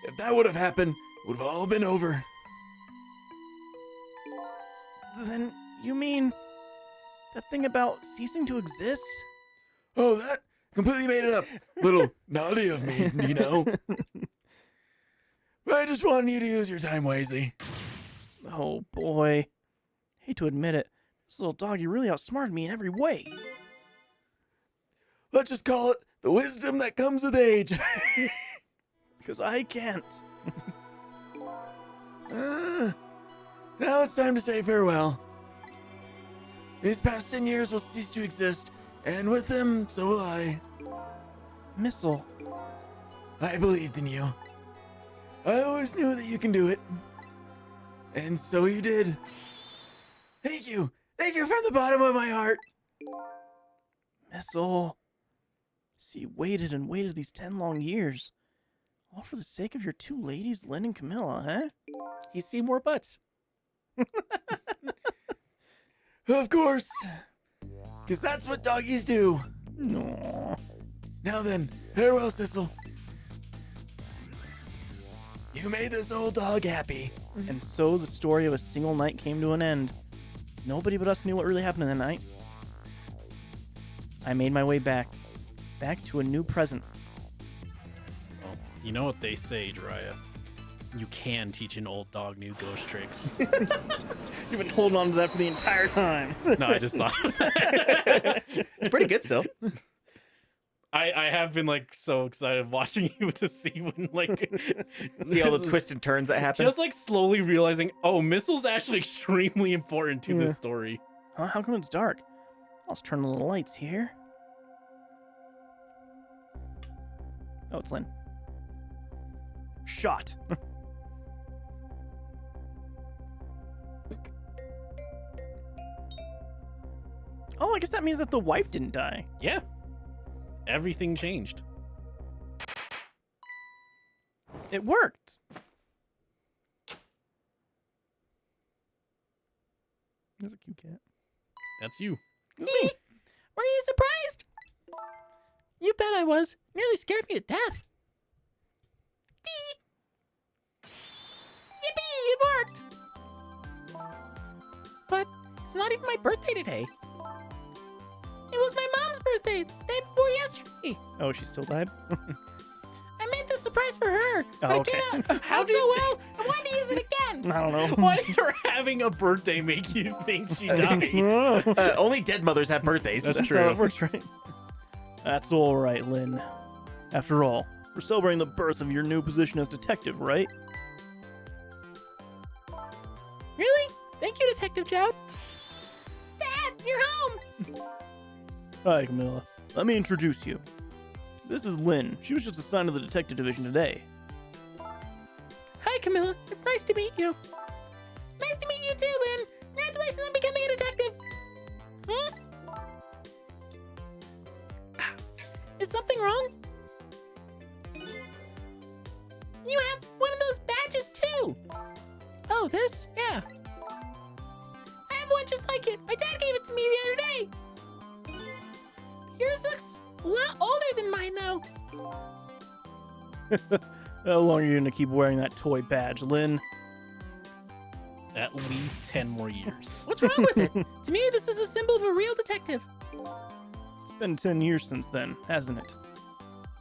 If that would have happened, it would have all been over.
Then you mean that thing about ceasing to exist?
Oh, that completely made it up. Little naughty of me, you know. But I just wanted you to use your time wisely.
Oh boy. Hate to admit it. This little doggy really outsmarted me in every way.
Let's just call it the wisdom that comes with age.
Because I can't.
Now it's time to say farewell. These past 10 years will cease to exist, and with them, so will I.
Missile.
I believed in you. I always knew that you can do it. And so you did. Thank you. Thank you from the bottom of my heart.
Missile. See, you waited and waited these 10 long years. All for the sake of your two ladies, Lynn and Camilla, huh?
He's seen more butts. Of course. Because that's what doggies do.
No.
Now then, farewell, Sissel. You made this old dog happy.
And so the story of a single night came to an end. Nobody but us knew what really happened in that night. I made my way back to a new present.
Well, you know what they say, Jeriah. You can teach an old dog new ghost tricks.
You've been holding on to that for the entire time.
No, I just thought.
It's pretty good still.
I have been like so excited watching you to see when like
See all the twists and turns that happen.
just like slowly realizing, oh, Missile's actually extremely important to
Yeah.
this story.
Huh? How come it's dark? Let's turn on the lights here. Oh, it's Lynn. Shot. Oh, I guess that means that the wife didn't die.
Yeah. Everything changed.
It worked. That's a cute cat.
That's you.
It's me.
Were you surprised? You bet I was. Nearly scared me to death. Dee! Yippee! It worked! But it's not even my birthday today. It was my mom's birthday, the day before yesterday.
Oh, she still died?
I made this surprise for her. But
Oh,
it came out
How
so well. I wanted to use it again.
I don't know.
Why did her having a birthday make you think she died?
Only dead mothers have birthdays.
That's
That's
true.
how it works, right? That's all right, Lynn. After all, we're celebrating the birth of your new position as detective, right?
Really? Thank you, Detective Jout. Dad, you're home.
Hi, Camilla. Let me introduce you. This is Lynn. She was just assigned to the detective division today.
Hi, Camilla. It's nice to meet you. Nice to meet you too, Lynn. Congratulations on becoming a detective. Huh? Is something wrong? You have one of those badges too. Oh, this? Yeah. I have one just like it. My dad gave it to me the other day. Yours looks a lot older than mine, though.
How long are you going to keep wearing that toy badge, Lynn?
At least 10 more years.
What's wrong with it? To me, this is a symbol of a real detective.
It's been 10 years since then, hasn't it?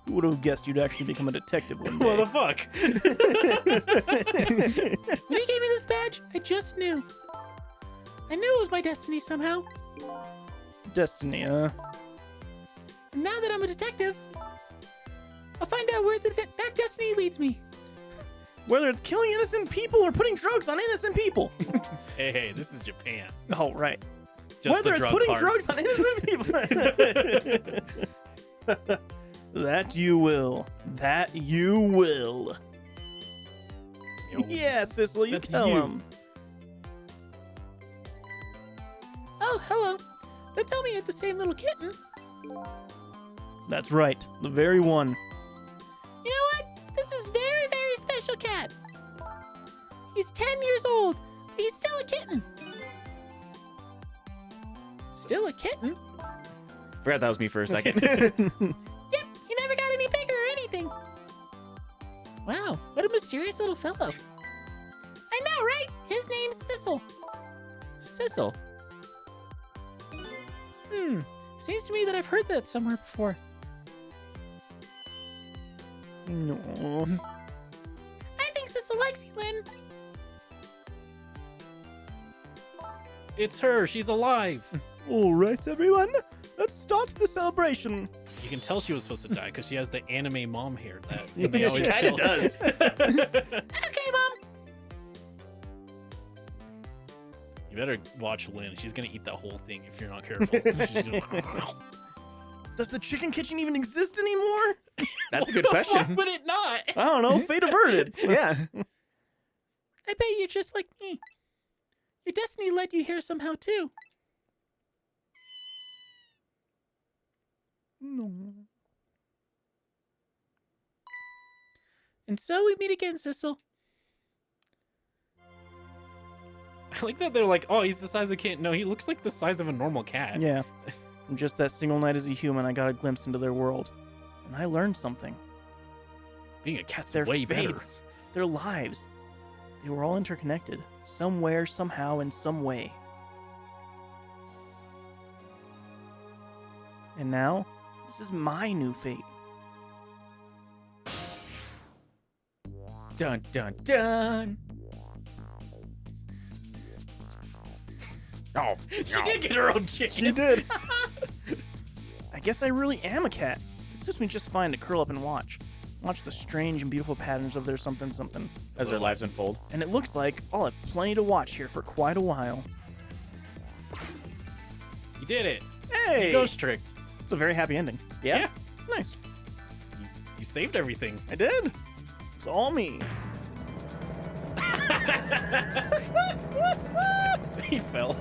Who would have guessed you'd actually become a detective one day?
What the fuck?
When he gave me this badge, I just knew. I knew it was my destiny somehow.
Destiny, huh?
And now that I'm a detective, I'll find out where that destiny leads me.
Whether it's killing innocent people or putting drugs on innocent people.
Hey, this is Japan.
Oh, right.
Just
Whether
the
it's
drug
putting
parts.
drugs on innocent people. That you will. That you will.
Yo,
Yeah, Cicely, you
That's
tell
you.
him.
Oh, hello. Don't tell me you're the same little kitten.
That's right. The very one.
You know what? This is very, very special cat. He's 10 years old, but he's still a kitten. Still a kitten?
Forgot that was me for a second.
Yep, he never got any bigger or anything. Wow, what a mysterious little fellow. I know, right? His name's Sissel. Sissel? Seems to me that I've heard that somewhere before.
No.
I think Sissel likes you, Lynn.
It's her. She's alive.
All right, everyone. Let's start the celebration.
You can tell she was supposed to die because she has the anime mom hair that
Yeah,
they
she
always
kinda
kill.
does.
Okay, Mom.
You better watch Lynn. She's gonna eat that whole thing if you're not careful. She's gonna...
Does the chicken kitchen even exist anymore?
That's a good
Why
question.
would it not?
I don't know. Fate averted.
Yeah.
I bet you're just like me. Your destiny led you here somehow, too.
No.
And so we meet again, Sissel.
I like that they're like, oh, he's the size of a kitten. No, he looks like the size of a normal cat.
Yeah. And just that single night as a human, I got a glimpse into their world. And I learned something.
Being a cat's
Their
way
fates, their lives. They were all interconnected. Somewhere, somehow, in some way. And now, this is my new fate.
Dun dun dun. Oh,
better. She did get her own chicken.
She did. I guess I really am a cat. It suits me just fine to curl up and watch. Watch the strange and beautiful patterns of their something something.
as their lives unfold.
And it looks like I'll have plenty to watch here for quite a while.
You did it.
Hey!
You ghost tricked.
It's a very happy ending.
Yeah.
Nice.
You saved everything.
I did. It's all me.
He fell.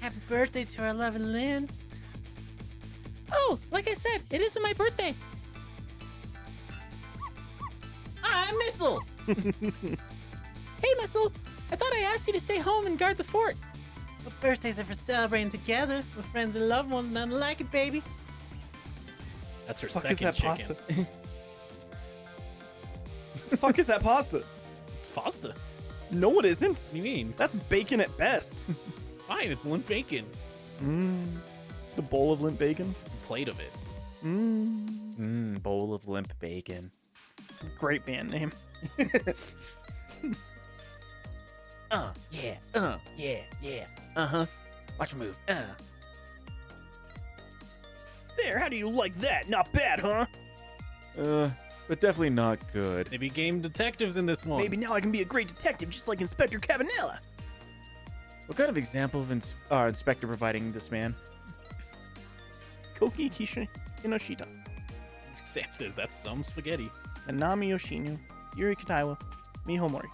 Happy birthday to our loving Lynn. Oh, like I said, it isn't my birthday. I'm Missile. Hey, Missile. I thought I asked you to stay home and guard the fort. But birthdays are for celebrating together with friends and loved ones. Nothing like it, baby.
That's her
Fuck is
second
that
chicken.
pasta? The fuck is that pasta?
It's pasta.
No, it isn't.
What do you mean?
That's bacon at best.
Fine, it's limp bacon.
It's a bowl of limp bacon.
A plate of it.
Mmm.
Bowl of limp bacon.
Great band name.
Yeah. Yeah. Watch me move.
There, how do you like that? Not bad, huh?
But definitely not good.
They became detectives in this one.
Maybe now I can be a great detective just like Inspector Cavanella.
What kind of example of inspector providing this man?
Koki Kishi Inoshita.
Sam says that's some spaghetti.
Nanami Yoshinu. Yuri Kataiwa. Miho Mori.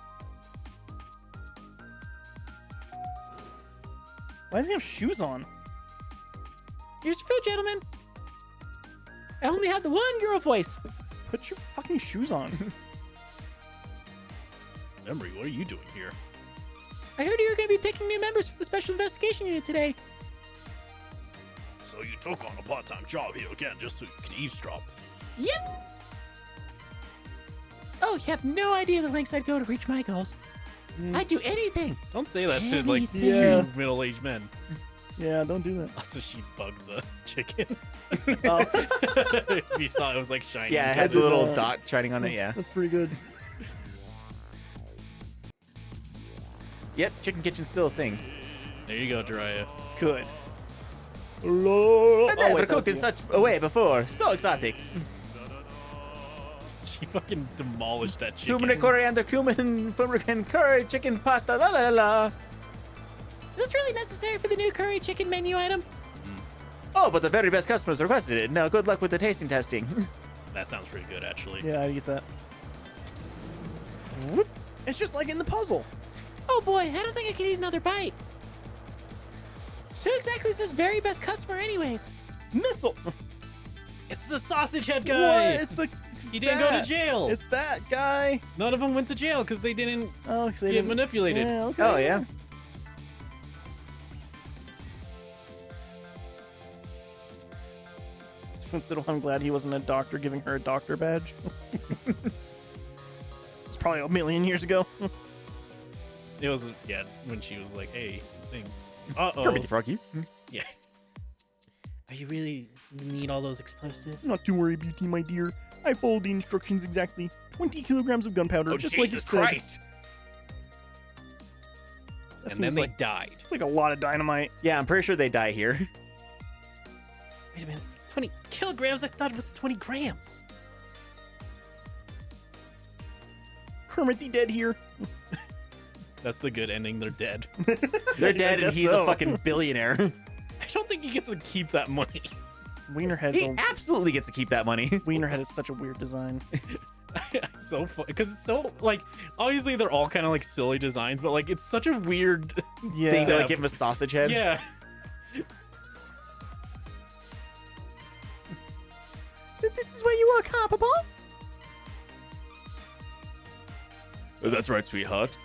Why does he have shoes on?
Here's your food, gentlemen. I only had the one girl voice.
Put your fucking shoes on.
Emery, what are you doing here?
I heard you were going to be picking new members for the Special Investigation Unit today.
So you took on a part-time job here again just so you can eavesdrop.
Yep. Oh, you have no idea the lengths I'd go to reach my goals. I'd do anything.
Don't say that to like
Anything.
Yeah.
two middle-aged men.
Yeah, don't do that.
Also, she bugged the chicken.
Oh,
If you saw it was like shiny.
Yeah, it
I
had
did
the little
not.
dot shining on it. Yeah.
that's pretty good.
Yep. Chicken kitchen's still a thing.
There you go, Jeriah.
Good.
I
Oh,
never
wait,
cooked in
that's
such a way before. So exotic.
She fucking demolished that
Turmeric,
chicken.
coriander, cumin, turmeric, and curry, chicken, pasta, la la la.
Is this really necessary for the new curry chicken menu item?
Oh, but the very best customers requested it. Now, good luck with the tasting testing.
That sounds pretty good, actually.
Yeah, I get that. Whoop. It's just like in the puzzle.
Oh boy, I don't think I can eat another bite. So who exactly is this very best customer anyways?
Missile.
It's the sausage head
What?
guy.
It's the.
He didn't go to
that.
jail.
It's that guy.
None of them went to jail because they didn't
Oh, 'cause they
get
didn't.
manipulated.
Yeah, okay.
Oh, yeah.
I'm glad he wasn't a doctor giving her a doctor badge. It's probably a million years ago.
It was, yeah, when she was like, hey, thing. Uh-oh.
Kermit the Froggy.
Yeah. Are you really need all those explosives?
Not to worry, Beauty, my dear. I followed the instructions exactly. 20 kilograms of gunpowder,
Oh,
just like it
Jesus
said.
Christ.
That
And then
seems
they
like,
died.
it's like a lot of dynamite.
Yeah, I'm pretty sure they die here.
Wait a minute. 20 kilograms? I thought it was 20 grams.
Kermit the Dead here.
That's the good ending. They're dead.
They're dead and
guess
he's
so.
a fucking billionaire.
I don't think he gets to keep that money.
Wienerhead's
He
a,
absolutely gets to keep that money.
Wienerhead is such a weird design.
It's so fun because it's so like obviously they're all kind of like silly designs, but like it's such a weird
Yeah.
Thing to
Yeah.
like give him a sausage head.
yeah.
So this is where you work, huh, Papa?
That's right, sweetheart.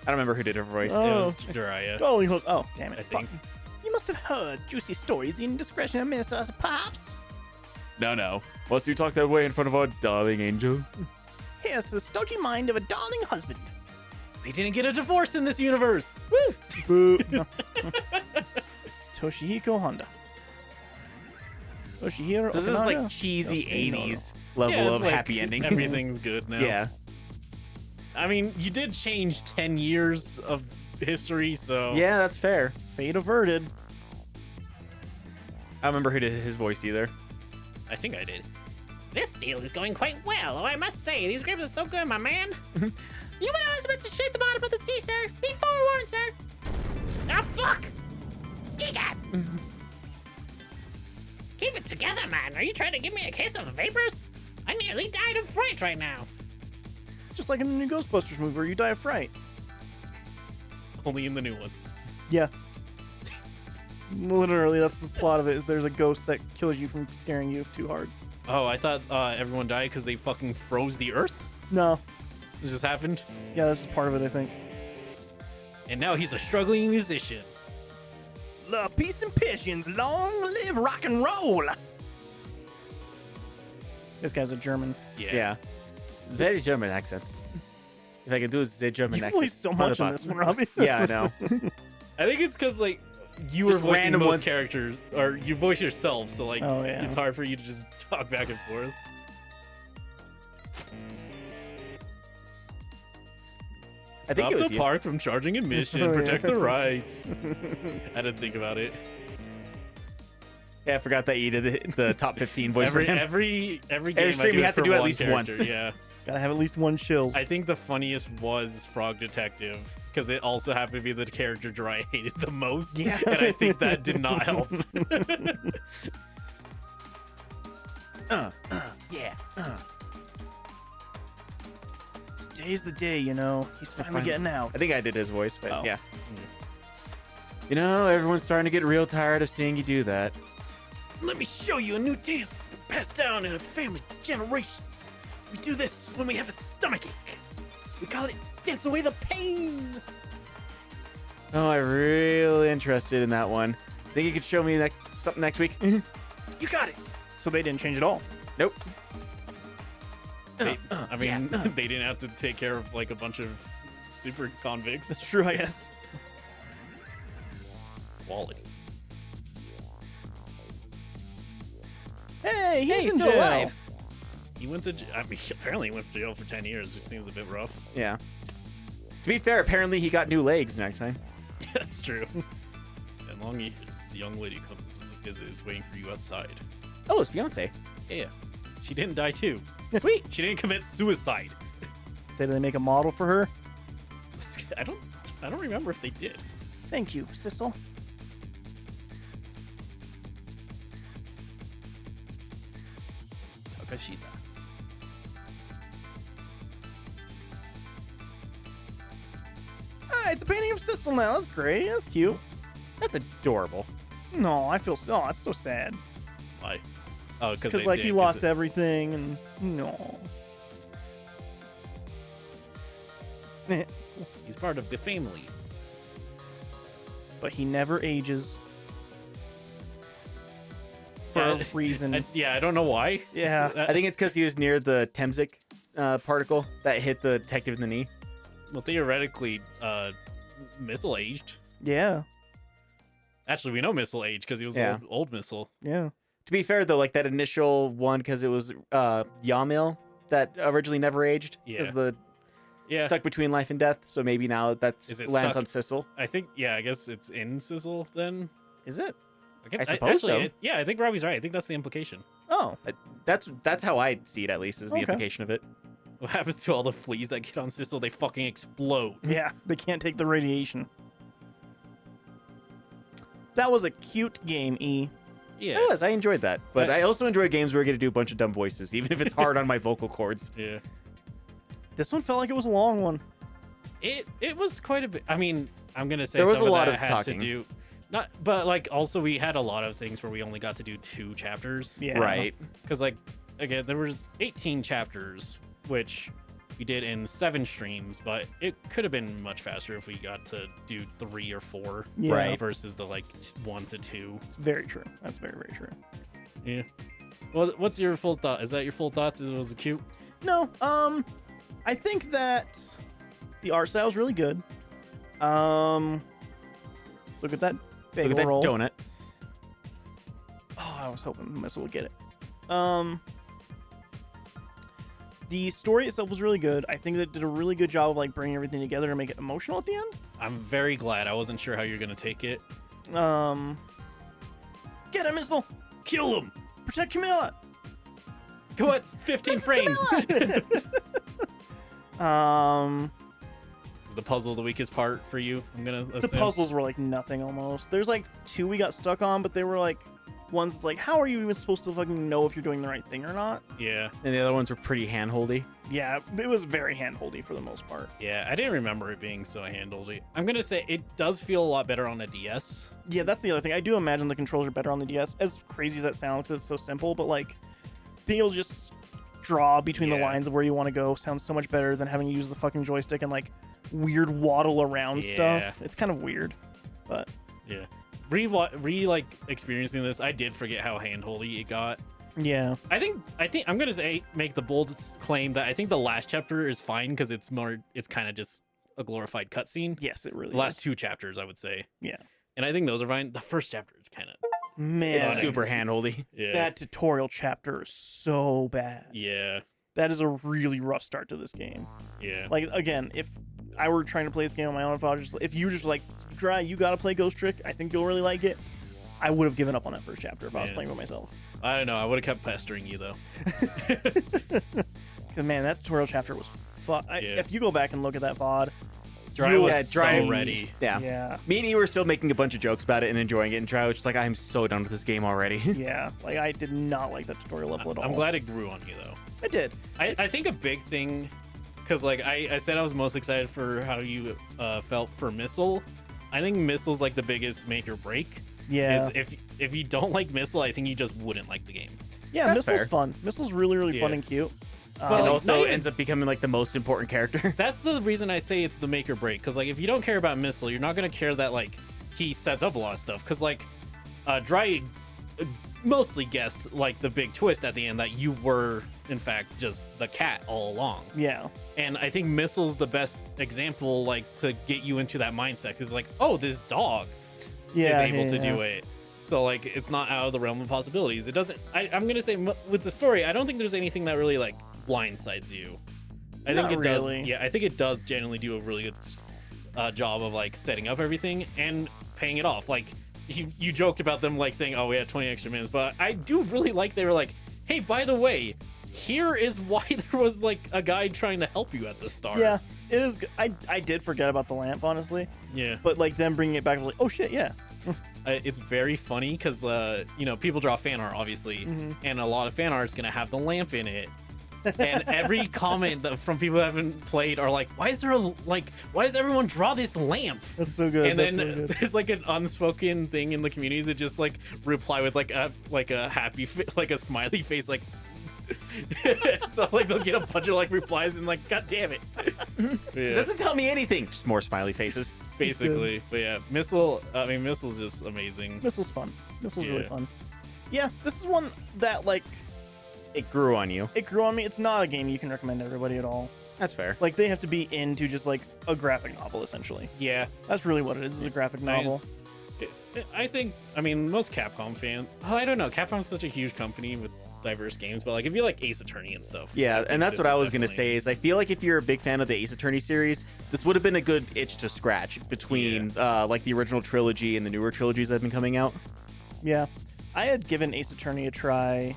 I don't remember who did her voice.
It
Oh.
was Jeriah.
Oh, he goes, oh, damn it.
I
Fuck.
think.
You must have heard juicy stories, the indiscretion of ministers, perhaps.
No. Must you talk that way in front of our darling angel?
Here's to the stodgy mind of a darling husband.
They didn't get a divorce in this universe.
Woo! Boo. No. Toshihiko Honda. Toshihiro
This is
Okanaga.
like cheesy
Yosuke Nono.
80s level
Yeah, it's
of
like
happy ending.
Everything's good now.
Yeah.
I mean, you did change 10 years of history, so
Yeah, that's fair.
Fate averted.
I don't remember who did his voice either.
I think I did.
This deal is going quite well, oh, I must say. These grapes are so good, my man. You went I was about to shape the bottom of the sea, sir. Be forewarned, sir. Ah, fuck! Egot! Keep it together, man. Are you trying to give me a case of the vapors? I nearly died of fright right now.
Just like in the new Ghostbusters movie where you die of fright.
Only in the new one.
Yeah. Literally, that's the plot of it, is there's a ghost that kills you from scaring you too hard.
Oh, I thought everyone died because they fucking froze the earth.
No.
This just happened.
Yeah, that's just part of it, I think.
And now he's a struggling musician.
Love, peace, and patience. Long live rock and roll. This guy's a German.
Yeah.
Very German accent. If I can do the German
You
accent.
voice so much in this one, Robbie.
Yeah, I know.
I think it's because like you were
Just
voicing
random
most
ones.
characters, or you voice yourself, so like
Oh, yeah.
it's hard for you to just talk back and forth.
I think
Stop
it was
the
you.
park from charging admission.
Oh, yeah.
Protect the rights. I didn't think about it.
Yeah, I forgot that you did the top 15 voice for him.
Every game
stream
I do
you
it
have to
for
do at
one
least
character,
once.
Yeah.
Gotta have at least one chills.
I think the funniest was Frog Detective because it also happened to be the character Jeriah hated the most.
Yeah.
And I think that did not help.
Yeah.
Today's the day, you know. He's finally getting out.
I think I did his voice, but
Oh.
yeah. You know, everyone's starting to get real tired of seeing you do that.
Let me show you a new dance passed down in a family generations. We do this when we have a stomachache. We call it dance away the pain.
Oh, I'm really interested in that one. Think you could show me something next week?
You got it.
So they didn't change at all.
Nope.
They didn't have to take care of like a bunch of super convicts.
That's true, I guess.
Quality.
Hey,
Hey,
in
still
jail.
alive.
He went to. I mean, apparently he went to jail for 10 years, which seems a bit rough.
Yeah. To be fair, apparently he got new legs next time.
That's true. And long years, the young lady comes to visit is waiting for you outside.
Oh, his fiance.
Yeah, she didn't die too.
Sweet.
She didn't commit suicide.
Did they make a model for her?
I don't remember if they did.
Thank you, Sissel.
Takashita.
Ah, it's a painting of Sissel now. That's great. That's cute.
That's adorable.
No, I feel. Oh, that's so sad.
Why? Oh,
Because like he lost everything, and no.
He's part of the family.
But he never ages. For a reason.
I don't know why.
Yeah.
I think it's because he was near the Temzik particle that hit the detective in the knee.
Well, theoretically, Missile aged.
Yeah.
Actually, we know Missile aged because he was
Yeah.
old Missile.
Yeah.
To be fair, though, like that initial one, because it was Yamil that originally never aged. Because
Yeah.
the
Yeah,
stuck between life and death. So maybe now that's
Is it
lands
stuck?
on Sissel.
I think. Yeah, I guess it's in Sizzle then.
Is it?
I suppose so.
Yeah, I think Robbie's right. I think that's the implication.
Oh.
That's how I see it, at least, is the
Okay.
implication of it.
What happens to all the fleas that get on Sizzle? They fucking explode.
Yeah. They can't take the radiation. That was a cute game, E.
Yeah.
It was. I enjoyed that. But I also enjoy games where I get to do a bunch of dumb voices, even if it's hard on my vocal cords.
Yeah.
This one felt like it was a long one.
It was quite a bit. I mean, I'm gonna say
There was
some
a lot
that
of
had
talking.
to do. Not, but like also we had a lot of things where we only got to do 2 chapters.
Yeah.
Right.
Because like again, there was 18 chapters, which we did in 7 streams, but it could have been much faster if we got to do 3 or 4,
Yeah.
Right.
versus the like 1 to 2.
It's very true. That's very, very true.
Yeah. Well, what's your full thought? Is that your full thoughts? Was it cute?
No, I think that the art style is really good. Look at that bagel
Look at that
roll.
donut.
Oh, I was hoping Missile would get it. The story itself was really good. I think they did a really good job of like bringing everything together to make it emotional at the end.
I'm very glad. I wasn't sure how you're gonna take it.
Get him, Missile!
Kill him!
Protect Camilla!
Go at 15 frames. Is the puzzle the weakest part for you? I'm gonna assume.
The puzzles were like nothing almost. There's like 2 we got stuck on, but they were like ones that's like, how are you even supposed to fucking know if you're doing the right thing or not?
Yeah,
And the other ones were pretty handholdy.
Yeah, it was very handholdy for the most part.
yeah. I didn't remember it being so handholdy. I'm gonna say it does feel a lot better on a DS.
Yeah, that's the other thing. I do imagine the controls are better on the DS. As crazy as that sounds, 'cause it's so simple, but like being able to just draw between the
Yeah.
lines of where you want to go sounds so much better than having to use the fucking joystick and like weird waddle around
Yeah.
stuff. It's kind of weird, but
Yeah. Like experiencing this, I did forget how handholdy it got.
yeah,
I think I'm gonna say make the bold claim that I think the last chapter is fine because it's kind of just a glorified cutscene.
yes, it really
The last
is.
2 chapters, I would say.
Yeah.
and I think those are fine. The first chapter is kind of
Man,
It's super handholdy.
yeah,
that tutorial chapter is so bad.
yeah,
That is a really rough start to this game.
yeah.
Like, again, if I were trying to play this game on my own, if you were just like, Dry, you gotta play Ghost Trick, I think you'll really like it, I would have given up on that first chapter if I was
Man.
playing by myself.
I don't know. I would have kept pestering you though.
Because, man, that tutorial chapter was
Yeah.
If you go back and look at that VOD,
Dry
You-
was
Yeah,
Dry-
so ready.
Yeah.
yeah,
Me and you were still making a bunch of jokes about it and enjoying it, and Dry was just like, I'm so done with this game already.
yeah. Like, I did not like that tutorial level at all.
I'm glad it grew on you though.
I did.
I think a big thing, because like I said I was most excited for how you felt for Missile. I think Missile's like the biggest make or break.
Yeah.
Is if you don't like Missile, I think you just wouldn't like the game.
Yeah,
That's
Missile's
fair.
fun. Missile's really, really fun
Yeah.
and cute.
But,
And
like,
also
not even-
ends up becoming like the most important character.
That's the reason I say it's the make or break. Because like if you don't care about Missile, you're not gonna care that like he sets up a lot of stuff. Because like Dry mostly guessed like the big twist at the end that you were in fact just the cat all along.
Yeah.
And I think Missile's the best example, like, to get you into that mindset. Because, like, oh, this dog
Yeah.
is able to do it. So, like, it's not out of the realm of possibilities. It doesn't... I'm going to say, with the story, I don't think there's anything that really, like, blindsides you. I
Not
think it
really.
does... Yeah, I think it does genuinely do a really good job of, like, setting up everything and paying it off. Like, you joked about them, like, saying, oh, we had 20 extra minutes. But I do really like they were like, hey, by the way... Here is why there was like a guy trying to help you at the start.
Yeah, it is. I did forget about the lamp, honestly.
Yeah.
But like them bringing it back, I was like, oh shit, yeah.
It's very funny because you know, people draw fan art obviously,
Mm-hmm.
and a lot of fan art is gonna have the lamp in it. And every comment from people who haven't played are like, why does everyone draw this lamp?
That's so good.
And
That's
then
so good.
there's like an unspoken thing in the community that just like reply with like a happy like a smiley face like. So like they'll get a bunch of like replies and like, god damn it.
This doesn't tell me anything. Just more smiley faces.
Basically. But yeah, Missile's just amazing.
Missile's fun. Missile's really
Yeah.
fun. Yeah, this is one that like
It grew on you.
it grew on me. It's not a game you can recommend to everybody at all.
That's fair.
Like they have to be into just like a graphic novel essentially.
Yeah.
That's really what it is a graphic novel.
I think, most Capcom fans, I don't know, Capcom's such a huge company with diverse games, but like if you like Ace Attorney and stuff.
Yeah, and that's
this
what I
is
was gonna
definitely-
say. Is I feel like if you're a big fan of the Ace Attorney series, this would have been a good itch to scratch between like the original trilogy and the newer trilogies that have been coming out.
Yeah. I had given Ace Attorney a try.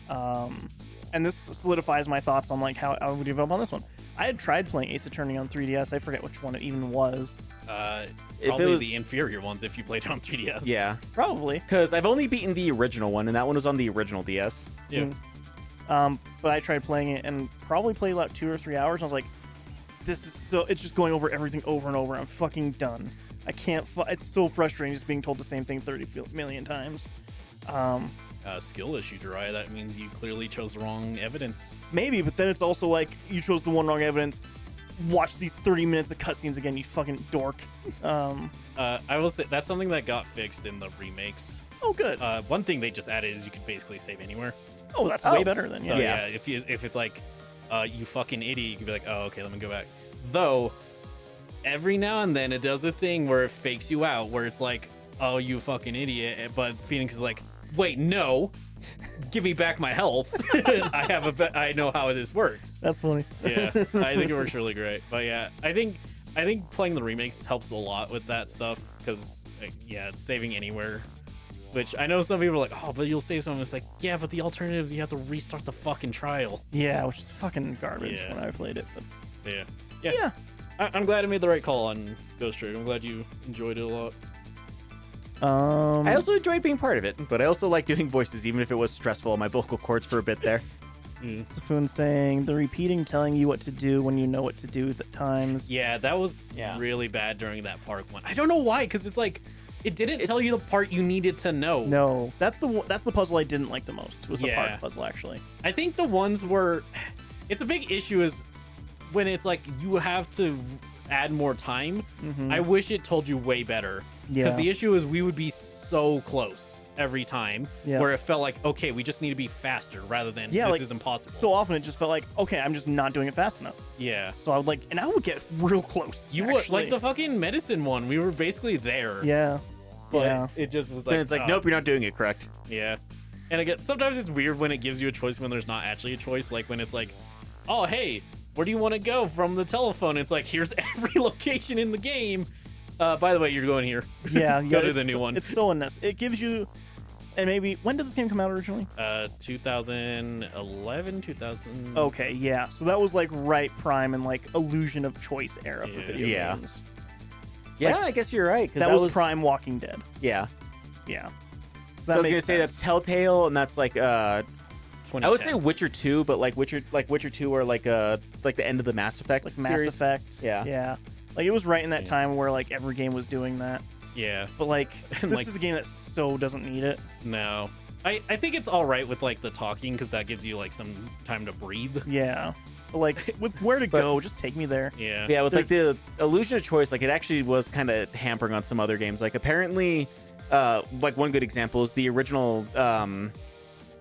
And this solidifies my thoughts on like how I would give up on this one. I had tried playing Ace Attorney on 3DS. I forget which one it even was.
If it
Probably
was-
the inferior ones if you played it on 3DS.
Yeah,
Probably.
because I've only beaten the original one, and that one was on the original DS.
Yeah.
But I tried playing it and probably played about 2 or 3 hours. And I was like, this is so. It's just going over everything over and over. I'm fucking done. I can't. It's so frustrating just being told the same thing 30 million times.
Skill issue, Jeriah. That means you clearly chose the wrong evidence.
Maybe, but then it's also like you chose the one wrong evidence. Watch these 30 minutes of cutscenes again, you fucking dork.
I will say that's something that got fixed in the remakes.
Oh, good.
One thing they just added is you could basically save anywhere.
Oh, that's way better than
So
yeah.
yeah, if it's like, you fucking idiot, you can be like, oh, okay, let me go back. Though, every now and then it does a thing where it fakes you out, where it's like, oh, you fucking idiot, but Phoenix is like, wait, no, give me back my health. I know how this works.
That's funny.
Yeah, I think it works really great. But yeah, I think playing the remakes helps a lot with that stuff because yeah, it's saving anywhere. Which I know some people are like, oh, but you'll save something. It's like, yeah, but the alternatives, you have to restart the fucking trial.
Yeah, which is fucking garbage
Yeah.
when I played it. But
Yeah.
yeah.
I'm glad I made the right call on Ghost Trick. I'm glad you enjoyed it a lot.
I also enjoyed being part of it, but I also like doing voices, even if it was stressful on my vocal cords for a bit there.
Safun saying the repeating, telling you what to do when you know what to do at times.
Yeah, that was
Yeah.
really bad during that park one. I don't know why, because it's like, it didn't tell you the part you needed to know.
No, that's the puzzle I didn't like the most. Was the
Yeah.
park puzzle actually?
I think the ones where it's a big issue is when it's like you have to add more time. I wish it told you way better.
Yeah.
Because the issue is we would be so close. every time,
Yeah.
where it felt like, okay, we just need to be faster rather than
Yeah,
this
like,
is impossible.
So often it just felt like, okay, I'm just not doing it fast enough.
yeah.
So I would like, and I would get real close.
You would
actually.
like the fucking medicine one. We were basically there.
Yeah.
But
Yeah.
it just was like,
And it's like,
oh,
nope, you're not doing it correct.
Yeah. And again, sometimes it's weird when it gives you a choice when there's not actually a choice. Like when it's like, oh, hey, where do you want to go from the telephone? It's like, here's every location in the game. By the way, you're going here.
Yeah.
Go to the
it's-
new one.
It's so unnecessary. It gives you, and maybe, when did this game come out originally?
2011, 2000.
Okay, yeah. So that was like right prime and like illusion of choice era for
Yeah.
video
Yeah.
games.
Yeah,
Like,
I guess you're right. 'cause
That was prime Walking Dead.
Yeah.
Yeah.
So I was gonna say that's Telltale, and that's like I would say
2010.
Witcher 2, but like Witcher 2 or like the end of the Mass Effect
like Mass
series.
Effect.
Yeah.
Yeah. Like it was right in that
Yeah.
time where like every game was doing that.
Yeah.
But like
And,
this
like-
is a game that so doesn't need it.
No. I think it's all right with like the talking because that gives you like some time to breathe.
Yeah. But like with where to go, just take me there.
Yeah.
Yeah, with like the illusion of choice, like it actually was kind of hampering on some other games. Like apparently, like one good example is the original.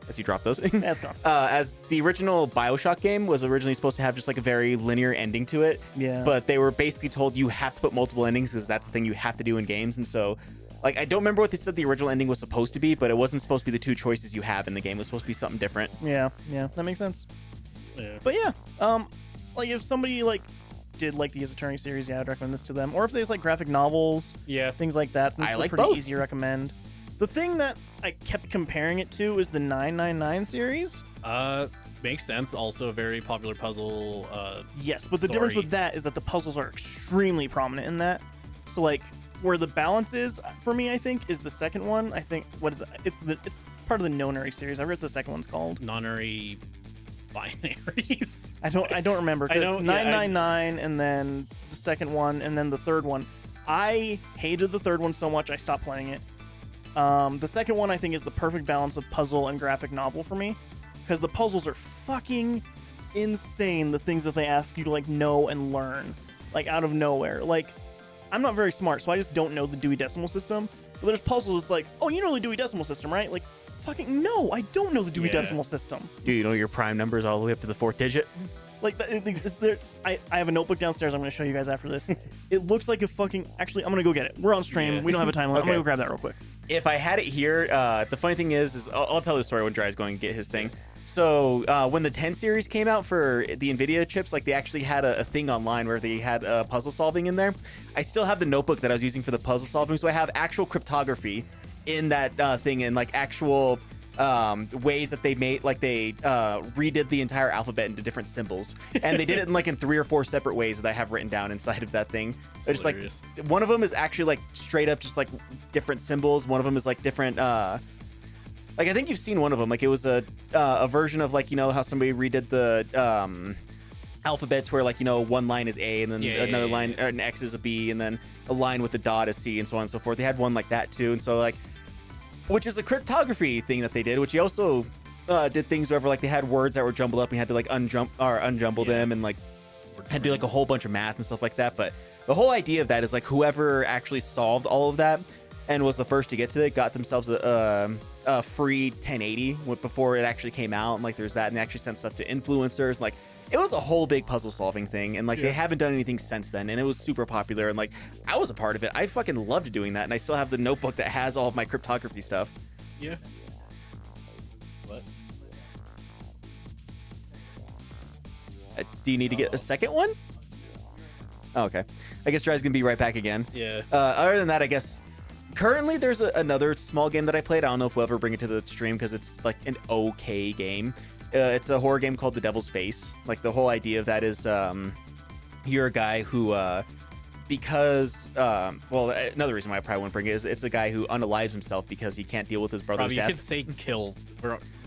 As you drop those,
That's gone.
as the original BioShock game was originally supposed to have just like a very linear ending to it.
Yeah.
But they were basically told you have to put multiple endings because that's the thing you have to do in games. And so, like, I don't remember what they said the original ending was supposed to be, but it wasn't supposed to be the two choices you have in the game. It was supposed to be something different.
Yeah, that makes sense.
Yeah.
But yeah, like if somebody like did like the Ace Attorney series, yeah, I'd recommend this to them. Or if there's like graphic novels,
Yeah.
things like that, then
I
it's
like
pretty
both.
easy to recommend. The thing that I kept comparing it to is the 999 series.
Makes sense. Also a very popular puzzle.
Yes, but the difference
Story.
with that is that the puzzles are extremely prominent in that. So like where the balance is for me, I think, is the second one. I think what is it? It's part of the Nonary series. I forget what the second one's called.
nonary binaries.
I don't remember.
I
Because
don't- yeah, I-
999 and then the second one and then the third one. I hated the third one so much I stopped playing it. The second one I think is the perfect balance of puzzle and graphic novel for me, because the puzzles are fucking insane. The things that they ask you to like know and learn, like out of nowhere. Like I'm not very smart, so I just don't know the Dewey Decimal System. But there's puzzles. It's like, oh, you know the Dewey Decimal System, right? Like, fucking no, I don't know the Dewey
Yeah.
Decimal System.
Do you know your prime numbers all the way up to the fourth digit?
Like, I have a notebook downstairs. I'm going to show you guys after this. It looks like a fucking. Actually, I'm going to go get it. We're on stream.
Yeah.
We don't have a time limit. I'm
Okay.
going to go grab that real quick.
If I had it here, the funny thing is I'll tell the story when Dry's going to get his thing. So when the 10 series came out for the NVIDIA chips, like they actually had a thing online where they had puzzle solving in there. I still have the notebook that I was using for the puzzle solving, so I have actual cryptography in that thing and like actual ways that they made, like they redid the entire alphabet into different symbols, and they did it in like in 3 or 4 separate ways that I have written down inside of that thing. They're just like
hilarious.
one of them is actually like straight up just like different symbols. One of them is like different. Like I think you've seen one of them. Like it was a version of like, you know how somebody redid the alphabet to where like, you know, one line is A and then another line an X is a B and then a line with a dot is C and so on and so forth. They had one like that too, and so like, which is a cryptography thing that they did, which he also did things wherever like they had words that were jumbled up and you had to like unjumble them and like had to do like a whole bunch of math and stuff like that. But the whole idea of that is like whoever actually solved all of that and was the first to get to it got themselves a free 1080 before it actually came out, and like there's that, and they actually sent stuff to influencers. Like it was a whole big puzzle solving thing, and like they haven't done anything since then, and it was super popular, and like I was a part of it. I fucking loved doing that, and I still have the notebook that has all of my cryptography stuff.
Yeah. What?
Do you need to get a second one? Oh, okay. I guess Dry's gonna be right back again.
Yeah.
Other than that, I guess currently there's another small game that I played. I don't know if we'll ever bring it to the stream because it's like an okay game. It's a horror game called The Devil's Face. Like the whole idea of that is you're a guy who because well, another reason why I probably wouldn't bring it is it's a guy who unalives himself because he can't deal with his brother's
Robbie, you
death.
can say killed.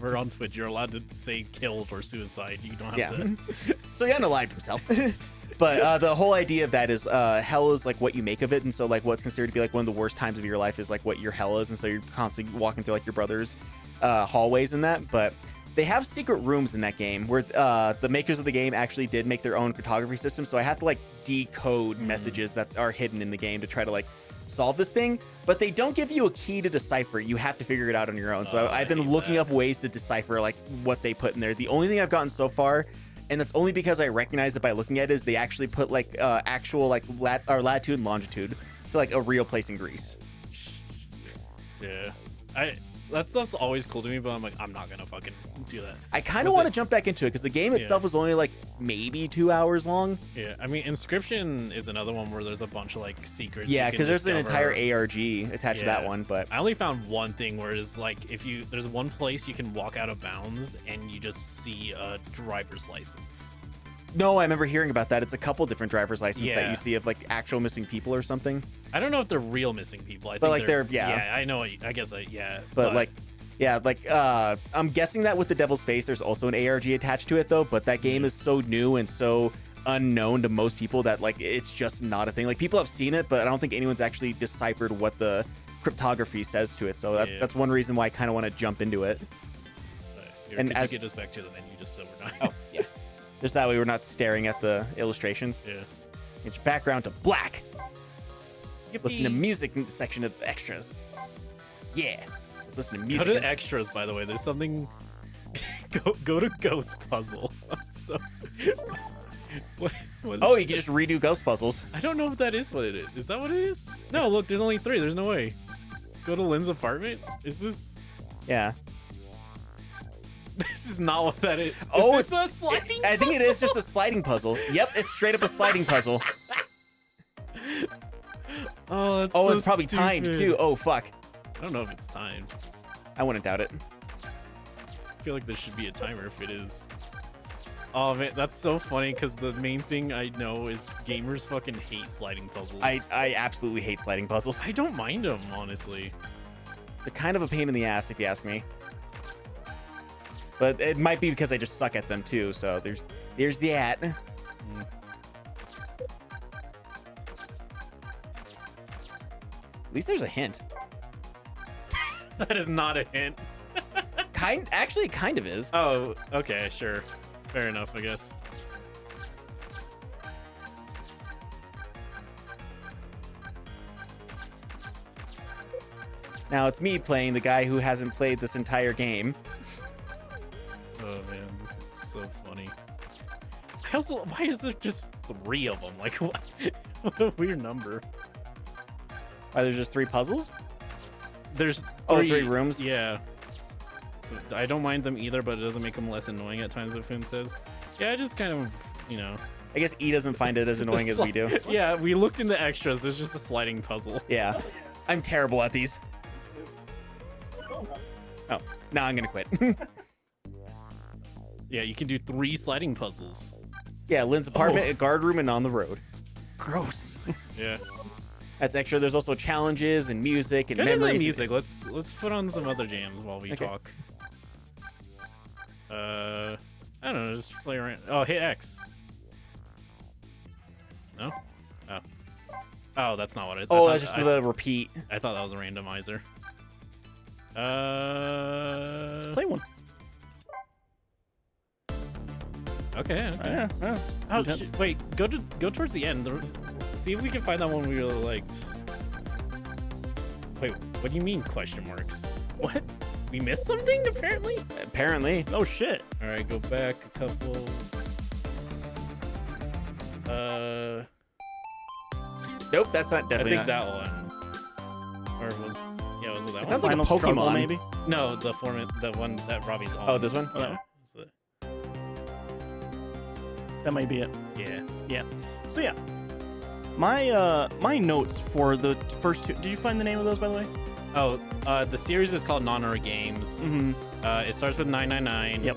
We're on Twitch. You're allowed to say killed or suicide. You don't have to.
So he unalived himself. But the whole idea of that is hell is like what you make of it, and so like what's considered to be like one of the worst times of your life is like what your hell is, and so you're constantly walking through like your brother's hallways and that. But they have secret rooms in that game where the makers of the game actually did make their own cryptography system, so I have to like decode messages that are hidden in the game to try to like solve this thing, but they don't give you a key to decipher. You have to figure it out on your own. So I've been looking up ways to decipher like what they put in there. The only thing I've gotten so far, and that's only because I recognize it by looking at it, is they actually put like actual like latitude and longitude to like a real place in Greece.
Yeah. That stuff's always cool to me, but I'm like, I'm not gonna fucking do that.
I kind of want to jump back into it because the game itself was only like maybe 2 hours long.
Yeah, I mean, Inscription is another one where there's a bunch of like secrets.
Yeah,
because
there's an entire ARG attached to that one, but
I only found one thing where it's like there's one place you can walk out of bounds and you just see a driver's license.
no, I remember hearing about that. It's a couple different driver's licenses that
Yeah.
you see of like actual missing people or something.
I don't know if they're real missing people. I
But,
think
like, they're- yeah.
Yeah, I know. I guess yeah.
But like, yeah, like I'm guessing that with the Devil's Face, there's also an ARG attached to it though. But that game is so new and so unknown to most people that like it's just not a thing. Like people have seen it, but I don't think anyone's actually deciphered what the cryptography says to it. So that's one reason why I kind of want to jump into it.
Here,
and
could
as-
you get us back to the menu just so we're not.
Oh yeah, just that way we're not staring at the illustrations.
Yeah.
Change background to black. Listen to
Yippee.
music in the section of extras. Yeah, let's listen to
Go
music.
to the extras, by the way. There's something. Go to Ghost Puzzle. So. What
Oh, you can just redo ghost puzzles.
I don't know if that is what it is. Is that what it is? No, look, there's only 3. There's no way. Go to Lynn's apartment. Is this?
Yeah.
This is not what that is.
Oh,
is this a sliding?
I think it is just a sliding puzzle. Yep, it's straight up a sliding puzzle.
Oh, that's
Oh,
so
it's probably timed
stupid.
too. Oh, fuck.
I don't know if it's timed.
I wouldn't doubt it.
I feel like there should be a timer if it is. Oh man, that's so funny because the main thing I know is gamers fucking hate sliding puzzles.
I absolutely hate sliding puzzles.
I don't mind them, honestly.
They're kind of a pain in the ass if you ask me. But it might be because I just suck at them too. So there's that. At least there's a hint.
That is not a hint.
Actually, it kind of is.
Oh, okay, sure. Fair enough, I guess.
Now it's me playing the guy who hasn't played this entire game.
Oh man, this is so funny. Why is there just 3 of them? Like, what? What a weird number.
Are there just 3 puzzles?
There's
3 rooms?
Yeah. So I don't mind them either, but it doesn't make them less annoying at times, Finn says. Yeah, I just kind of, you know.
I guess E doesn't find it as annoying as we do.
Yeah, we looked in the extras. There's just a sliding puzzle.
Yeah. I'm terrible at these. Oh, now I'm gonna quit.
Yeah, you can do 3 sliding puzzles.
Yeah, Lynn's apartment, a guard room, and on the road.
Gross.
Yeah.
That's extra. There's also challenges and music and
Get into the
memories.
music. Let's put on some other jams while we
Okay.
talk. I don't know. Just play around. Oh, hit X. No. Oh. Oh, that's not what I.
Oh,
I
that's
thought,
just for the repeat.
I thought that was a randomizer.
Play one.
Okay. Okay.
Yeah,
Oh,
intense.
wait. Go towards the end. See if we can find that one we really liked. Wait, what do you mean question marks?
What?
We missed something apparently.
Apparently.
Oh shit.
All right, go back a couple.
Nope, that's not
I
definitely
think
not.
that one. Or was yeah, was it that
It
one?
sounds like a
Final struggle,
Pokemon.
maybe.
No, the one that Robbie's on.
Oh, this one?
Yeah.
Oh.
Is it-
That might be it.
Yeah.
So yeah, my notes for the first 2. Did you find the name of those, by the way?
Oh, the series is called Non-Horror Games.
Mm-hmm.
It starts with 999.
Yep.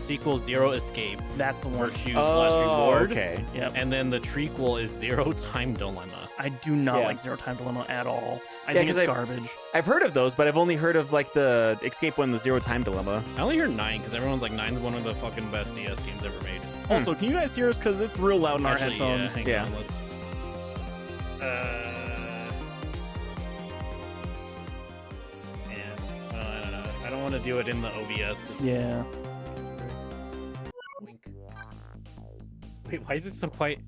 Sequel Zero Escape.
That's the one.
Virtue /
Oh,
Reward.
okay.
Yep.
And then the trequel is Zero Time Dilemma.
I do not
Yeah.
like Zero Time Dilemma at all. I
Yeah,
think it's
'cause
garbage.
I've heard of those, but I've only heard of like the Escape one, the Zero Time Dilemma.
I only hear 9 because everyone's like 9's one of the fucking best DS games ever made.
Also, can you guys hear us? Because it's real loud in our
Actually,
headphones.
hang
Yeah.
on, let's. Man, I don't know. I don't want to do it in the OBS. 'cause-
Yeah.
Wink. Wait, why is it so quiet?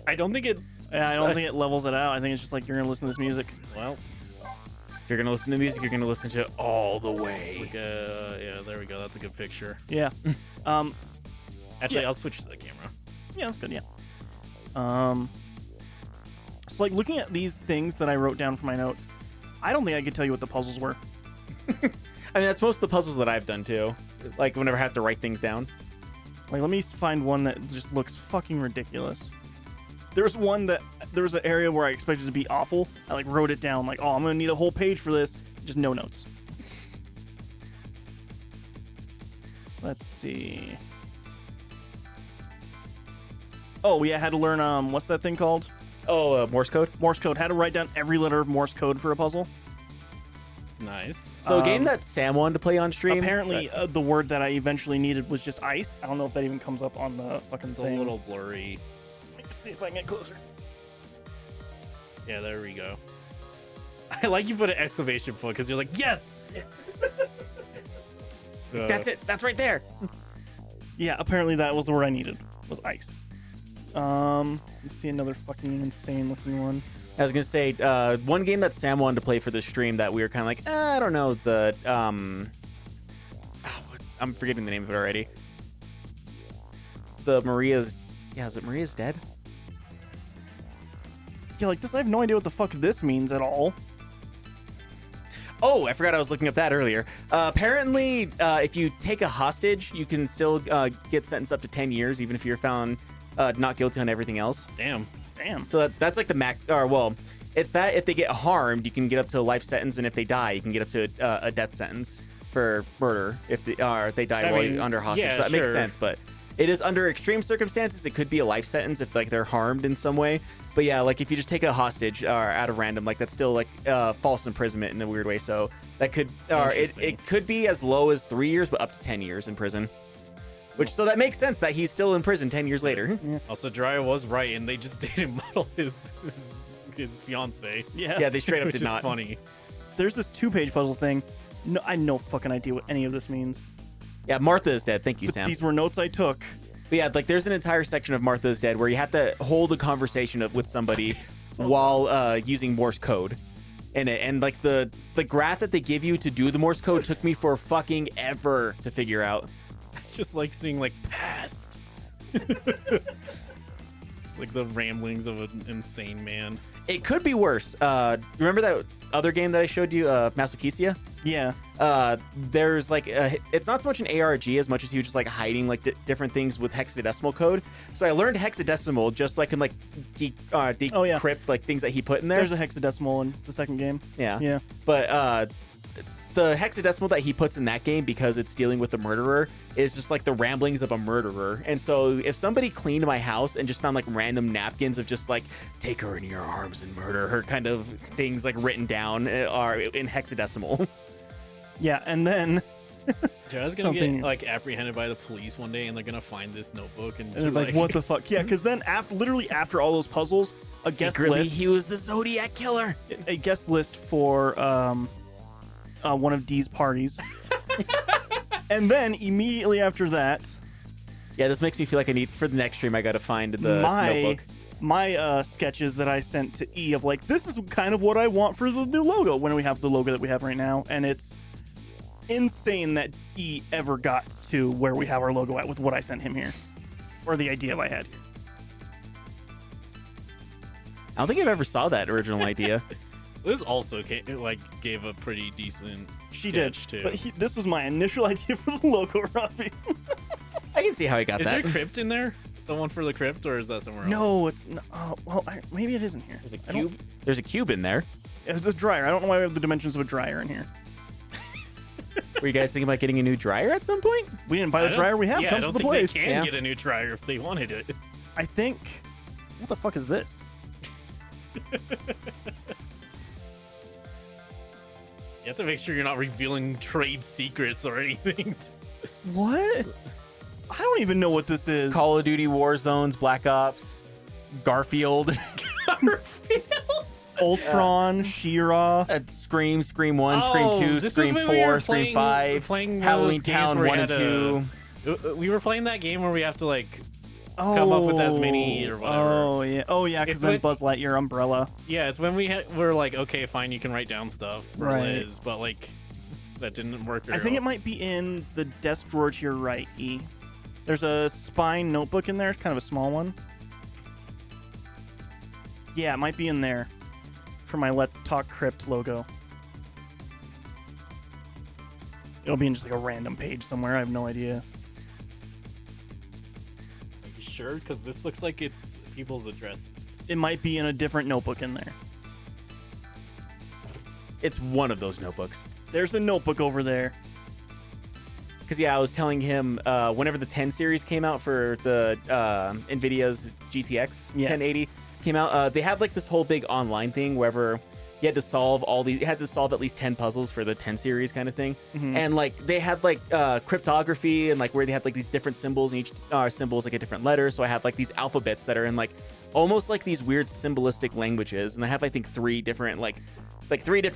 I don't think it.
Yeah, I don't think it levels it out. I think it's just like you're gonna listen to this music.
Well,
If you're gonna listen to music, you're gonna listen to it all the
it's
way.
like yeah, there we go. That's a good picture.
Yeah.
Actually,
Yeah.
I'll switch to the camera.
Yeah, that's good. Yeah. So like looking at these things that I wrote down for my notes, I don't think I could tell you what the puzzles were.
I mean, that's most of the puzzles that I've done too. Like whenever I have to write things down.
Like, let me find one that just looks fucking ridiculous. There was an area where I expected it to be awful. I like wrote it down like, oh, I'm gonna need a whole page for this. Just no notes. Let's see. Oh yeah, I had to learn what's that thing called?
Oh, Morse code.
Morse code. Had to write down every letter of Morse code for a puzzle.
Nice.
So a game that Sam wanted to play on stream.
Apparently, the word that I eventually needed was just ice. I don't know if that even comes up on the fucking
It's
thing.
a little blurry.
Let's see if I can get closer.
Yeah, there we go. I like you put an exclamation point because you're like, yes.
That's it. That's right there.
Yeah, apparently that was the word I needed. Was ice. Let's see another fucking insane looking one.
I was gonna say one game that Sam wanted to play for the stream that we were kind of like, I don't know, the I'm forgetting the name of it already. The Maria's, is it Maria's Dead?
Yeah, like this, I have no idea what the fuck this means at all.
Oh, I forgot I was looking up that earlier. Apparently, if you take a hostage, you can still get sentenced up to 10 years, even if you're found not guilty on everything else.
Damn.
Damn.
So that's like the max. Or well, it's that if they get harmed, you can get up to a life sentence, and if they die, you can get up to a death sentence for murder if they die
I
while
mean,
you're under hostage.
yeah,
So that makes
sure.
sense, but it is under extreme circumstances. It could be a life sentence if like they're harmed in some way. But yeah, like if you just take a hostage out of random, like that's still like false imprisonment in a weird way. So that could it could be as low as 3 years, but up to 10 years in prison. So that makes sense that he's still in prison 10 years later.
Also, Jeriah was right, and they just didn't model his fiance.
Yeah.
Yeah, they straight up
Which
did
is
not.
funny.
There's this 2-page puzzle thing. No, I have no fucking idea what any of this means.
Yeah, Martha is dead. Thank you,
But
Sam.
these were notes I took.
But yeah, like there's an entire section of Martha's Dead where you have to hold a conversation with somebody while using Morse code. And like the graph that they give you to do the Morse code took me for fucking ever to figure out.
It's just like seeing like past. Like the ramblings of an insane man.
It could be worse. Remember that other game that I showed you, Masochistia?
Yeah.
There's like it's not so much an ARG as much as he was just like hiding like different things with hexadecimal code. So I learned hexadecimal just so I can like decrypt like things that he put in there.
There's a hexadecimal in the second game.
Yeah.
Yeah.
But the hexadecimal that he puts in that game, because it's dealing with the murderer, is just like the ramblings of a murderer. And so if somebody cleaned my house and just found like random napkins of just like take her in your arms and murder her kind of things like written down are in hexadecimal.
Yeah, and then
Jeriah's gonna
Something-
get like apprehended by the police one day, and they're gonna find this notebook and
they're like, what the fuck? Yeah, because then literally after all those puzzles, a guest
Secretly,
list,
he was the Zodiac killer.
a guest list for one of Dee's parties. And then immediately after that,
Yeah, this makes me feel like I need, for the next stream, I gotta find the notebook.
my sketches that I sent to E of like, this is kind of what I want for the new logo when we have the logo that we have right now. And it's insane that E ever got to where we have our logo at with what I sent him here. Or the idea I had here.
I don't think I've ever saw that original idea.
Liz also gave a pretty decent
She did.
sketch too.
But this was my initial idea for the logo, Robbie.
I can see how he got
Is
that.
there a crypt in there? The one for the crypt, or is that somewhere else?
No, it's not. Well, maybe it isn't here.
There's a
I don't-
cube. There's a cube in there.
It's a dryer. I don't know why we have the dimensions of a dryer in here.
Were you guys thinking about getting a new dryer at some point?
We didn't buy the dryer we have.
Yeah, I
Comes
don't
with the
think
place.
they can
Yeah.
get a new dryer if they wanted it.
I think. What the fuck is this?
You have to make sure you're not revealing trade secrets or anything.
What? I don't even know what this is.
Call of Duty Warzones, Black Ops, Garfield,
Ultron, She-Ra.
Scream, Scream 1, Scream 2,
Oh, this
Scream
was
4,
when we were
Scream
playing-
5,
playing
Halloween
those games
Town
where we
1 and
had
2.
We were playing that game where we have to like come up with as many or whatever.
Oh yeah, because
It's
then
when-
Buzz Lightyear umbrella.
Yeah, it's when we're like, okay, fine, you can write down stuff for
Right.
Liz, but like that didn't work
I
very
think it
well.
might be in the desk drawer to your right, E. There's a spine notebook in there. It's kind of a small one. Yeah, it might be in there for my Let's Talk Crypt logo. It'll be in just like a random page somewhere. I have no idea.
Are you sure? Because this looks like it's people's addresses.
It might be in a different notebook in there.
It's one of those notebooks.
There's a notebook over there.
Because yeah, I was telling him whenever the 10 series came out for the Nvidia's GTX
Yeah.
1080 came out, they had like this whole big online thing wherever you had to solve you had to solve at least 10 puzzles for the 10 series kind of thing. And like they had like cryptography and like where they had like these different symbols and each symbol is like a different letter. So I have like these alphabets that are in like almost like these weird symbolistic languages. And I have I think three different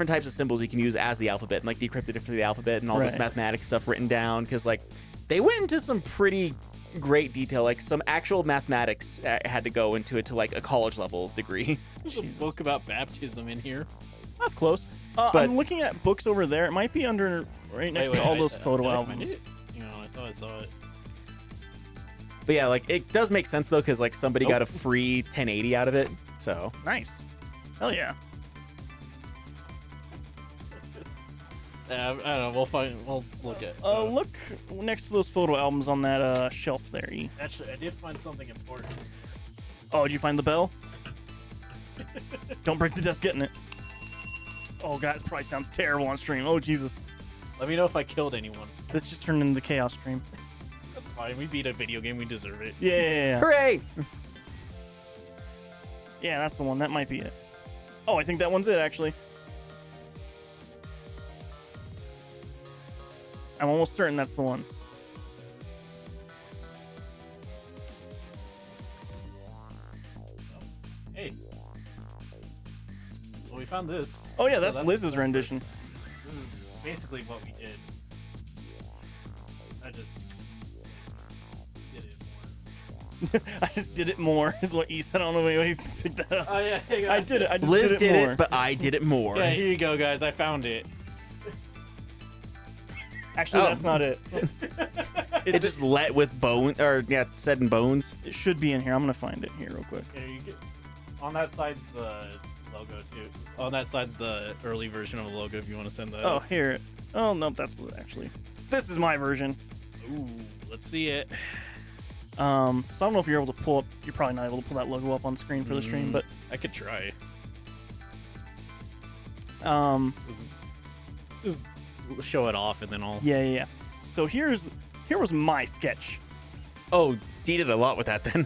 types of symbols you can use as the alphabet and like decrypted it for the alphabet and all this
Right.
mathematics stuff written down because like they went into some pretty great detail, like some actual mathematics had to go into it to like a college level degree.
There's a book about baptism in here.
That's close.
But-
I'm looking at books over there. It might be under right next to all those photo
did I find
albums.
it? You know, I thought I saw it.
But yeah, like it does make sense though because like somebody
Oh.
got a free 1080 out of it. So
Nice. Hell yeah.
I don't know. We'll look at.
Look next to those photo albums on that shelf there, E.
Actually, I did find something important.
Oh, did you find the bell? Don't break the desk getting it. Oh, God, this probably sounds terrible on stream. Oh, Jesus.
Let me know if I killed anyone.
This just turned into the chaos stream.
That's fine. We beat a video game. We deserve it.
Yeah.
hooray!
Yeah, that's the one. That might be it. Oh, I think that one's it, actually. I'm almost certain that's the one.
Hey. Well, we found this.
Oh, yeah,
So
that's Liz's rendition.
This is basically what we did. I just did it more.
I just did it more, is what E said. I don't know why you picked that up.
Oh yeah, hang on.
I did it. I just
Liz
did it more.
but I did it more.
Yeah, here you go, guys. I found it.
Actually,
Oh.
that's not it.
It just let with bone or yeah, said in bones.
It should be in here. I'm gonna find it here real quick.
Here you get. On that side's the logo too. On that side's the early version of the logo. If you want to send that.
Oh, here. Oh no, that's actually. This is my version.
Ooh, let's see it.
So I don't know if you're able to pull up. You're probably not able to pull that logo up on screen for the stream, but
I could try. Just show it off and then I'll.
yeah. So here was my sketch.
Oh, D did a lot with that then.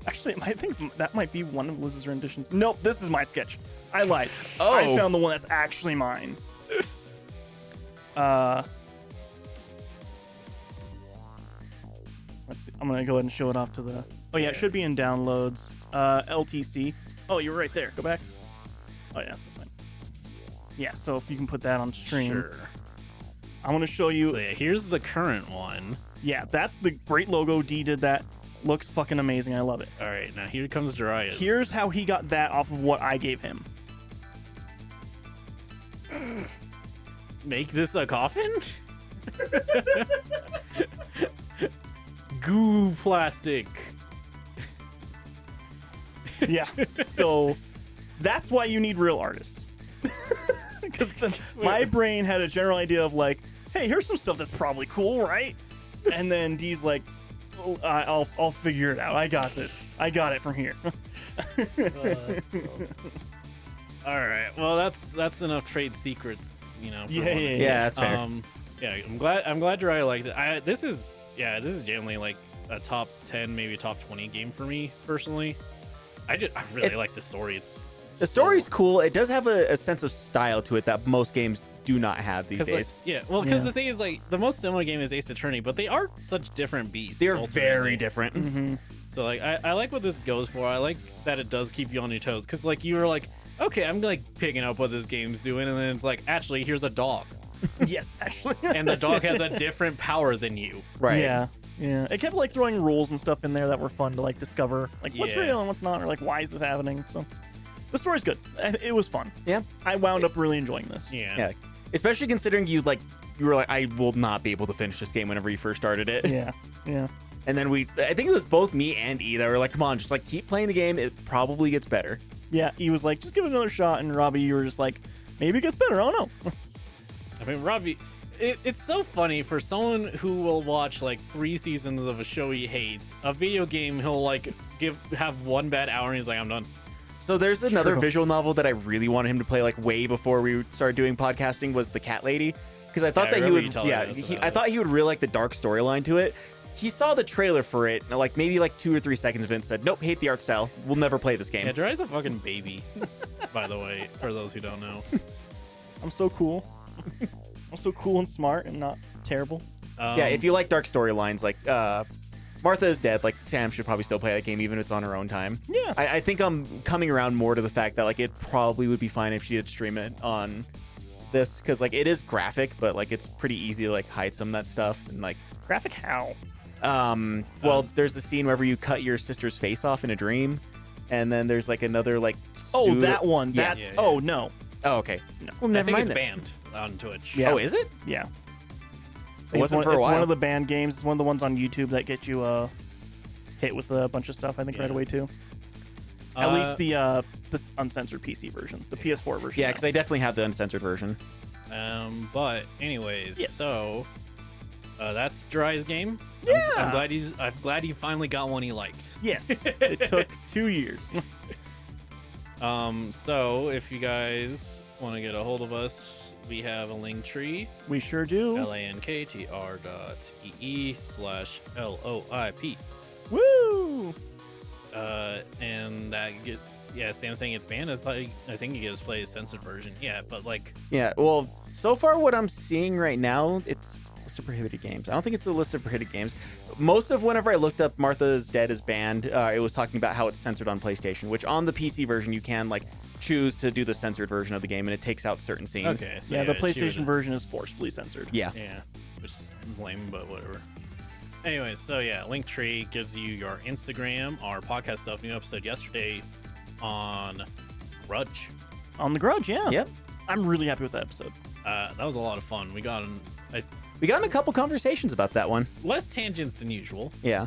Actually, I think that might be one of Liz's renditions. Nope, this is my sketch. I lied.
Oh.
I found the one that's actually mine. Let's see. I'm gonna go ahead and show it off to the. Oh yeah, it should be in downloads. LTC. Oh, you're right there. Go back. Oh yeah, that's fine. Yeah, so if you can put that on stream,
Sure.
I'm gonna show you.
So yeah, here's the current one.
Yeah, that's the great logo. D did that. Looks fucking amazing. I love it.
All right, now here comes Jeriah's.
Here's how he got that off of what I gave him.
Make this a coffin? Goo plastic.
Yeah. So that's why you need real artists. Because my brain had a general idea of like, hey, here's some stuff that's probably cool, right? And then D's like, oh, I'll figure it out. I got this. I got it from here.
All right. Well, that's enough trade secrets, you know. For
Yeah,
one.
yeah,
Yeah, that's fair.
Yeah, I'm glad Jeriah liked it. This is generally like a top 10, maybe top 20 game for me personally. I really
It's-
like the story. It's
The story's cool. It does have a sense of style to it that most games do not have these days.
because the thing is, like, the most similar game is Ace Attorney, but they are such different beasts.
They're
ultimately.
very different.
Mm-hmm.
So like I like what this goes for. I like that it does keep you on your toes, because like you were like, okay, I'm like picking up what this game's doing, and then it's like, actually, here's a dog,
Yes, actually.
and the dog has a different power than you.
Right.
Yeah. Yeah, it kept like throwing rules and stuff in there that were fun to like discover, like what's
Yeah.
real and what's not, or like why is this happening. So the story's good. It was fun.
Yeah.
I wound up really enjoying this.
Yeah. Especially considering you were like, I will not be able to finish this game whenever you first started it.
Yeah. Yeah.
And then I think it was both me and E that were like, come on, just like keep playing the game. It probably gets better.
Yeah. He was like, just give it another shot, and Robbie, you were just like, maybe it gets better. I don't know.
I mean, Robbie, it's so funny for someone who will watch like 3 seasons of a show he hates. A video game, he'll like have one bad hour and he's like, I'm done.
So there's another
True.
visual novel that I really wanted him to play like way before we started doing podcasting was The Cat Lady. Because I thought
Yeah, I
that he
remember you
would,
telling
yeah,
us
I
about
thought
this.
he would really like the dark storyline to it. He saw the trailer for it, like maybe like 2 or 3 seconds of it and said, nope, hate the art style. We'll never play this game.
Yeah, Jeriah's a fucking baby, by the way, for those who don't know.
I'm so cool. I'm so cool and smart and not terrible.
Yeah, if you like dark storylines, like Martha is Dead, like Sam should probably still play that game even if it's on her own time.
Yeah.
I think I'm coming around more to the fact that like it probably would be fine if she did stream it on this, because like it is graphic, but like it's pretty easy to like hide some of that stuff and like
Graphic how?
well, there's a scene wherever you cut your sister's face off in a dream, and then there's like another like
Oh, that one.
Yeah.
That's
Yeah, yeah.
oh no.
Oh, okay.
No.
Well,
I
never
think
mind
it's
then.
banned on Twitch.
Yeah.
Oh, is it?
Yeah.
It wasn't for a
It's one
while.
of the banned games. It's one of the ones on YouTube that get you hit with a bunch of stuff. I think right
Yeah.
away too. At least the uncensored PC version, the PS4 version.
Yeah,
now.
because I definitely have the uncensored version.
But anyways,
Yes.
so that's Jeriah's game.
Yeah.
I'm glad he finally got one he liked.
Yes, it took 2 years.
So if you guys want to get a hold of us, we have a link tree,
We sure do.
lanktr.ee/LOIP.
Woo!
And that Sam's saying it's banned. I think you guys play a censored version. Yeah, but like,
Yeah, well, so far what I'm seeing right now, it's a list of prohibited games. I don't think it's a list of prohibited games. Most of whenever I looked up Martha's Dead is banned, it was talking about how it's censored on PlayStation, which on the PC version you can like choose to do the censored version of the game and it takes out certain scenes.
okay, so
Yeah, the
she
PlayStation
was-
version is forcefully censored.
Yeah.
Yeah, which is lame, but whatever. Anyways, so yeah, Linktree gives you your Instagram, our podcast stuff. New episode yesterday on Grudge.
On the Grudge, yeah.
Yep.
I'm really happy with that episode.
That was a lot of fun. We got
We got in a couple conversations about that one.
less tangents than usual.
Yeah.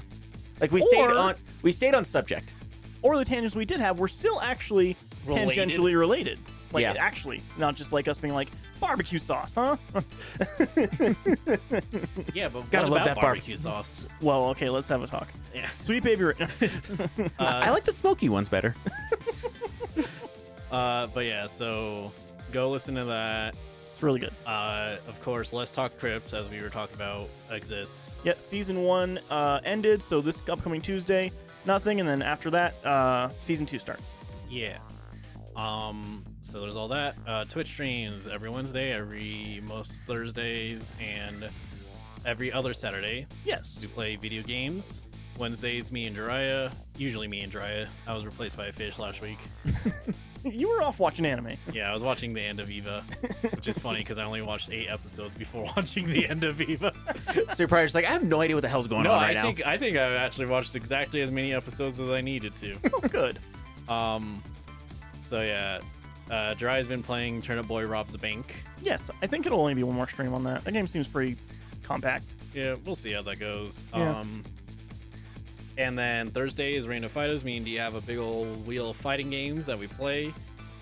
Like we
Or-
stayed on subject.
Or the tangents we did have were still actually
Related.
tangentially related. Like
Yeah.
actually, not just like us being like barbecue sauce, huh?
Yeah, but
Gotta
what
love
about
that
barbecue sauce?
Well, okay, let's have a talk.
Yeah.
Sweet baby.
I like the smoky ones better.
But yeah, so go listen to that.
It's really good.
Of course, Let's Talk Crypt, as we were talking about, exists.
Yeah, season 1 ended, so this upcoming Tuesday, nothing, and then after that, season 2 starts.
Yeah. So there's all that. Twitch streams every Wednesday, most Thursdays, and every other Saturday.
Yes.
We play video games. Wednesdays, me and Jeriah. Usually me and Jeriah. I was replaced by a fish last week.
You were off watching anime.
Yeah, I was watching the end of Eva, which is funny because I only watched 8 episodes before watching the end of Eva.
So you're probably just like, I have no idea what the hell's going
No,
on right
I
now.
think I've actually watched exactly as many episodes as I needed to.
Oh, good.
So yeah, Jeriah's been playing Turnip Boy Robs a Bank.
Yes, I think it'll only be one more stream on that. That game seems pretty compact.
Yeah, we'll see how that goes.
Yeah.
And then Thursday is Random Fighters. Me and D have a big old wheel of fighting games that we play.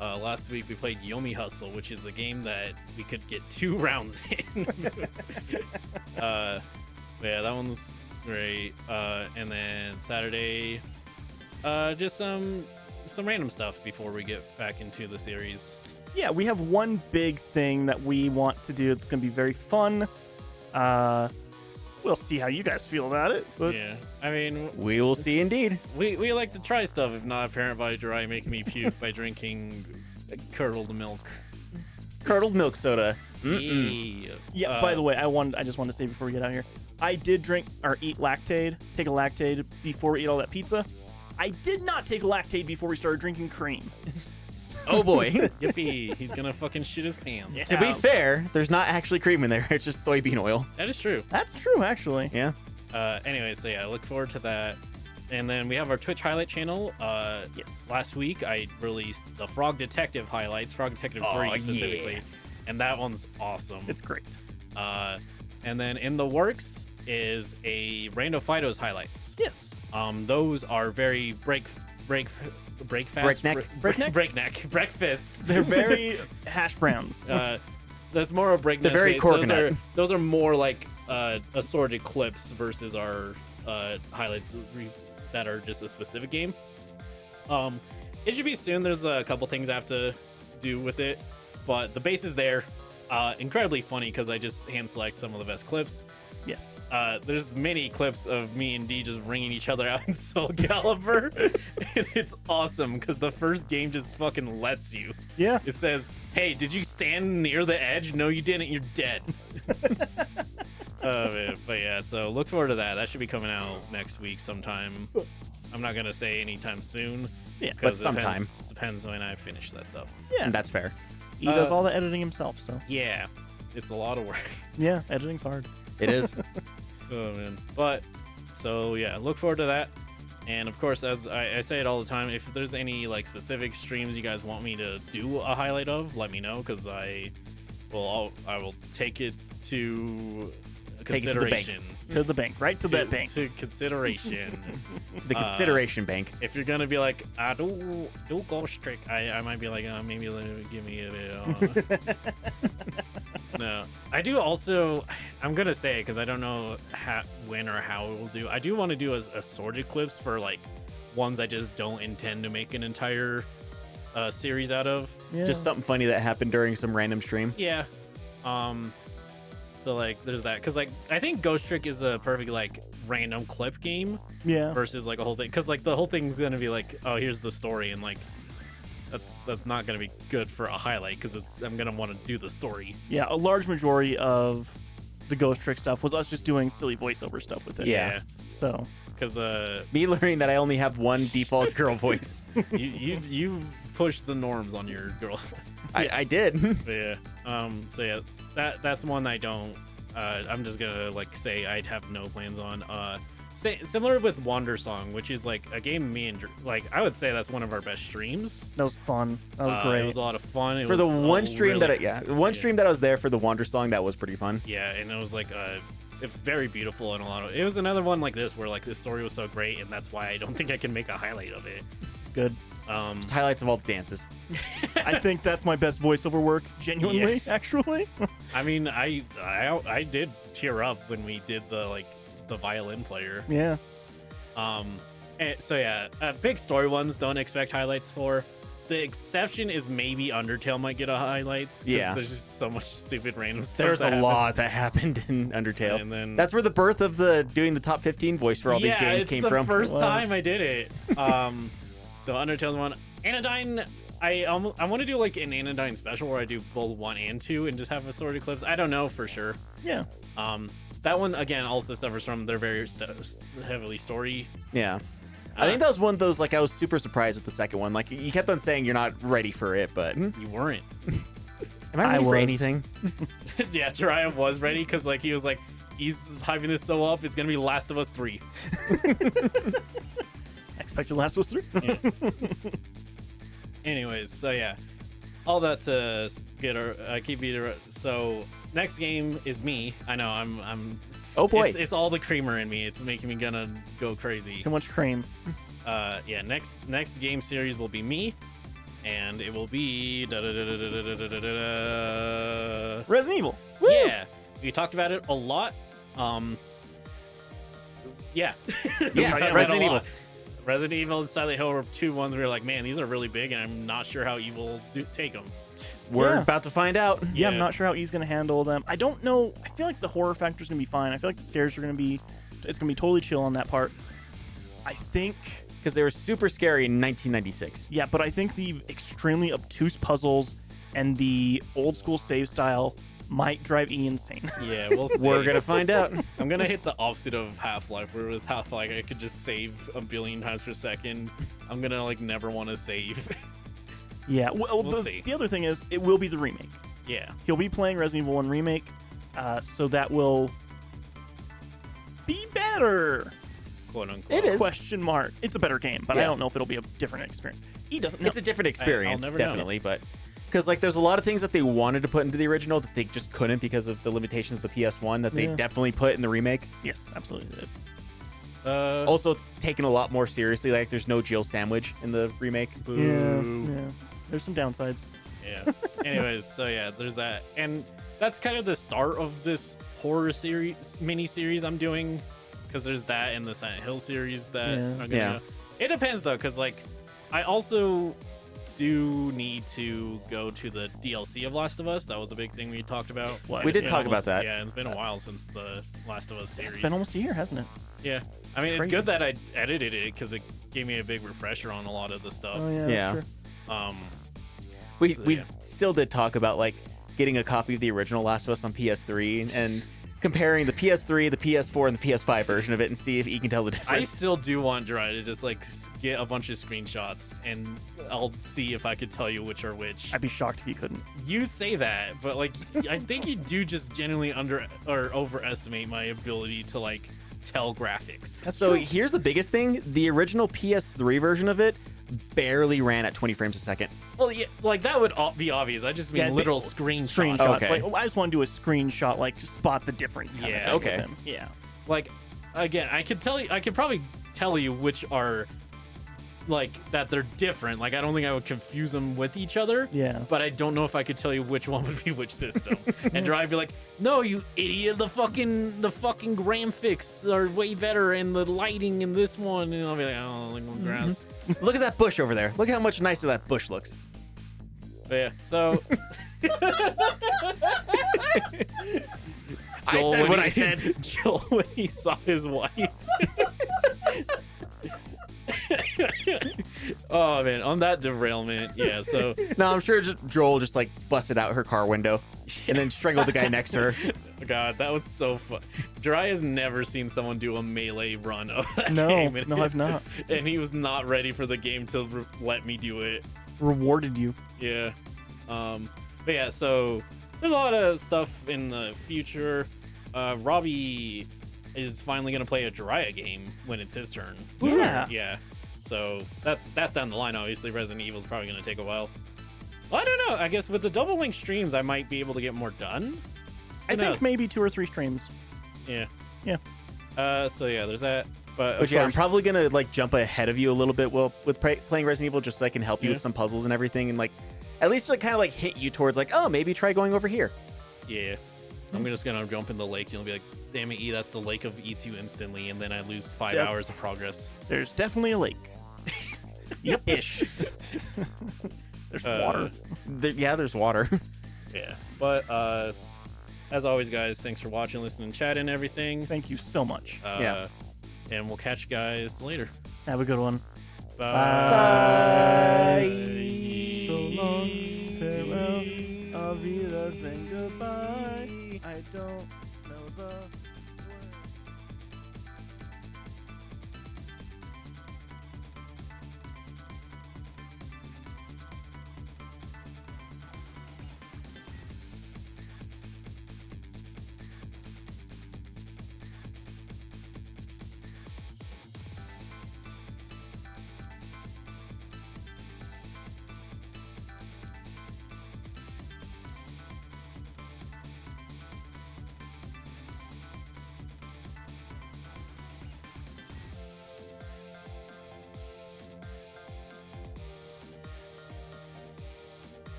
Last week we played Yomi Hustle, which is a game that we could get 2 rounds in. But yeah, that one's great. And then Saturday, just some random stuff before we get back into the series.
Yeah, we have one big thing that we want to do. It's going to be very fun. We'll see how you guys feel about it. But
Yeah, I mean,
We will see indeed.
we like to try stuff, if not apparent by Jeriah making me puke by drinking curdled milk.
Curdled milk soda. Mm-mm.
yeah, by the way, I just wanted to say before we get out of here, I did drink or eat Lactaid, take a Lactaid before we eat all that pizza. I did not take a Lactaid before we started drinking cream.
Oh boy.
Yippee, he's gonna fucking shit his pants.
Yeah.
To be fair, there's not actually cream in there. It's just soybean oil.
That is true.
That's true, actually.
Yeah.
Anyway, so yeah, look forward to that. And then we have our Twitch highlight channel.
Yes.
Last week I released the Frog Detective highlights, Frog Detective 3 specifically, and that one's awesome.
It's great.
And then in the works is a Rando Fido's highlights.
Yes.
Those are very breakneck breakfast.
They're very hash browns.
That's more of breakneck.
They're very coconut.
Those are more like assorted clips versus our highlights that are just a specific game. It should be soon. There's a couple things I have to do with it, but the base is there. Incredibly funny because I just hand select some of the best clips.
Yes.
There's many clips of me and D just ringing each other out in Soul Calibur. And it's awesome because the first game just fucking lets you.
Yeah.
It says, hey, did you stand near the edge? No, you didn't. You're dead. Man. But yeah, so look forward to that. That should be coming out next week sometime. I'm not going to say anytime soon.
Yeah,
but sometime.
Depends when I finish that stuff.
Yeah.
That's fair.
He does all the editing himself, so.
Yeah, it's a lot of work.
Yeah, editing's hard.
It is.
Oh man. But so yeah, look forward to that. And of course, as I say it all the time, if there's any like specific streams you guys want me to do a highlight of, let me know because I will take it to
Take it to the bank.
consideration.
To the bank, right to that bank.
To consideration.
To the consideration bank.
If you're gonna be like, do ghost trick, I might be like, maybe give me a bit. No, I do also. I'm gonna say it because I don't know when or how it will do. I do want to do assorted clips for like ones I just don't intend to make an entire series out of.
Yeah.
Just something funny that happened during some random stream.
Yeah. So like, there's that because like I think Ghost Trick is a perfect like random clip game
Yeah.
versus like a whole thing because like the whole thing's gonna be like, oh, here's the story and like. That's not gonna be good for a highlight because I'm gonna want to do the story.
Yeah, a large majority of the Ghost Trick stuff was us just doing silly voiceover stuff with it.
Yeah.
So.
Because
Me learning that I only have one default girl voice.
you pushed the norms on your girl.
I did.
But yeah. So yeah, that's one I don't. I'm just gonna like say I'd have no plans on. Similar with Wander Song, which is like a game me and like I would say that's one of our best streams.
That was fun. That was great.
It was a lot of fun. It
For the
was
one stream
really,
stream that I was there for the Wander Song, that was pretty fun.
Yeah, and it was like it's very beautiful and a lot of. It was another one like this where like the story was so great, and that's why I don't think I can make a highlight of it.
Good.
Just highlights of all the dances.
I think that's my best voiceover work, genuinely, actually.
I mean, I did tear up when we did the violin player.
Yeah.
So yeah, big story ones don't expect highlights for. The exception is maybe Undertale might get a highlights.
Yeah.
There's just so much stupid random stuff.
There's
that
a
happens.
lot that happened in Undertale.
And then
That's where the birth of doing the top 15 voice for all these games came from.
it's the first
It was.
time I did it. So Undertale's one. Anodyne, I want to do like an Anodyne special where I do both 1 and 2 and just have assorted clips. I don't know for sure.
Yeah.
That one again also suffers from they're very heavily story.
Yeah. I think that was one of those, like, I was super surprised with the second one. Like, you kept on saying you're not ready for it, but...
You weren't.
Am I ready for
was.
anything?
Yeah, Jeriah was ready because like he was like, he's hyping this so up, it's gonna be Last of Us 3.
Expected Last of Us 3.
Yeah. Anyways, so yeah, all that to get keep you. So next game is me. I know I'm.
Oh boy.
It's all the creamer in me. It's making me gonna go crazy.
Too much cream.
Yeah. Next game series will be me, and it will be
Resident Evil.
Yeah. We talked about it a lot. Yeah. We talked about it
Resident
a
Evil.
lot. Resident Evil and Silent Hill were two ones we were like, man, these are really big, and I'm not sure how Evil take them.
We're
Yeah.
about to find out.
Yeah, I'm
Yeah.
not sure how he's gonna handle them. I don't know. I feel like the horror factor's gonna be fine. I feel like the scares are gonna be. It's gonna be totally chill on that part. I think.
Because they were super scary in 1996.
Yeah, but I think the extremely obtuse puzzles and the old school save style might drive E insane.
Yeah, we'll see.
We're going to find out.
I'm gonna hit the opposite of Half-Life, where with Half-Life I could just save a billion times per second. I'm gonna like never want to save.
Yeah. Well,
We'll see.
the other thing is, it will be the remake.
Yeah.
He'll be playing Resident Evil 1 remake, so that will be bad better.
quote unquote.
It is.
Question mark. It's a better game, but I
Yeah.
don't know if it'll be a different experience. He doesn't know.
It's a different experience,
never know.
definitely, but because like there's a lot of things that they wanted to put into the original that they just couldn't because of the limitations of the PS1 that they
Yeah.
definitely put in the remake.
Yes, absolutely.
Also, it's taken a lot more seriously. Like there's no Jill sandwich in the remake.
Yeah. There's some downsides.
Yeah. Anyways, so yeah, there's that, and that's kind of the start of this horror series mini series I'm doing, because there's that and the Silent Hill series that
Yeah.
are gonna.
Yeah.
It depends though, because like I also do need to go to the DLC of Last of Us. That was a big thing we talked about.
What?
We did
It's
talk
been
about that.
Yeah, it's been a while since the Last of Us series.
It's been almost a year, hasn't it?
Yeah. I mean,
Crazy.
it's good that I edited it because it gave me a big refresher on a lot of the stuff.
Oh yeah.
Yeah.
That's true.
We
So,
we
yeah.
still did talk about like getting a copy of the original Last of Us on PS3 and comparing the PS3, the PS4, and the PS5 version of it and see if you can tell the
I
difference.
still do want Jeriah to just like get a bunch of screenshots and I'll see if I could tell you which are which.
I'd be shocked if you couldn't.
You say that, but like I think you do just genuinely under or overestimate my ability to like tell graphics.
That's
So
true.
here's the biggest thing: the original PS3 version of it barely ran at 20 frames a second.
Well, yeah, like that would be obvious. I just mean
Yeah,
literal
big-
screenshots.
Screenshots.
Okay.
Like, I just want to do a screenshot, like to spot the difference. Kind
Yeah,
of thing
okay.
with him. Yeah.
Like again, I could tell you, I could probably tell you which are like that they're different. Like I don't think I would confuse them with each other.
Yeah.
But I don't know if I could tell you which one would be which system. And Jeriah would be like, "No, you idiot! The fucking graphics are way better, and the lighting in this one." And I'll be like, "Oh, like grass."
Look at that bush over there. Look how much nicer that bush looks.
But yeah, so
I said
when
what
he-
I said.
Joel, when he saw his wife. Oh man, on that derailment, yeah. So
No, I'm sure Joel just like busted out her car window and then strangled the guy next to her.
God, that was so fun. Jeriah has never seen someone do a melee run of that
No,
game. and-
no, I've not.
And he was not ready for the game to let me do it.
Rewarded you.
Yeah. But yeah, so there's a lot of stuff in the future. Robbie is finally gonna play a Jeriah game when it's his turn.
Yeah.
Yeah. So that's down the line. Obviously, Resident Evil's probably gonna take a while. Well, I don't know. I guess with the double link streams, I might be able to get more done.
I
Who
think
knows?
maybe 2 or 3 streams.
Yeah.
Yeah.
So yeah, there's that. But
But
of
yeah, I'm
course-
probably gonna like jump ahead of you a little bit with playing Resident Evil, just so I can help you
Yeah.
with some puzzles and everything, and like at least like kind of like hint you towards like, oh, maybe try going over here.
Yeah. I'm just gonna jump in the lake and you'll be like, damn it, E, that's the lake of E2 instantly, and then I lose 5
Yep.
hours of progress.
There's definitely a lake.
Yep. Ish.
There's water.
Yeah, there's water.
Yeah. But as always, guys, thanks for watching, listening, chatting, and everything.
Thank you so much.
Yeah.
And we'll catch you guys later.
Have a good one.
Bye.
Bye.
So long, farewell, auf Wiedersehen, goodbye. I don't know the